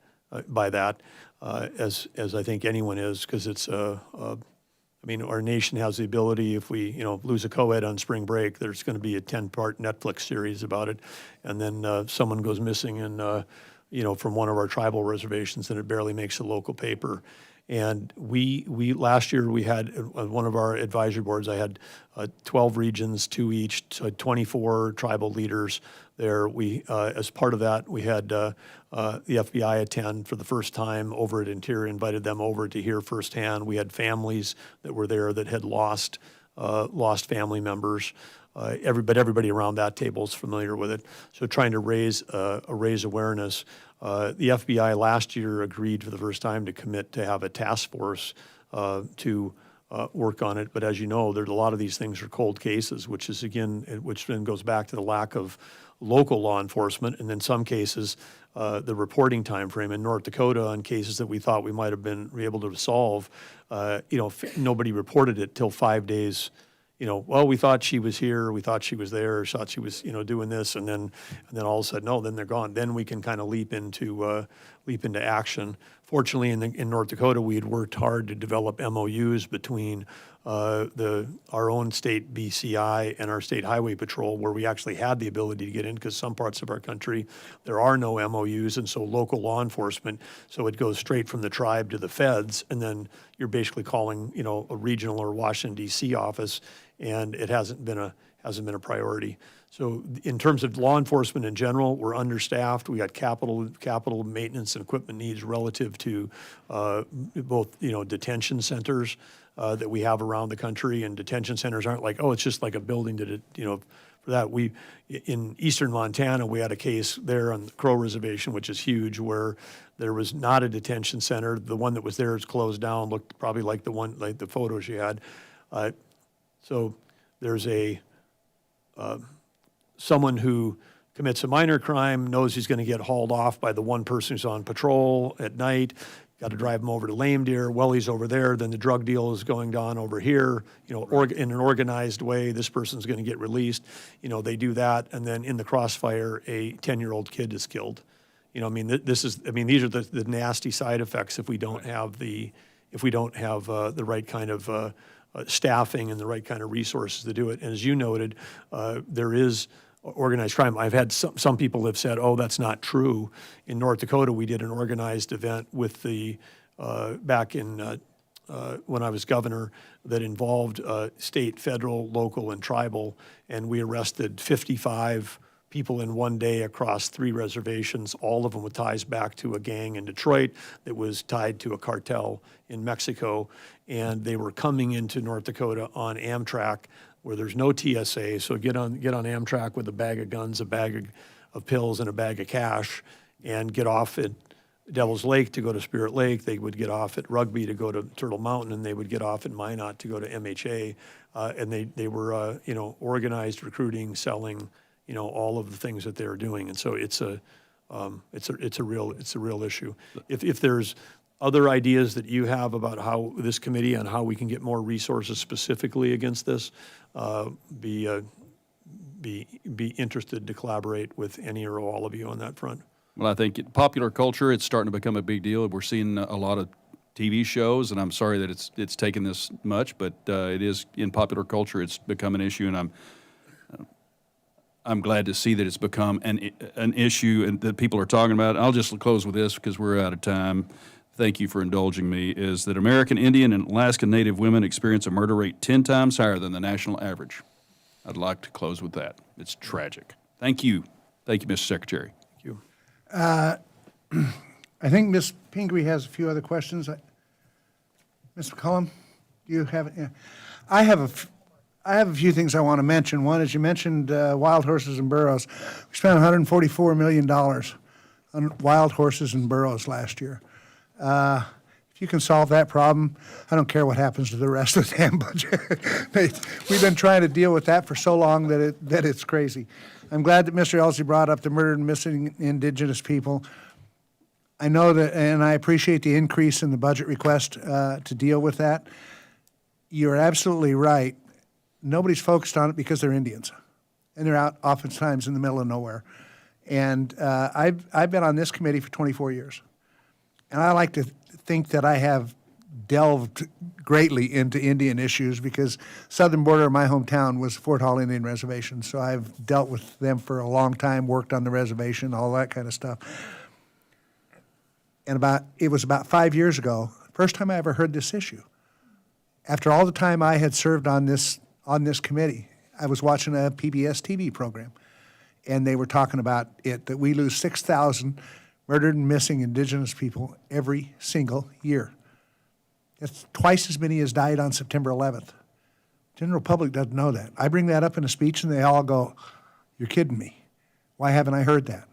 by that, as I think anyone is, because it's our nation has the ability, if we lose a co-ed on spring break, there's going to be a 10-part Netflix series about it, and then someone goes missing from one of our tribal reservations, and it barely makes the local paper. And we last year we had one of our advisory boards. I had 12 regions, 2 each, 24 tribal leaders there. We, as part of that, we had the FBI attend for the first time over at Interior, invited them over to hear firsthand. We had families that were there that had lost family members. Everybody around that table is familiar with it. So trying to raise awareness. The FBI last year agreed for the first time to commit to have a task force to work on it. But as you know, there's a lot of these things are cold cases, which then goes back to the lack of local law enforcement. And in some cases, the reporting timeframe. In North Dakota, on cases that we thought we might have been able to solve, nobody reported it till 5 days. Well, we thought she was here, we thought she was there, or thought she was, doing this, and then all of a sudden, no, then they're gone. Then we can kind of leap into action. Fortunately, in North Dakota, we had worked hard to develop MOUs between our own state BCI and our state highway patrol, where we actually had the ability to get in, because some parts of our country there are no MOUs, and so local law enforcement, so it goes straight from the tribe to the feds, and then you're basically calling a regional or Washington D.C. office, and it hasn't been a priority. So in terms of law enforcement in general, we're understaffed. We got capital maintenance and equipment needs relative to both detention centers that we have around the country, and detention centers aren't like, it's just like a building for that. In eastern Montana, we had a case there on the Crow Reservation, which is huge, where there was not a detention center. The one that was there is closed down, looked probably like the photos you had. So there's someone who commits a minor crime, knows he's going to get hauled off by the one person who's on patrol at night, got to drive him over to Lame Deer. Well, he's over there, then the drug deal is going on over here, in an organized way. This person's going to get released. They do that, and then in the crossfire, a 10-year-old kid is killed. These are the nasty side effects if we don't have the right kind of staffing and the right kind of resources to do it. And as you noted, there is organized crime. I've had some people have said, that's not true. In North Dakota, we did an organized event with back in when I was governor, that involved state, federal, local, and tribal, and we arrested 55 people in one day across 3 reservations, all of them with ties back to a gang in Detroit that was tied to a cartel in Mexico, and they were coming into North Dakota on Amtrak, where there's no TSA, so get on Amtrak with a bag of guns, a bag of pills, and a bag of cash, and get off at Devil's Lake to go to Spirit Lake. They would get off at Rugby to go to Turtle Mountain, and they would get off at Minot to go to MHA, and they were organized recruiting, selling, all of the things that they're doing, and so it's a real issue. If there's other ideas that you have about how this committee and how we can get more resources specifically against this, be interested to collaborate with any or all of you on that front. Well, I think popular culture, it's starting to become a big deal. We're seeing a lot of TV shows, and I'm sorry that it's taken this much, but it is in popular culture. It's become an issue, and I'm glad to see that it's become an issue and that people are talking about it. I'll just close with this because we're out of time. Thank you for indulging me, is that American Indian and Alaska Native women experience a murder rate 10 times higher than the national average. I'd like to close with that. It's tragic. Thank you. Thank you, Mr. Secretary. Thank you. I think Ms. Pingree has a few other questions. Ms. McCollum, do you have it? Yeah. I have a few things I want to mention. One is you mentioned wild horses and burros. We spent $144 million on wild horses and burros last year. If you can solve that problem, I don't care what happens to the rest of the damn budget. We've been trying to deal with that for so long that it's crazy. I'm glad that Mr. Elsie brought up the murdered and missing Indigenous people. I know that, and I appreciate the increase in the budget request to deal with that. You're absolutely right. Nobody's focused on it because they're Indians, and they're out oftentimes in the middle of nowhere. And I've been on this committee for 24 years. And I like to think that I have delved greatly into Indian issues because southern border of my hometown was Fort Hall Indian Reservation. So I've dealt with them for a long time, worked on the reservation, all that kind of stuff. And it was about 5 years ago, first time I ever heard this issue. After all the time I had served on this committee, I was watching a PBS TV program, and they were talking about it, that we lose 6,000 murdered and missing Indigenous people every single year. That's twice as many as died on September 11th. General public doesn't know that. I bring that up in a speech, and they all go, "You're kidding me. Why haven't I heard that?"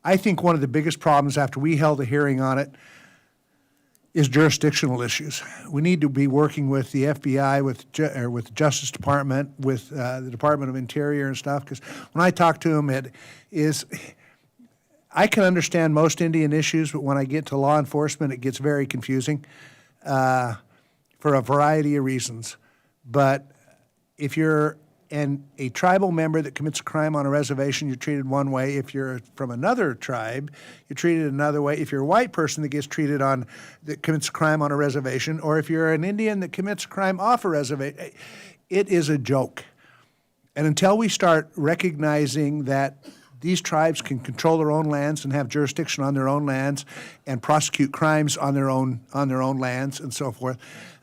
I think one of the biggest problems after we held a hearing on it is jurisdictional issues. We need to be working with the FBI, with the Justice Department, with the Department of Interior and stuff, because when I talk to them, it is I can understand most Indian issues, but when I get to law enforcement, it gets very confusing for a variety of reasons. But if you're a tribal member that commits a crime on a reservation, you're treated one way. If you're from another tribe, you're treated another way. If you're a white person that gets treated that commits a crime on a reservation, or if you're an Indian that commits a crime off a reservation, it is a joke. And until we start recognizing that these tribes can control their own lands and have jurisdiction on their own lands and prosecute crimes on their own lands and so forth,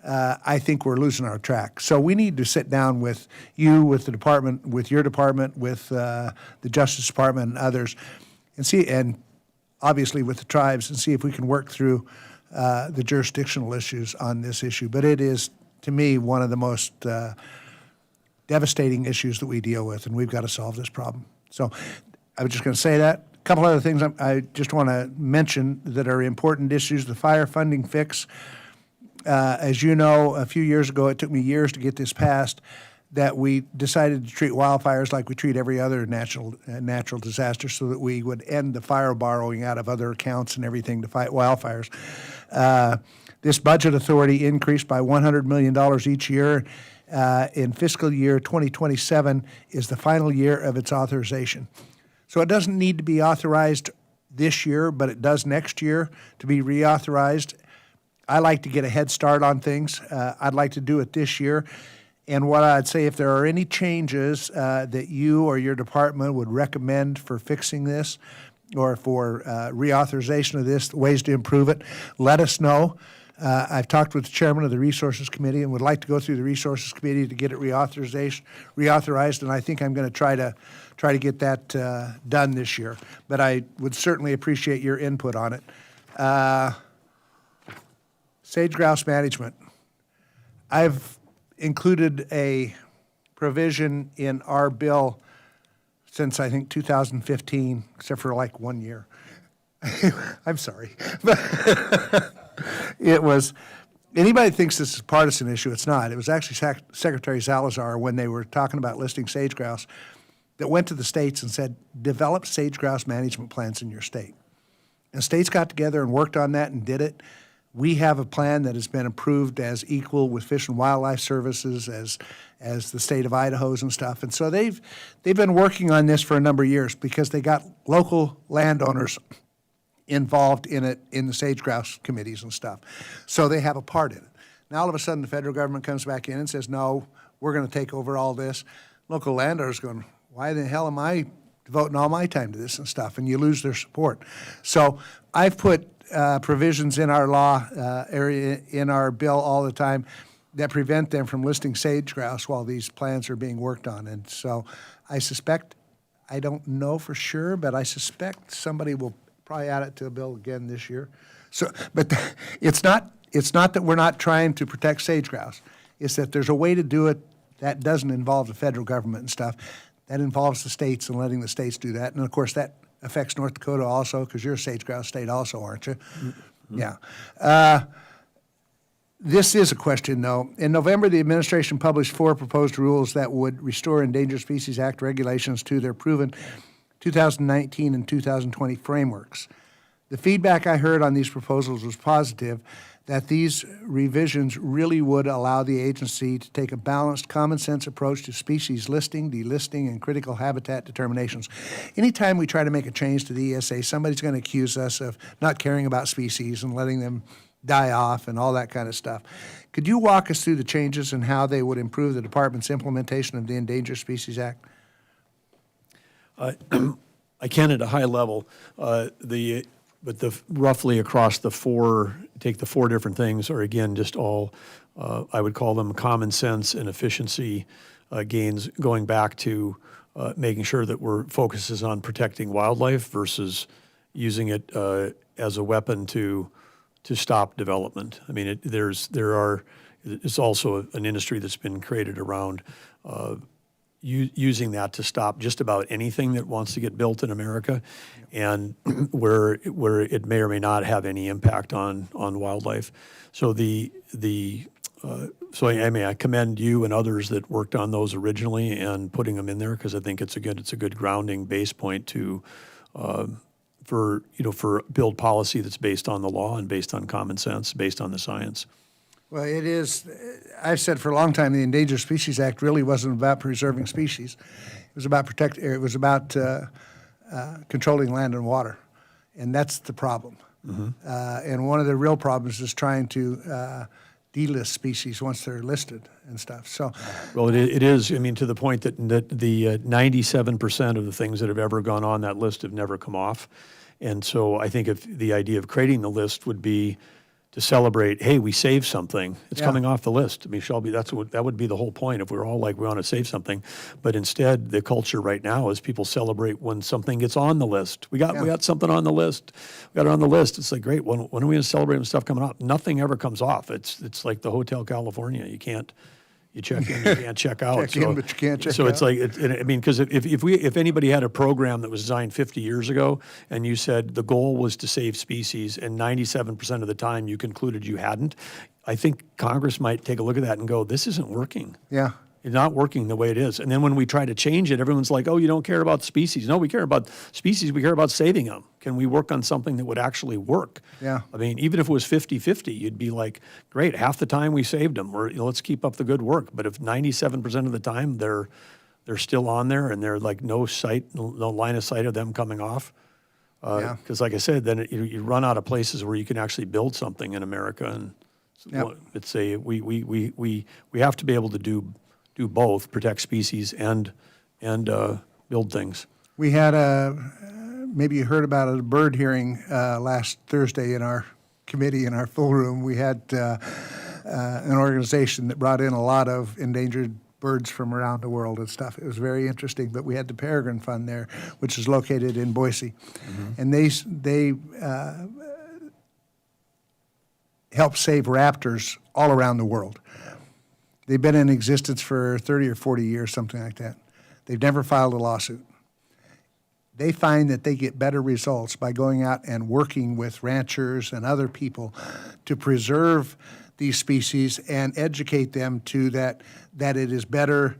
I think we're losing our track. So we need to sit down with you, with the department, with your department, with the Justice Department and others, and obviously with the tribes, and see if we can work through the jurisdictional issues on this issue. But it is, to me, one of the most devastating issues that we deal with, and we've got to solve this problem. So I was just going to say that. A couple other things I just want to mention that are important issues. The fire funding fix. As you know, a few years ago, it took me years to get this passed, that we decided to treat wildfires like we treat every other natural disaster, so that we would end the fire borrowing out of other accounts and everything to fight wildfires. This budget authority increased by $100 million each year. In fiscal year 2027 is the final year of its authorization. So it doesn't need to be authorized this year, but it does next year to be reauthorized. I like to get a head start on things. I'd like to do it this year. And what I'd say, if there are any changes that you or your department would recommend for fixing this or for reauthorization of this, ways to improve it, let us know. I've talked with the chairman of the Resources Committee and would like to go through the Resources Committee to get it reauthorized, and I think I'm going to try to get that done this year. But I would certainly appreciate your input on it. Sage grouse management. I've included a provision in our bill since, I think, 2015, except for like 1 year. I'm sorry. It was, anybody thinks this is a partisan issue, it's not. It was actually Secretary Salazar, when they were talking about listing sage grouse, that went to the states and said, develop sage grouse management plans in your state. And states got together and worked on that and did it. We have a plan that has been approved as equal with Fish and Wildlife Services, as the state of Idaho's and stuff. And so they've been working on this for a number of years because they got local landowners involved in it in the sage grouse committees and stuff. So they have a part in it. Now all of a sudden the federal government comes back in and says, no, we're going to take over all this. Local landowners going, why the hell am I devoting all my time to this and stuff? And you lose their support. So I've put provisions in our law area, in our bill all the time, that prevent them from listing sage grouse while these plans are being worked on. And so I suspect, I don't know for sure, but I suspect somebody will probably add it to a bill again this year. So, but it's not that we're not trying to protect sage grouse. It's that there's a way to do it that doesn't involve the federal government and stuff. That involves the states and letting the states do that. And of course, that affects North Dakota also, because you're a sage grouse state also, aren't you? Mm-hmm. Yeah. This is a question, though. In November, the administration published 4 proposed rules that would restore Endangered Species Act regulations to their proven 2019 and 2020 frameworks. The feedback I heard on these proposals was positive, that these revisions really would allow the agency to take a balanced, common-sense approach to species listing, delisting, and critical habitat determinations. Anytime we try to make a change to the ESA, somebody's going to accuse us of not caring about species and letting them die off and all that kind of stuff. Could you walk us through the changes and how they would improve the department's implementation of the Endangered Species Act? I can at a high level, but roughly across the 4, take the 4 different things are again just all, I would call them common sense and efficiency gains, going back to making sure that we're focuses on protecting wildlife versus using it as a weapon to stop development. I mean, it's also an industry that's been created around using that to stop just about anything that wants to get built in America, and where it may or may not have any impact on wildlife. So I commend you and others that worked on those originally and putting them in there, because I think it's a good grounding base point to for build policy that's based on the law and based on common sense, based on the science. Well, it is, I've said for a long time, the Endangered Species Act really wasn't about preserving species. It was about controlling land and water, and that's the problem. And one of the real problems is trying to delist species once they're listed and stuff. So, Well, it is, I mean, to the point that the 97% of the things that have ever gone on that list have never come off. And so I think if the idea of creating the list would be to celebrate, hey, we saved something. It's Yeah. coming off the list. I mean, Shelby, that would be the whole point if we were all like, we want to save something. But instead, the culture right now is people celebrate when something gets on the list. We got something on the list. We got it on the list. It's like, great. When are we going to celebrate when stuff coming off? Nothing ever comes off. It's like the Hotel California. You check in, you can't check out. Check in, but you can't check So it's out. like, I mean, because if anybody had a program that was designed 50 years ago, and you said the goal was to save species, and 97% of the time you concluded you hadn't, I think Congress might take a look at that and go, this isn't working. yeah. It's not working the way it is. And then when we try to change it, everyone's like, oh, you don't care about species. No, we care about species. We care about saving them. Can we work on something that would actually work? Yeah. I mean, even if it was 50-50, you'd be like, great, half the time we saved them. Let's keep up the good work. But if 97% of the time they're still on there and they're like no line of sight of them coming off, Yeah. because like I said, then you run out of places where you can actually build something in America. And Yep. we have to be able to do both, protect species and build things. We had maybe you heard about a bird hearing last Thursday in our committee, in our full room. We had an organization that brought in a lot of endangered birds from around the world and stuff. It was very interesting, but we had the Peregrine Fund there, which is located in Boise. And they help save raptors all around the world. They've been in existence for 30 or 40 years, something like that. They've never filed a lawsuit. They find that they get better results by going out and working with ranchers and other people to preserve these species and educate them to that it is better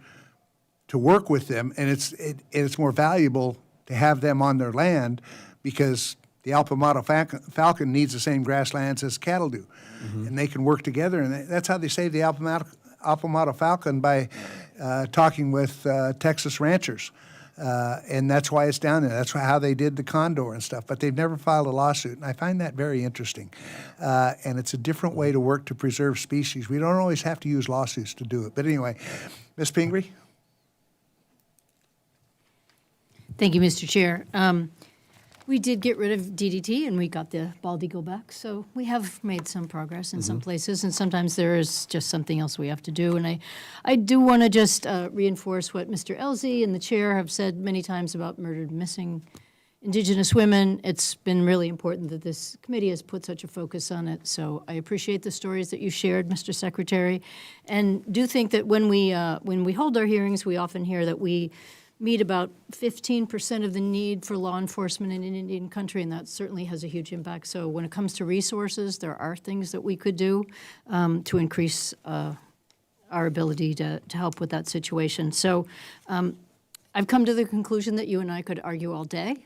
to work with them, and it's more valuable to have them on their land because the Alpamato falcon needs the same grasslands as cattle do, and they can work together, and that's how they save the Alpamato falcon by talking with Texas ranchers. And that's why it's down there. That's how they did the condor and stuff. But they've never filed a lawsuit, and I find that very interesting. And it's a different way to work to preserve species. We don't always have to use lawsuits to do it. But anyway, Ms. Pingree? Thank you, Mr. Chair. We did get rid of DDT, and we got the bald eagle back, so we have made some progress in some places, and sometimes there is just something else we have to do. And I do want to just reinforce what Mr. Elzey and the chair have said many times about murdered, missing Indigenous women. It's been really important that this committee has put such a focus on it, so I appreciate the stories that you shared, Mr. Secretary, and do think that when we hold our hearings, we often hear that we meet about 15% of the need for law enforcement in an Indian country, and that certainly has a huge impact. So when it comes to resources, there are things that we could do to increase our ability to help with that situation. So I've come to the conclusion that you and I could argue all day,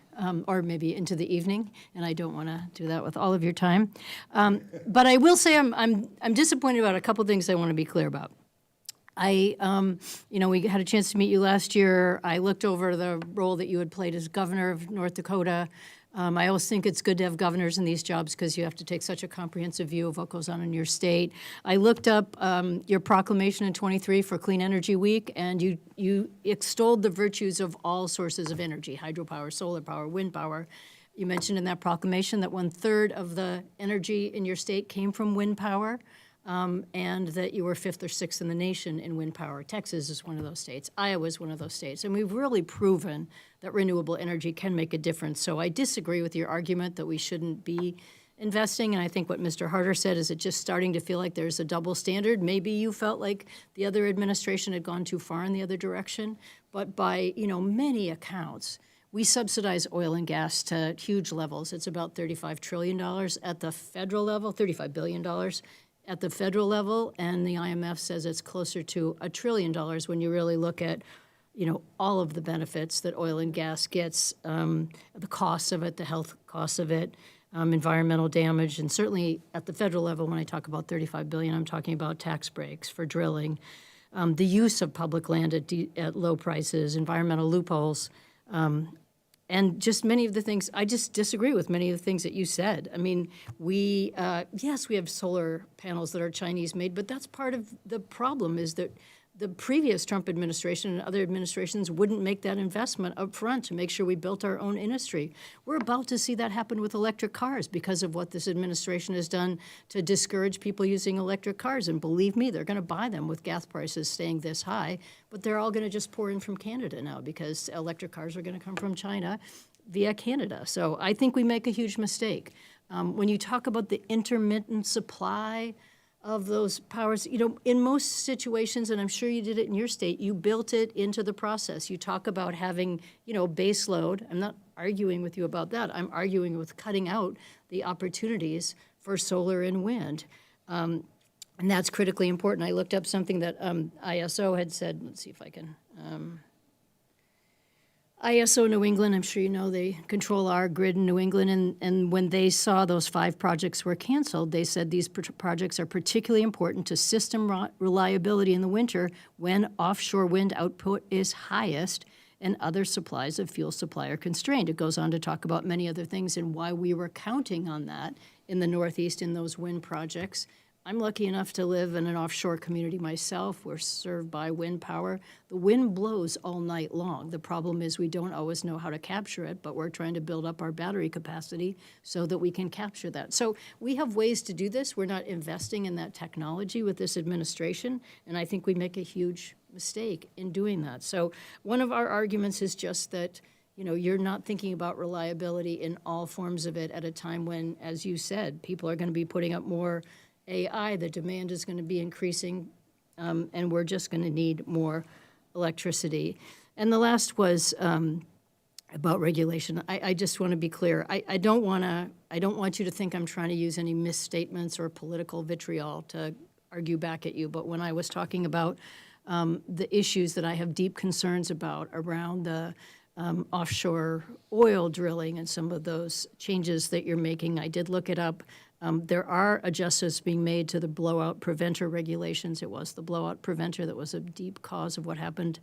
or maybe into the evening, and I don't want to do that with all of your time. But I will say I'm disappointed about a couple things I want to be clear about. We had a chance to meet you last year. I looked over the role that you had played as governor of North Dakota. I always think it's good to have governors in these jobs because you have to take such a comprehensive view of what goes on in your state. I looked up your proclamation in '23 for Clean Energy Week, and you extolled the virtues of all sources of energy, hydropower, solar power, wind power. You mentioned in that proclamation that 1/3 of the energy in your state came from wind power. And that you were 5th or 6th in the nation in wind power. Texas is one of those states. Iowa is one of those states. And we've really proven that renewable energy can make a difference. So I disagree with your argument that we shouldn't be investing. And I think what Mr. Harder said is it just starting to feel like there's a double standard. Maybe you felt like the other administration had gone too far in the other direction. But by, many accounts, we subsidize oil and gas to huge levels. It's about $35 trillion at the federal level, $35 billion. At the federal level, and the IMF says it's closer to $1 trillion when you really look at all of the benefits that oil and gas gets, the costs of it, the health costs of it, environmental damage, and certainly at the federal level, when I talk about $35 billion, I'm talking about tax breaks for drilling, the use of public land at low prices, environmental loopholes, and just many of the things. I just disagree with many of the things that you said. I mean, yes, we have solar panels that are Chinese made, but that's part of the problem is that the previous Trump administration and other administrations wouldn't make that investment up front to make sure we built our own industry. We're about to see that happen with electric cars because of what this administration has done to discourage people using electric cars. And believe me, they're going to buy them with gas prices staying this high, but they're all going to just pour in from Canada now because electric cars are going to come from China via Canada. So I think we make a huge mistake. When you talk about the intermittent supply of those powers, in most situations, and I'm sure you did it in your state, you built it into the process. You talk about having, base load. I'm not arguing with you about that. I'm arguing with cutting out the opportunities for solar and wind. And that's critically important. I looked up something that ISO had said. Let's see if I can. ISO New England, I'm sure you know, they control our grid in New England, and when they saw those 5 projects were canceled, they said these projects are particularly important to system reliability in the winter when offshore wind output is highest and other supplies of fuel supply are constrained. It goes on to talk about many other things and why we were counting on that in the Northeast in those wind projects. I'm lucky enough to live in an offshore community myself. We're served by wind power. The wind blows all night long. The problem is we don't always know how to capture it, but we're trying to build up our battery capacity so that we can capture that. So we have ways to do this. We're not investing in that technology with this administration, and I think we make a huge mistake in doing that. So one of our arguments is just that you're not thinking about reliability in all forms of it at a time when, as you said, people are going to be putting up more AI, the demand is going to be increasing, and we're just going to need more electricity. And the last was about regulation. I just want to be clear. I don't want you to think I'm trying to use any misstatements or political vitriol to argue back at you. But when I was talking about the issues that I have deep concerns about around the offshore oil drilling and some of those changes that you're making, I did look it up. There are adjustments being made to the blowout preventer regulations. It was the blowout preventer that was a deep cause of what happened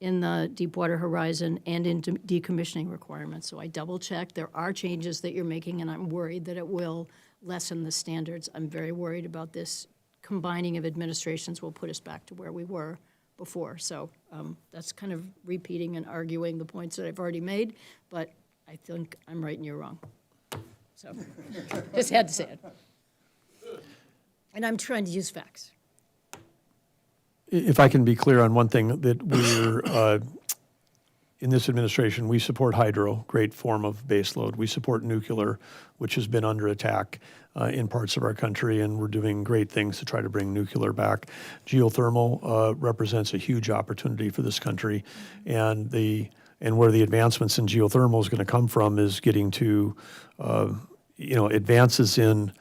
in the Deepwater Horizon and in decommissioning requirements. So I double-checked. There are changes that you're making, and I'm worried that it will lessen the standards. I'm very worried about this combining of administrations will put us back to where we were before. So that's kind of repeating and arguing the points that I've already made, but I think I'm right and you're wrong. So just had to say it. And I'm trying to use facts. If I can be clear on one thing, that we're, in this administration, we support hydro, great form of baseload. We support nuclear, which has been under attack in parts of our country, and we're doing great things to try to bring nuclear back. Geothermal represents a huge opportunity for this country, and where the advancements in geothermal is going to come from is getting to advances in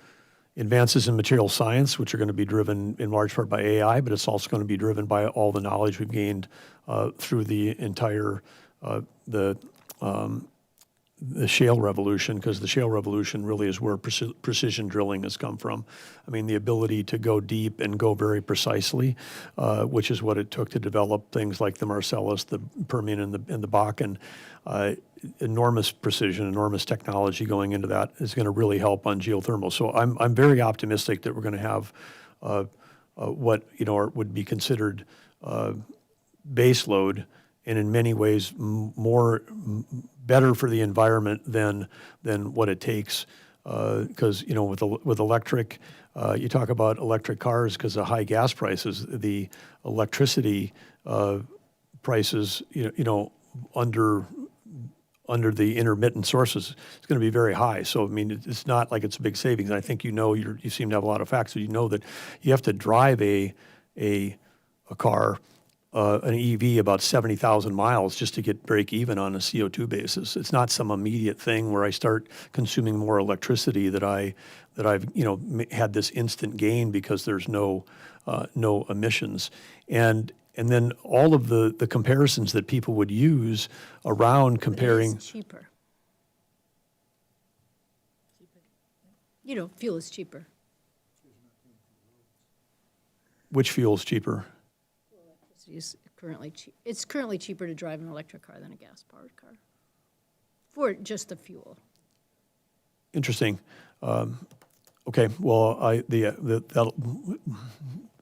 material science, which are going to be driven in large part by AI, but it's also going to be driven by all the knowledge we've gained through the entire the shale revolution, because the shale revolution really is where precision drilling has come from. I mean, the ability to go deep and go very precisely, which is what it took to develop things like the Marcellus, the Permian, and the Bakken. Enormous precision, enormous technology going into that is going to really help on geothermal. So I'm very optimistic that we're going to have what would be considered base load, and in many ways better for the environment than what it takes. Because with electric, you talk about electric cars because of high gas prices. The electricity prices, under the intermittent sources, it's going to be very high. So, I mean, it's not like it's a big savings. And I think you seem to have a lot of facts. So you know that you have to drive a car, an EV, about 70,000 miles just to break even on a CO2 basis. It's not some immediate thing where I start consuming more electricity that I've had this instant gain because there's no emissions. And And then all of the comparisons that people would use around comparing. It's cheaper. You know, fuel is cheaper. Which fuel's cheaper? It's currently cheaper to drive an electric car than a gas-powered car for just the fuel. Interesting. Okay, well, I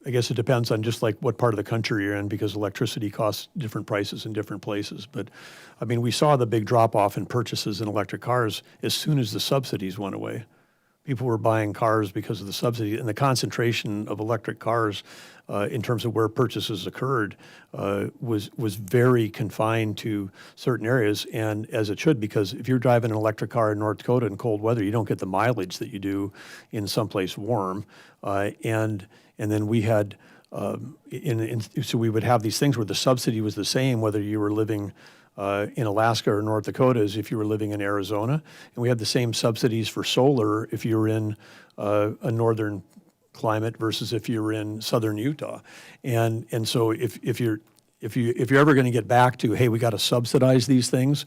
guess it depends on just like what part of the country you're in, because electricity costs different prices in different places. But, I mean, we saw the big drop-off in purchases in electric cars as soon as the subsidies went away. People were buying cars because of the subsidy, and the concentration of electric cars in terms of where purchases occurred was very confined to certain areas, and as it should, because if you're driving an electric car in North Dakota in cold weather, you don't get the mileage that you do in someplace warm. And then we had, so we would have these things where the subsidy was the same whether you were living in Alaska or North Dakota as if you were living in Arizona. And we had the same subsidies for solar if you were in a northern climate versus if you were in southern Utah. And so if you're ever going to get back to, hey, we got to subsidize these things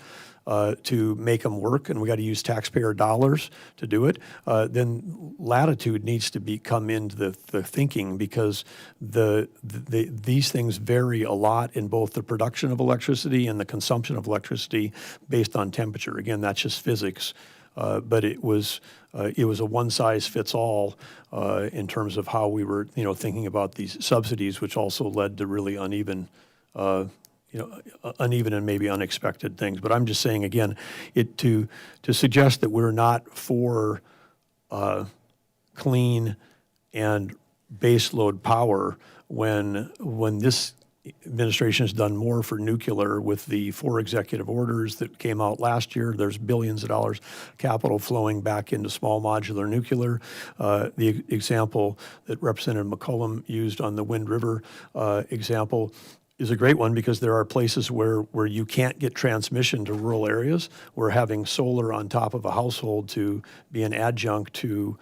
to make them work, and we got to use taxpayer dollars to do it, then latitude needs to come into the thinking, because these things vary a lot in both the production of electricity and the consumption of electricity based on temperature. Again, that's just physics. But it was a one-size-fits-all in terms of how we were, thinking about these subsidies, which also led to really uneven and maybe unexpected things. But I'm just saying again, to suggest that we're not for clean and baseload power when this administration has done more for nuclear with the 4 executive orders that came out last year. There's billions of dollars capital flowing back into small modular nuclear. The example that Representative McCollum used on the Wind River example is a great one, because there are places where you can't get transmission to rural areas, where having solar on top of a household to be an adjunct to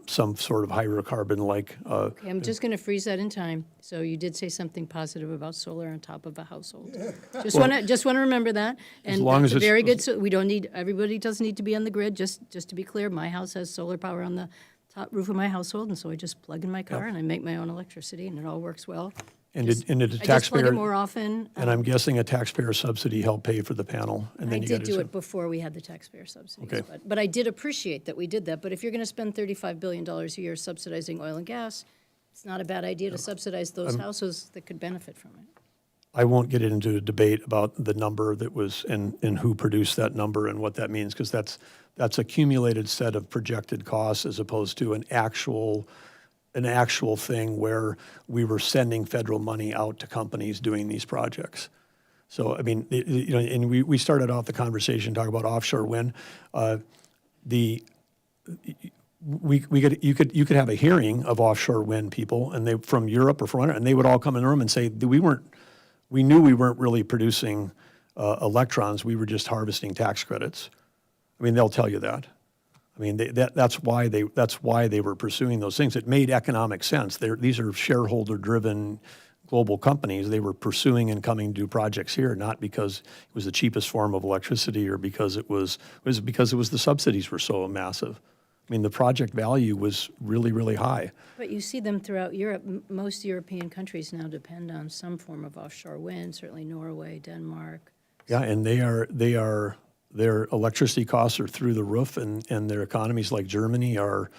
some sort of hydrocarbon-like. Okay, I'm just going to freeze that in time. So you did say something positive about solar on top of a household. Just want to remember that. And long that's as a it's- very good. So we don't need, everybody doesn't need to be on the grid. Just to be clear, my house has solar power on the top roof of my household, and so I just plug in my car and I make my own electricity, and it all works well. And did a I just plug taxpayer, it more often. and I'm guessing a taxpayer subsidy helped pay for the panel, and I then you did got do to. it before we had the taxpayer subsidies. Okay. But I did appreciate that we did that. But if you're going to spend $35 billion a year subsidizing oil and gas, it's not a bad idea to subsidize those houses that could benefit from it. I won't get into a debate about the number that was and who produced that number and what that means, because that's a cumulated set of projected costs as opposed to an actual thing where we were sending federal money out to companies doing these projects. So, I mean, and we started off the conversation talking about offshore wind. You could have a hearing of offshore wind people, and they from Europe or from, and they would all come in the room and say that we knew we weren't really producing electrons. We were just harvesting tax credits. I mean, they'll tell you that. I mean, that's why they were pursuing those things. It made economic sense. These are shareholder-driven global companies. They were pursuing and coming to do projects here, not because it was the cheapest form of electricity or because it was the subsidies were so massive. I mean, the project value was really, really high. But you see them throughout Europe. Most European countries now depend on some form of offshore wind, certainly Norway, Denmark. Yeah, and their electricity costs are through the roof, and their economies like Germany are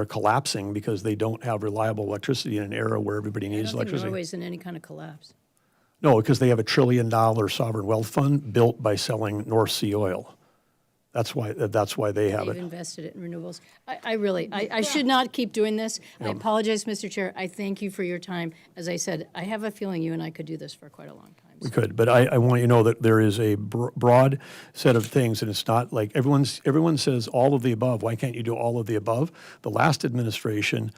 collapsing because they don't have reliable electricity in an era where everybody I needs don't think electricity. Norway's in any kind of collapse. No, because they have a $1 trillion sovereign wealth fund built by selling North Sea oil. That's why they have They've it. invested it in renewables. I should not keep doing this. I apologize, Mr. Chair. I thank you for your time. As I said, I have a feeling you and I could do this for quite a long time. We could, but I want you to know that there is a broad set of things, and it's not like everyone says all of the above. Why can't you do all of the above? The last administration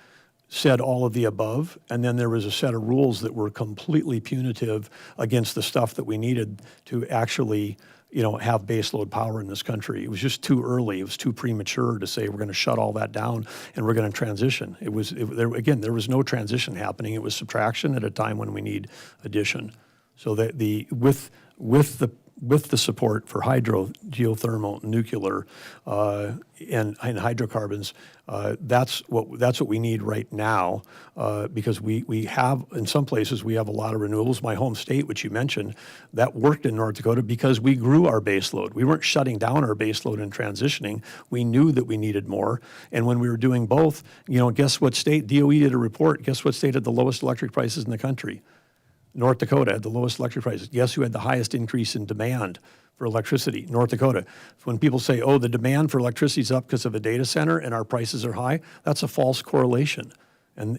said all of the above, and then there was a set of rules that were completely punitive against the stuff that we needed to actually have baseload power in this country. It was just too early. It was too premature to say we're going to shut all that down and we're going to transition. There was no transition happening. It was subtraction at a time when we need addition. So that with the support for hydro, geothermal, nuclear, and hydrocarbons, that's what we need right now, because we have, in some places, we have a lot of renewables. My home state, which you mentioned, that worked in North Dakota because we grew our baseload. We weren't shutting down our baseload and transitioning. We knew that we needed more. And when we were doing both, guess what state? DOE did a report. Guess what state had the lowest electric prices in the country? North Dakota had the lowest electric prices. Guess who had the highest increase in demand for electricity? North Dakota. When people say, oh, the demand for electricity is up because of a data center and our prices are high, that's a false correlation. And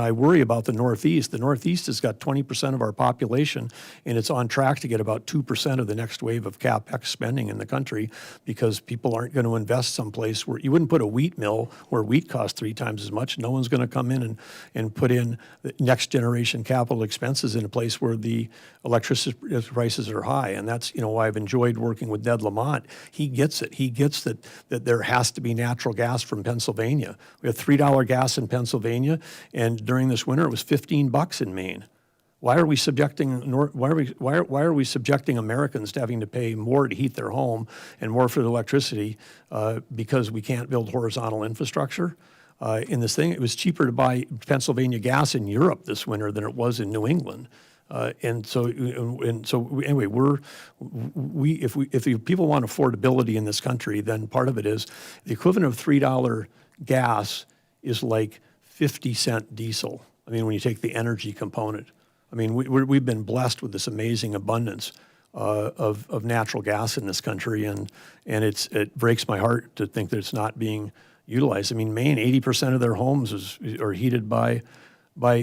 I worry about the Northeast. The Northeast has got 20% of our population, and it's on track to get about 2% of the next wave of CapEx spending in the country, because people aren't going to invest someplace where you wouldn't put a wheat mill where wheat costs 3 times as much. No one's going to come in and put in the next generation capital expenses in a place where the electricity prices are high. And that's why I've enjoyed working with Ned Lamont. He gets it. He gets that there has to be natural gas from Pennsylvania. We have $3 gas in Pennsylvania, and during this winter it was $15 in Maine. Why are we subjecting Americans to having to pay more to heat their home and more for the electricity because we can't build horizontal infrastructure? In this thing, it was cheaper to buy Pennsylvania gas in Europe this winter than it was in New England. And so anyway, if people want affordability in this country, then part of it is the equivalent of $3 gas is like 50-cent diesel. I mean, when you take the energy component. I mean, we've been blessed with this amazing abundance of natural gas in this country, and it breaks my heart to think that it's not being utilized. I mean, Maine, 80% of their homes are heated by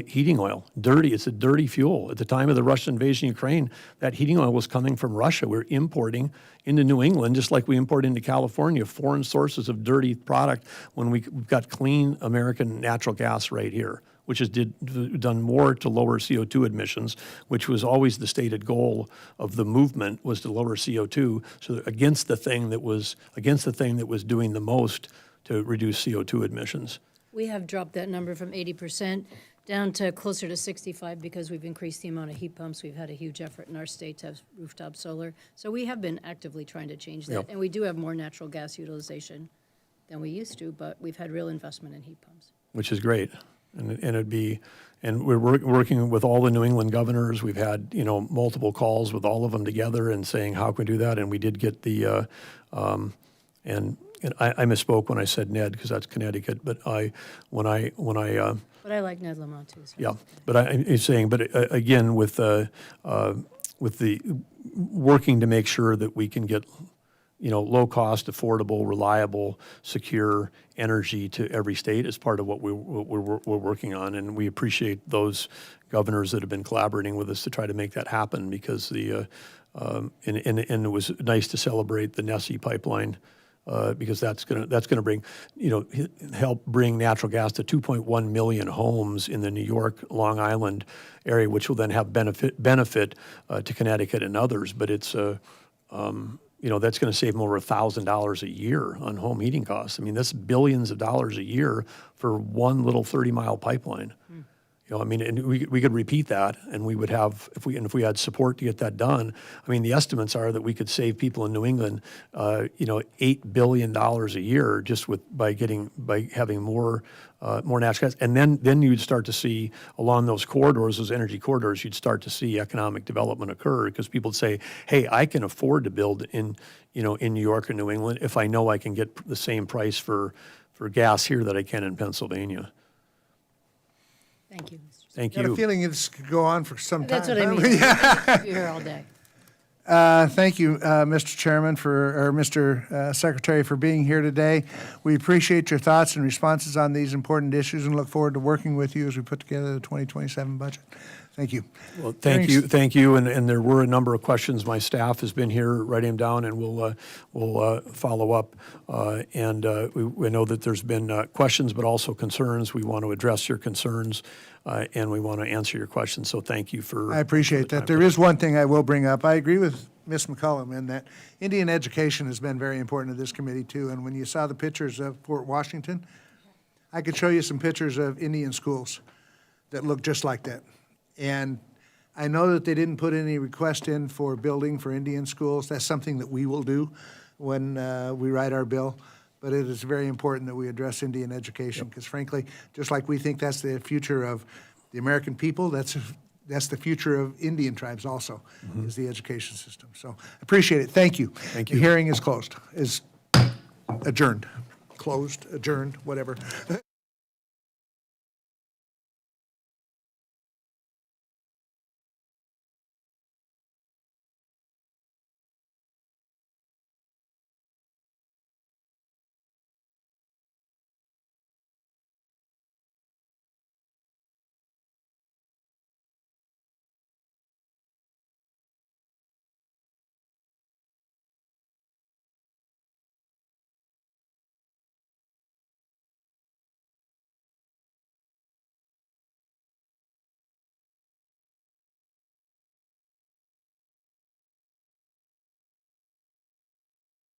heating oil. Dirty, it's a dirty fuel. At the time of the Russian invasion of Ukraine, that heating oil was coming from Russia. We're importing into New England, just like we import into California, foreign sources of dirty product when we've got clean American natural gas right here, which has done more to lower CO2 emissions, which was always the stated goal of the movement, was to lower CO2, so against the thing that was doing the most to reduce CO2 emissions. We have dropped that number from 80% down to closer to 65 because we've increased the amount of heat pumps. We've had a huge effort in our state to have rooftop solar. So we have been actively trying to change that. Yep. And we do have more natural gas utilization than we used to, but we've had real investment in heat pumps. Which is great. And we're working with all the New England governors. We've had, multiple calls with all of them together and saying, how can we do that? And we did get the, and I misspoke when I said Ned, because that's Connecticut, but when I But I like Ned Lamont too. So yeah, but I'm saying, again, with the working to make sure that we can get, low cost, affordable, reliable, secure energy to every state is part of what we're working on, and we appreciate those governors that have been collaborating with us to try to make that happen, because and it was nice to celebrate the Nessie pipeline. Because that's gonna bring, help bring natural gas to 2.1 million homes in the New York, Long Island area, which will then have benefit to Connecticut and others. But it's that's going to save them over $1,000 a year on home heating costs. I mean, that's billions of dollars a year for one little 30-mile pipeline. And we could repeat that, and we would have, if we had support to get that done. I mean, the estimates are that we could save people in New England, $8 billion a year just by having more natural gas, and then you'd start to see along those corridors, those energy corridors, you'd start to see economic development occur, because people would say, hey, I can afford to build in New York or New England if I know I can get the same price for gas here that I can in Pennsylvania. thank you. Thank Got a you. feeling this could go on for some time. That's what I huh? mean. Yeah. You're here all day. Thank you, Mr. Chairman, or Mr. Secretary, for being here today. We appreciate your thoughts and responses on these important issues and look forward to working with you as we put together the 2027 budget. Thank you. Well, thank you, and there were a number of questions. My staff has been here writing them down, and we'll follow up. We know that there's been questions, but also concerns. We want to address your concerns, and we want to answer your questions, so thank you for. I appreciate that. There is one thing I will bring up. I agree with Ms. McCullum in that Indian education has been very important to this committee too. And when you saw the pictures of Fort Washington, I could show you some pictures of Indian schools that look just like that. And I know that they didn't put any request in for building for Indian schools. That's something that we will do when we write our bill. But it is very important that we address Indian education because frankly, just like we think that's the future of the American people, that's the future of Indian tribes also, is the education system. So appreciate it. Thank you. Thank you. The hearing is closed, is adjourned, closed, adjourned, whatever.